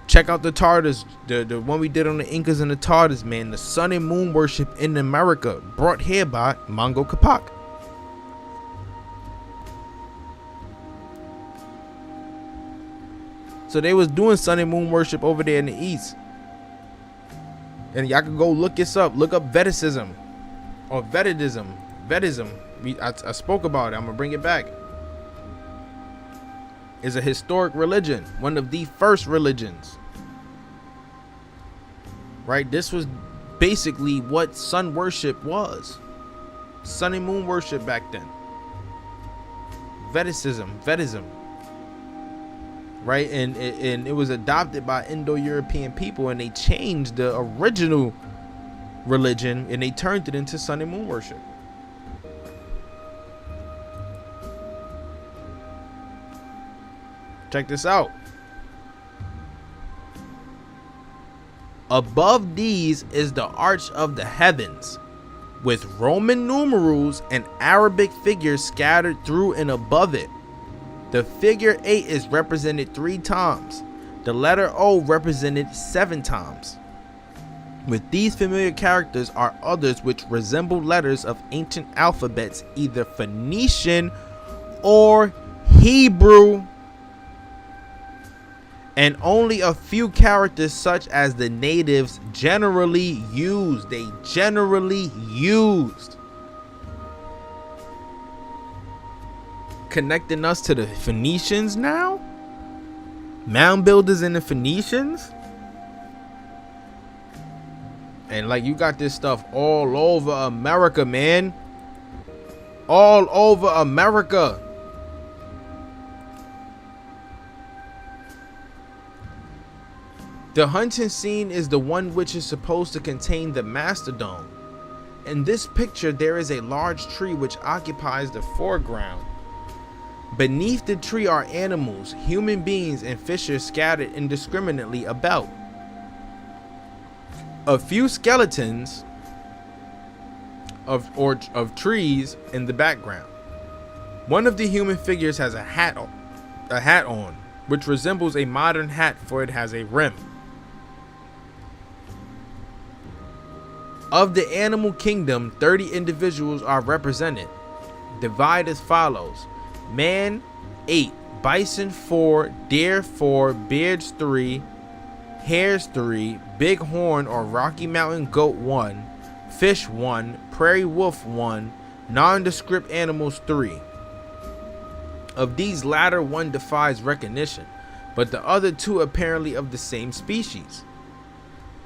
Check out the Tartars, the one we did on the Incas and the Tartars, man. The sun and moon worship in America, brought here by Mango Capac. So they was doing sun and moon worship over there in the east. And y'all can go look this up. Look up Vedicism or Vedism. I spoke about it. I'm gonna bring it back. Is a historic religion, one of the first religions. Right? This was basically what sun worship was. Sun and moon worship back then. Vedism. Right? And it was adopted by Indo-European people, and they changed the original religion and they turned it into sun and moon worship. Check this out. Above these is the Arch of the Heavens, with Roman numerals and Arabic figures scattered through and above it. The figure 8 is represented 3 times. The letter O represented 7 times. With these familiar characters are others which resemble letters of ancient alphabets, either Phoenician or Hebrew, and only a few characters such as the natives generally used. They generally used. Connecting us to the Phoenicians now? Mound builders and the Phoenicians? And like, you got this stuff all over America, man. All over America. The hunting scene is the one which is supposed to contain the Mastodon. In this picture, there is a large tree which occupies the foreground. Beneath the tree are animals, human beings, and fishes scattered indiscriminately about. A few skeletons of trees in the background. One of the human figures has a hat on, which resembles a modern hat, for it has a rim. Of the animal kingdom, 30 individuals are represented. Divide as follows: man 8, bison 4, deer 4, bears 3, hares 3, bighorn or Rocky Mountain goat 1, fish 1, prairie wolf 1, nondescript animals 3. Of these latter, one defies recognition, but the other 2, apparently of the same species,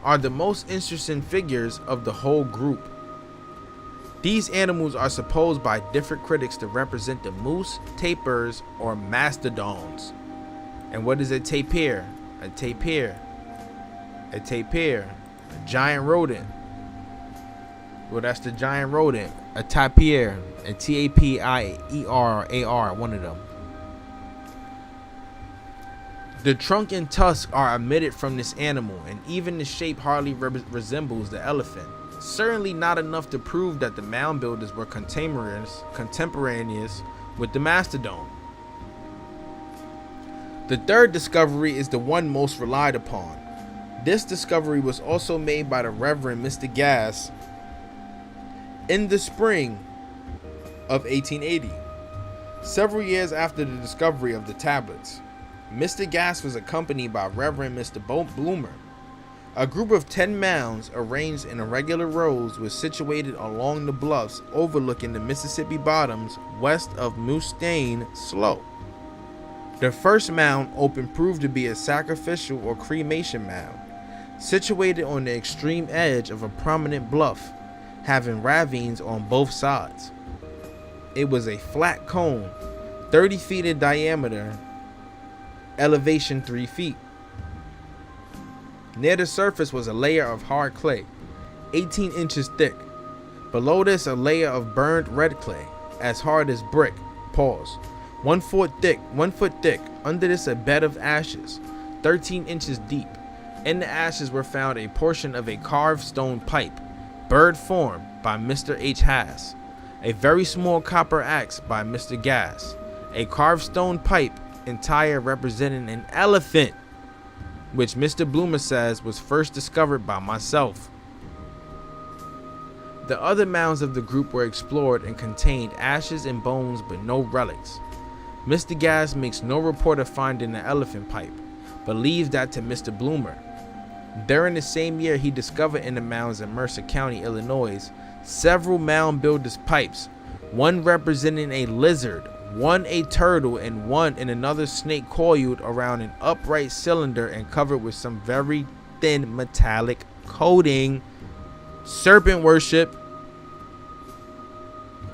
are the most interesting figures of the whole group. These animals are supposed by different critics to represent the moose, tapirs, or mastodons. And what is a tapir? A tapir. A tapir. A giant rodent. Well, that's the giant rodent. A tapir. A T-A-P-I-E-R-A-R. One of them. The trunk and tusks are omitted from this animal, and even the shape hardly resembles the elephant. Certainly not enough to prove that the mound builders were contemporaneous with the mastodon. The third discovery is the one most relied upon. This discovery was also made by the Reverend Mr. Gass in the spring of 1880, several years after the discovery of the tablets. Mr. Gass was accompanied by Reverend Mr. Bloomer. A group of 10 mounds arranged in irregular rows was situated along the bluffs overlooking the Mississippi bottoms west of Mustang Slough. The first mound open proved to be a sacrificial or cremation mound, situated on the extreme edge of a prominent bluff, having ravines on both sides. It was a flat cone, 30 feet in diameter, elevation 3 feet. Near the surface was a layer of hard clay, 18 inches thick. Below this, a layer of burned red clay, as hard as brick. Pause. 1 foot thick. Under this, a bed of ashes, 13 inches deep. In the ashes were found a portion of a carved stone pipe, bird form, by Mr. H. Haas, a very small copper axe by Mr. Gass, a carved stone pipe entire representing an elephant, which Mr. Bloomer says was first discovered by myself. The other mounds of the group were explored and contained ashes and bones but no relics. Mr. Gass makes no report of finding the elephant pipe, but leaves that to Mr. Bloomer. During the same year, he discovered in the mounds in Mercer County, Illinois, several mound builders' pipes, one representing a lizard, one a turtle, and one and another snake coiled around an upright cylinder and covered with some very thin metallic coating. Serpent worship.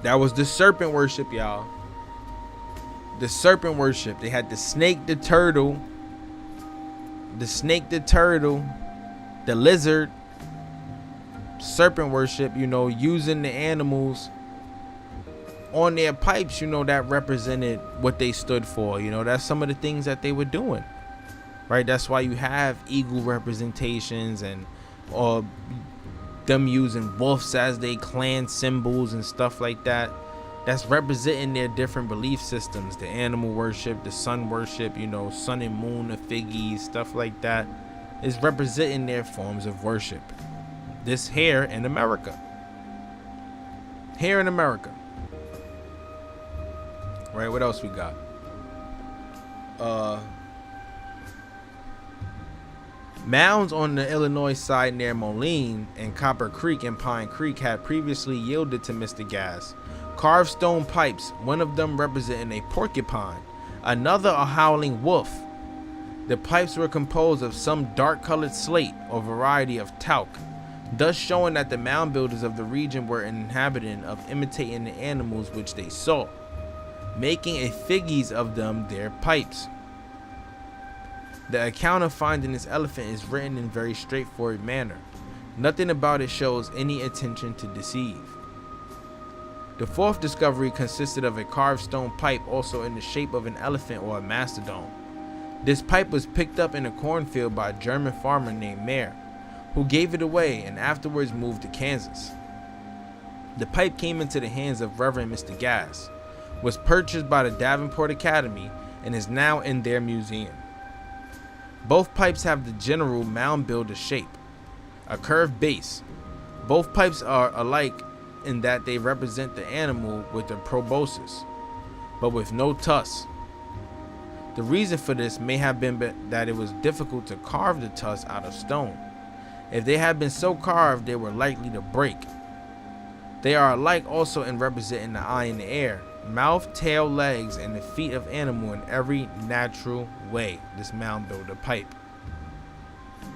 That was the serpent worship, y'all. The serpent worship. They had the snake, the turtle, the lizard. Serpent worship, using the animals on their pipes, that represented what they stood for. That's some of the things that they were doing, right? That's why you have eagle representations and or them using wolves as they clan symbols and stuff like that. That's representing their different belief systems, the animal worship, the sun worship, you know, sun and moon, the figgies, stuff like that, is representing their forms of worship. This here in America. Here in America. Right, what else we got? Mounds on the Illinois side near Moline and Copper Creek and Pine Creek had previously yielded to Mr. Gas carved stone pipes, one of them representing a porcupine, another a howling wolf. The pipes were composed of some dark colored slate or variety of talc, thus showing that the mound builders of the region were inhabitant of imitating the animals which they saw, making a figgies of them their pipes. The account of finding this elephant is written in very straightforward manner. Nothing about it shows any intention to deceive. The fourth discovery consisted of a carved stone pipe also in the shape of an elephant or a mastodon. This pipe was picked up in a cornfield by a German farmer named Mayer, who gave it away and afterwards moved to Kansas. The pipe came into the hands of Reverend Mr. Gas, was purchased by the Davenport Academy, and is now in their museum. Both pipes have the general mound builder shape, a curved base. Both pipes are alike in that they represent the animal with the proboscis, but with no tusks. The reason for this may have been that it was difficult to carve the tusks out of stone. If they had been so carved, they were likely to break. They are alike also in representing the eye in the air, mouth, tail, legs, and the feet of animal in every natural way. This mound builder pipe,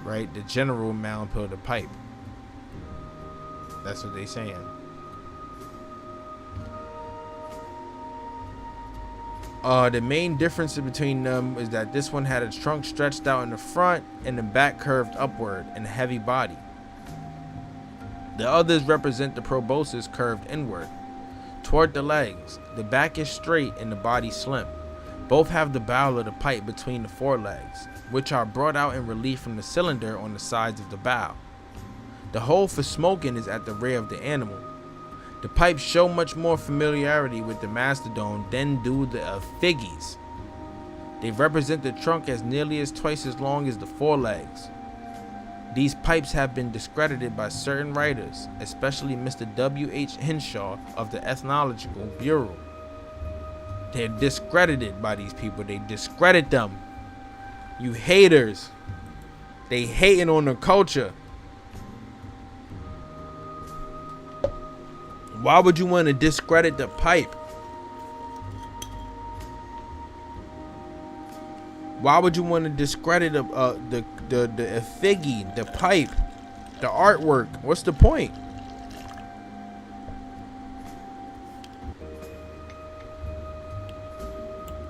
right? The general mound builder pipe. That's what they saying. The main difference between them is that this one had its trunk stretched out in the front and the back curved upward and a heavy body. The others represent the proboscis curved inward toward the legs. The back is straight and the body slim. Both have the bowl of the pipe between the forelegs, which are brought out in relief from the cylinder on the sides of the bowl. The hole for smoking is at the rear of the animal. The pipes show much more familiarity with the mastodon than do the figgies. They represent the trunk as nearly as twice as long as the forelegs. These pipes have been discredited by certain writers, especially Mr. W.H. Henshaw of the Ethnological Bureau. They're discredited by these people. They discredit them. You haters. They hating on the culture. Why would you want to discredit the pipe? Why would you want to discredit the figgy, the pipe, the artwork? What's the point?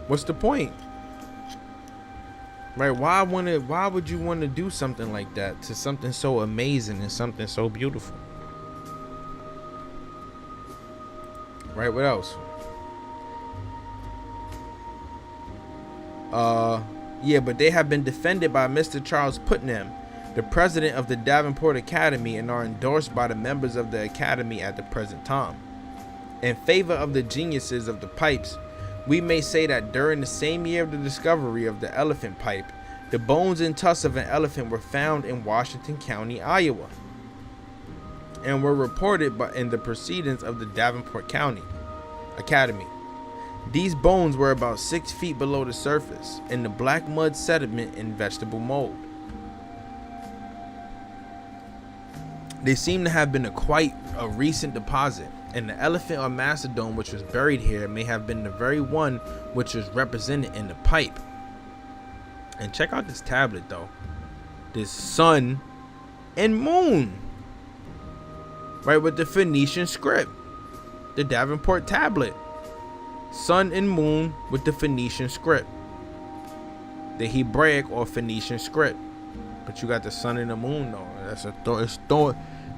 What's the point? Right? Why would you want to do something like that to something so amazing and something so beautiful? Right, what else? Yeah, but they have been defended by Mr. Charles Putnam, the president of the Davenport Academy, and are endorsed by the members of the Academy at the present time. In favor of the geniuses of the pipes, we may say that during the same year of the discovery of the elephant pipe, the bones and tusks of an elephant were found in Washington County, Iowa, and were reported in the proceedings of the Davenport County Academy. These bones were about 6 feet below the surface in the black mud sediment and vegetable mold. They seem to have been quite a recent deposit, and the elephant or mastodon which was buried here may have been the very one which was represented in the pipe. And check out this tablet though. This sun and moon. Right, with the Phoenician script. The Davenport tablet. Sun and moon with the Phoenician script. The Hebraic or Phoenician script. But you got the sun and the moon though.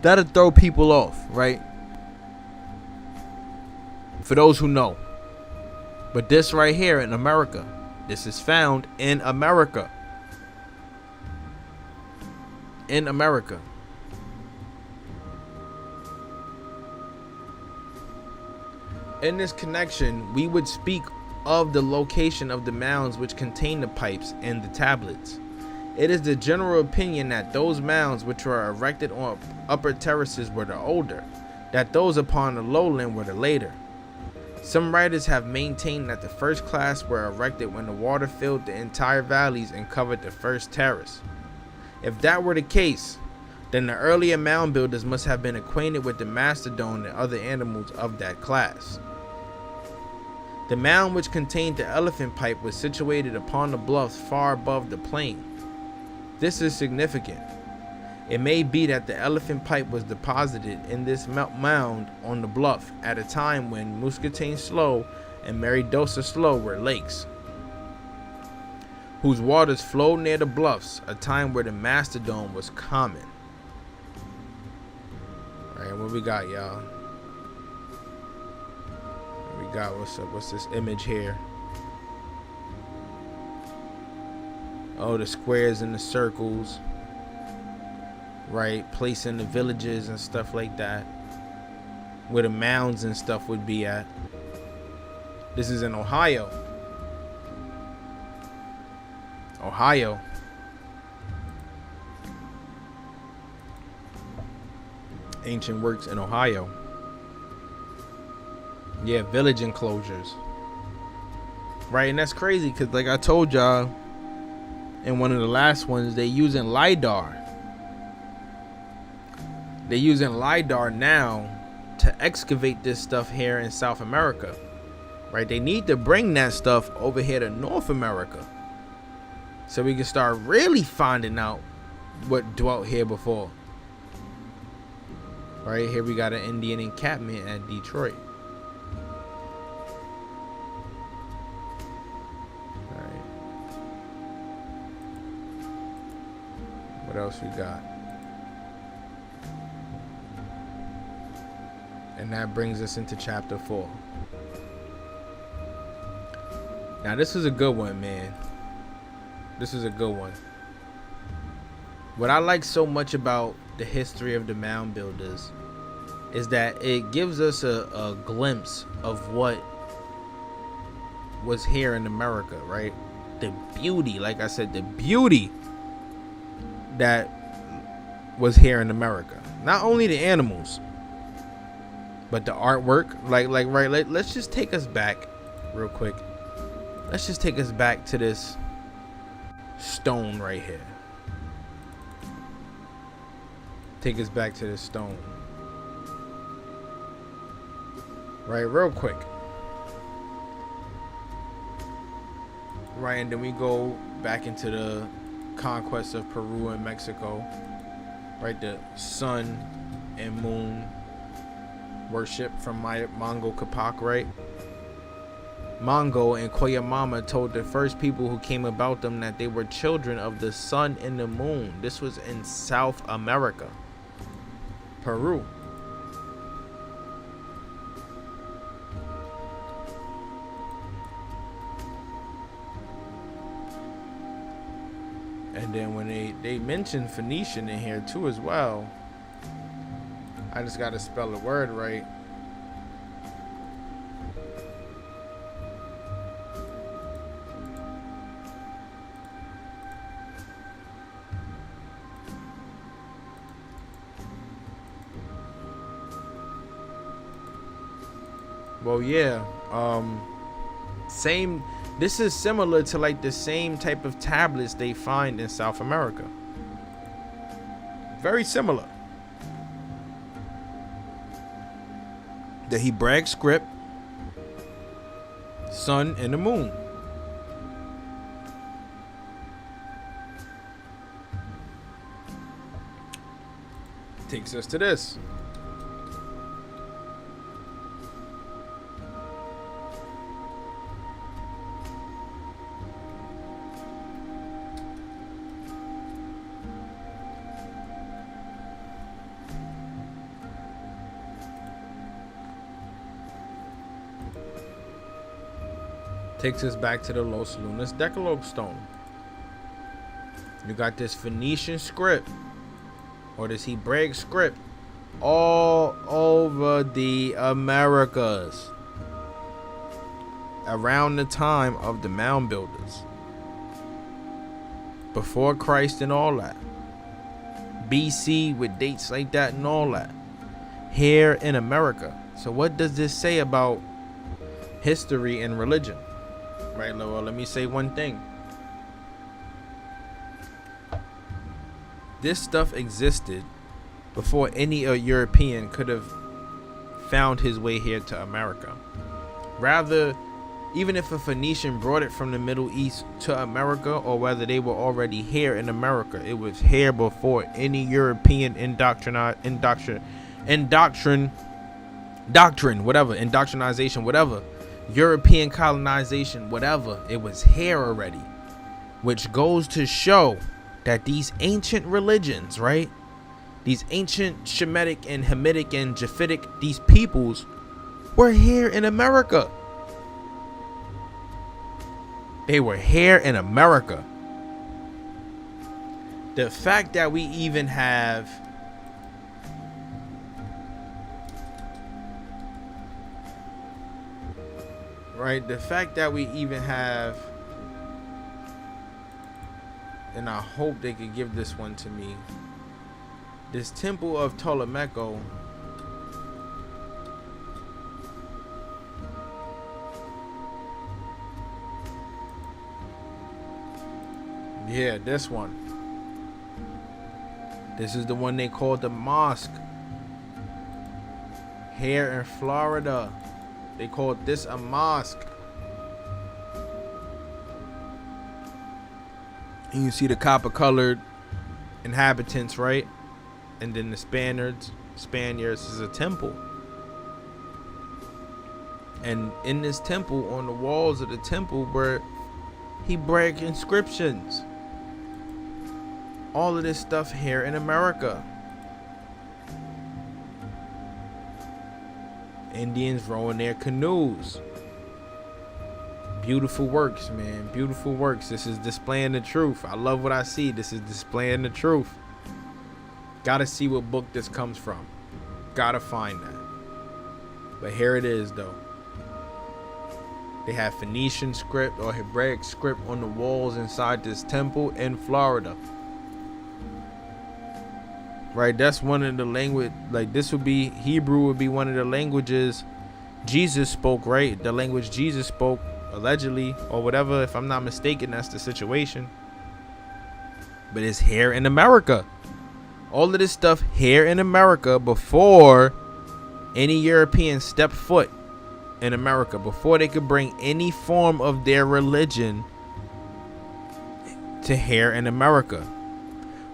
That'll throw people off, right? For those who know. But this right here in America. This is found in America. In America. In this connection, we would speak of the location of the mounds which contain the pipes and the tablets. It is the general opinion that those mounds which were erected on upper terraces were the older, that those upon the lowland were the later. Some writers have maintained that the first class were erected when the water filled the entire valleys and covered the first terrace. If that were the case, then the earlier mound builders must have been acquainted with the mastodon and other animals of that class. The mound which contained the elephant pipe was situated upon the bluffs far above the plain. This is significant. It may be that the elephant pipe was deposited in this mound on the bluff at a time when Muscatine Slough and Maridosa Slough were lakes, whose waters flowed near the bluffs, a time where the mastodon was common. Alright, what we got, y'all? What we got? What's up? What's this image here? Oh, the squares and the circles. Right, placing the villages and stuff like that, where the mounds and stuff would be at. This is in Ohio. Ohio. Ancient works in Ohio. Yeah, village enclosures. Right, and that's crazy because, like I told y'all in one of the last ones, they using LiDAR. They're using LiDAR now to excavate this stuff here in South America. Right? They need to bring that stuff over here to North America, so we can start really finding out what dwelt here before. Right here we got an Indian encampment at Detroit. Alright. What else we got? And that brings us into chapter 4. Now this is a good one, man. This is a good one. What I like so much about the history of the mound builders is that it gives us a glimpse of what was here in America, right? The beauty, like I said, the beauty that was here in America. Not only the animals, but the artwork, let's just take us back real quick. Let's just take us back to this stone right here. Take us back to this stone. Right, real quick. Right, and then we go back into the conquest of Peru and Mexico. Right, the sun and moon worship from Mango Capac, right? Mango and Koyamama told the first people who came about them that they were children of the sun and the moon. This was in South America, Peru. And then when they mentioned Phoenician in here too as well. I just gotta spell the word right. Well, yeah. Same. This is similar to like the same type of tablets they find in South America. Very similar. The Hebraic script, sun and the moon. Takes us to this. Takes us back to the Los Lunas Decalogue stone. You got this Phoenician script, or this Hebraic script, all over the Americas. around the time of the Mound Builders. Before Christ and all that. BC with dates like that and all that. Here in America. So what does this say about history and religion? Right, well, let me say one thing. This stuff existed before any European could have found his way here to America. Rather, even if a Phoenician brought it from the Middle East to America, or whether they were already here in America, it was here before any European indoctrination, whatever, European colonization, whatever, it was here already. Which goes to show that these ancient religions, right? These ancient Shemitic and Hamitic and Japhetic, these peoples were here in America. They were here in America. The fact that we even have and I hope they could give this one to me, this temple of Ptolemaico. Yeah, this one. This is the one they called the mosque. Here in Florida, they called this a mosque. And you see the copper-colored inhabitants, right? And then the Spaniards is a temple. And in this temple, on the walls of the temple, were Hebraic inscriptions. All of this stuff here in America. Indians rowing their canoes. Beautiful works, man. Beautiful works. This is displaying the truth. I love what I see. This is displaying the truth. Gotta see what book this comes from. Gotta find that. But here it is, though. They have Phoenician script or Hebraic script on the walls inside this temple in Florida. Right, that's one of the language, like this would be, Hebrew would be one of the languages Jesus spoke, right? The language Jesus spoke, allegedly, or whatever, if I'm not mistaken, that's the situation. But it's here in America. All of this stuff here in America before any European stepped foot in America, before they could bring any form of their religion to here in America.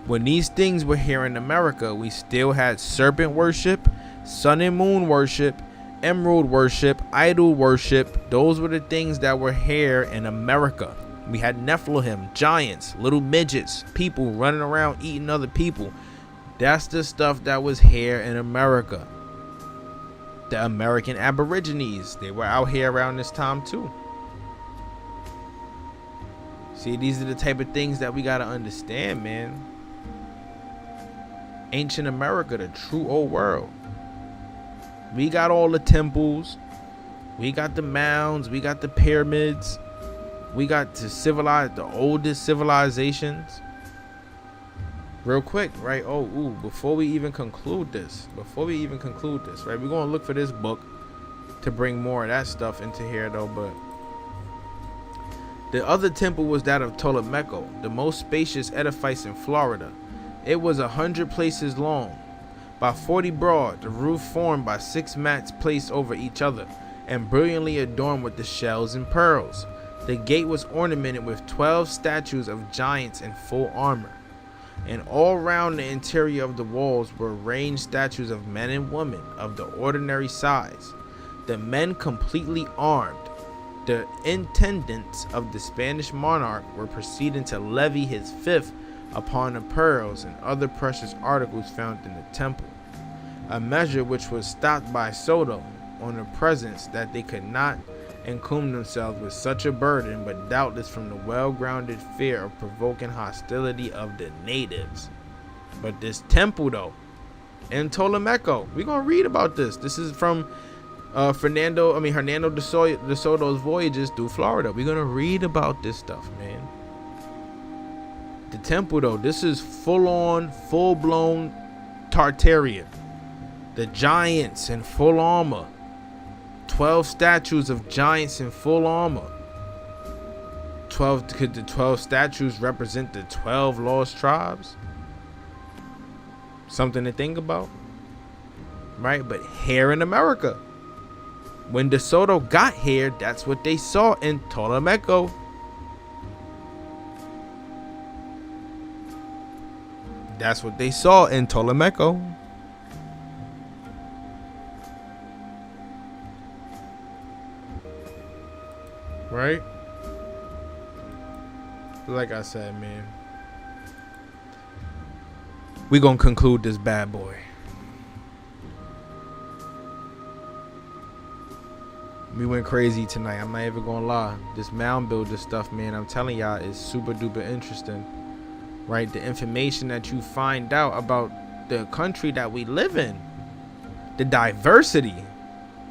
When these things were here in America, we still had serpent worship, sun and moon worship, emerald worship, idol worship. Those were the things that were here in America. We had Nephilim, giants, little midgets, people running around eating other people. That's the stuff that was here in America. The American Aborigines, they were out here around this time too. See, these are the type of things that we gotta understand, man. Ancient America, the true old world. We got all the temples. We got the mounds. We got the pyramids. We got to civilize the oldest civilizations. Real quick, right? Before we even conclude this, right? We're gonna look for this book to bring more of that stuff into here, though. But the other temple was that of Ptolemaico, the most spacious edifice in Florida. It was 100 places long, by 40 broad, the roof formed by 6 mats placed over each other, and brilliantly adorned with the shells and pearls. The gate was ornamented with 12 statues of giants in full armor, and all round the interior of the walls were ranged statues of men and women of the ordinary size, the men completely armed. The intendants of the Spanish monarch were proceeding to levy his fifth upon the pearls and other precious articles found in the temple, a measure which was stopped by Soto on the presence that they could not encumber themselves with such a burden, but doubtless from the well-grounded fear of provoking hostility of the natives. But this temple, though, in Ptolemaico, we're gonna read about this. This is from Hernando de Soto's voyages through Florida. We're gonna read about this stuff, man. The temple, though, this is full-on, full-blown Tartarian. The giants in full armor. 12 statues of giants in full armor. Could the 12 statues represent the 12 lost tribes? Something to think about, right? But here in America, when De Soto got here, that's what they saw in Tolomeco. That's what they saw in Tolomeco. Right? Like I said, man, we gonna conclude this bad boy. We went crazy tonight. I'm not even gonna lie. This mound builder stuff, man, I'm telling y'all, is super duper interesting. Right? The information that you find out about the country that we live in, the diversity,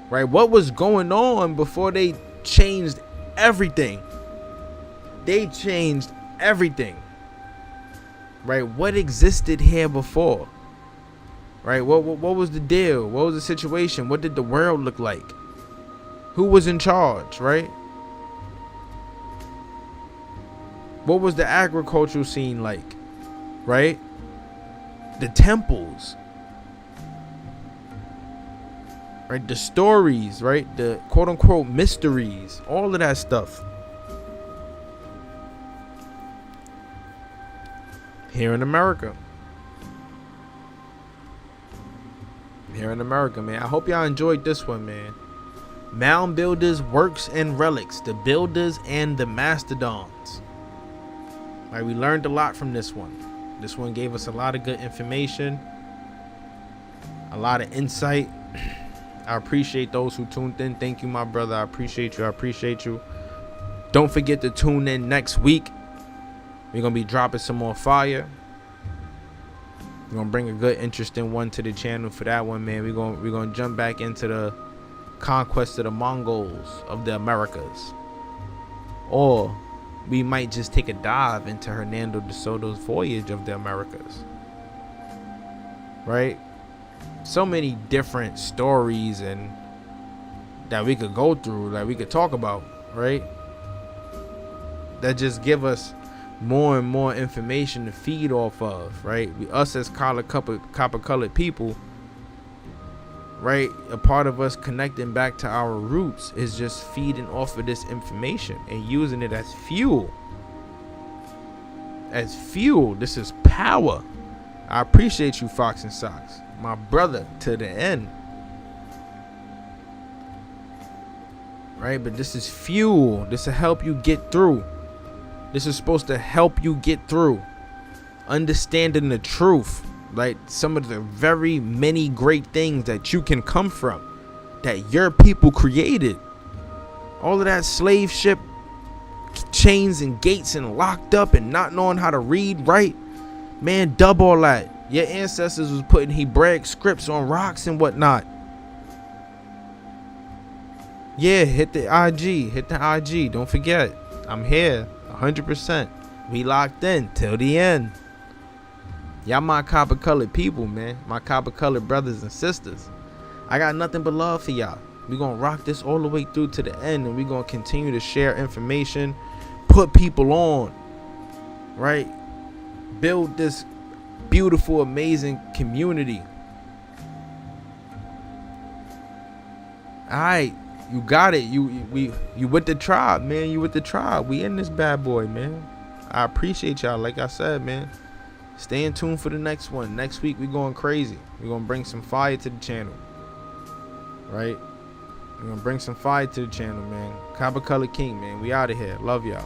right? What was going on before they changed everything? They changed everything, right? What existed here before, right? What was the deal? What was the situation? What did the world look like? Who was in charge, right? What was the agricultural scene like, right? The temples, right? The stories, right? The quote unquote mysteries, all of that stuff. Here in America. Here in America, man. I hope y'all enjoyed this one, man. Mound Builders, Works, and Relics. The Builders and the Mastodons. All right, we learned a lot from this one. This one gave us a lot of good information. A lot of insight. I appreciate those who tuned in. Thank you, my brother. I appreciate you. I appreciate you. Don't forget to tune in next week. We're going to be dropping some more fire. We're going to bring a good, interesting one to the channel for that one, man. We're going to jump back into the conquest of the Mongols of the Americas. Or we might just take a dive into Hernando de Soto's voyage of the Americas. Right? So many different stories and that we could go through, that we could talk about, right? That just give us more and more information to feed off of, right? Us as copper colored people, right? A part of us connecting back to our roots is just feeding off of this information and using it as fuel. As fuel. This is power. I appreciate you, Fox and Socks, my brother, to the end. Right? But this is fuel. This will help you get through. This is supposed to help you get through. Understanding the truth. Like some of the very many great things that you can come from. That your people created. All of that slave ship, chains and gates and locked up and not knowing how to read, right? Man, dub all that. Your ancestors was putting Hebraic scripts on rocks and whatnot. Yeah, hit the IG. Hit the IG. Don't forget. I'm here. 100%. We locked in till the end. Y'all my copper colored people, man. My copper colored brothers and sisters. I got nothing but love for y'all. We gonna rock this all the way through to the end, and we gonna continue to share information, put people on, right? Build this beautiful, amazing community. All right. You got it. You with the tribe, man. You with the tribe. We in this bad boy, man. I appreciate y'all. Like I said, man. Stay in tune for the next one. Next week we going crazy. We're gonna bring some fire to the channel. Right? We're gonna bring some fire to the channel, man. Copper Color King, man. We out of here. Love y'all.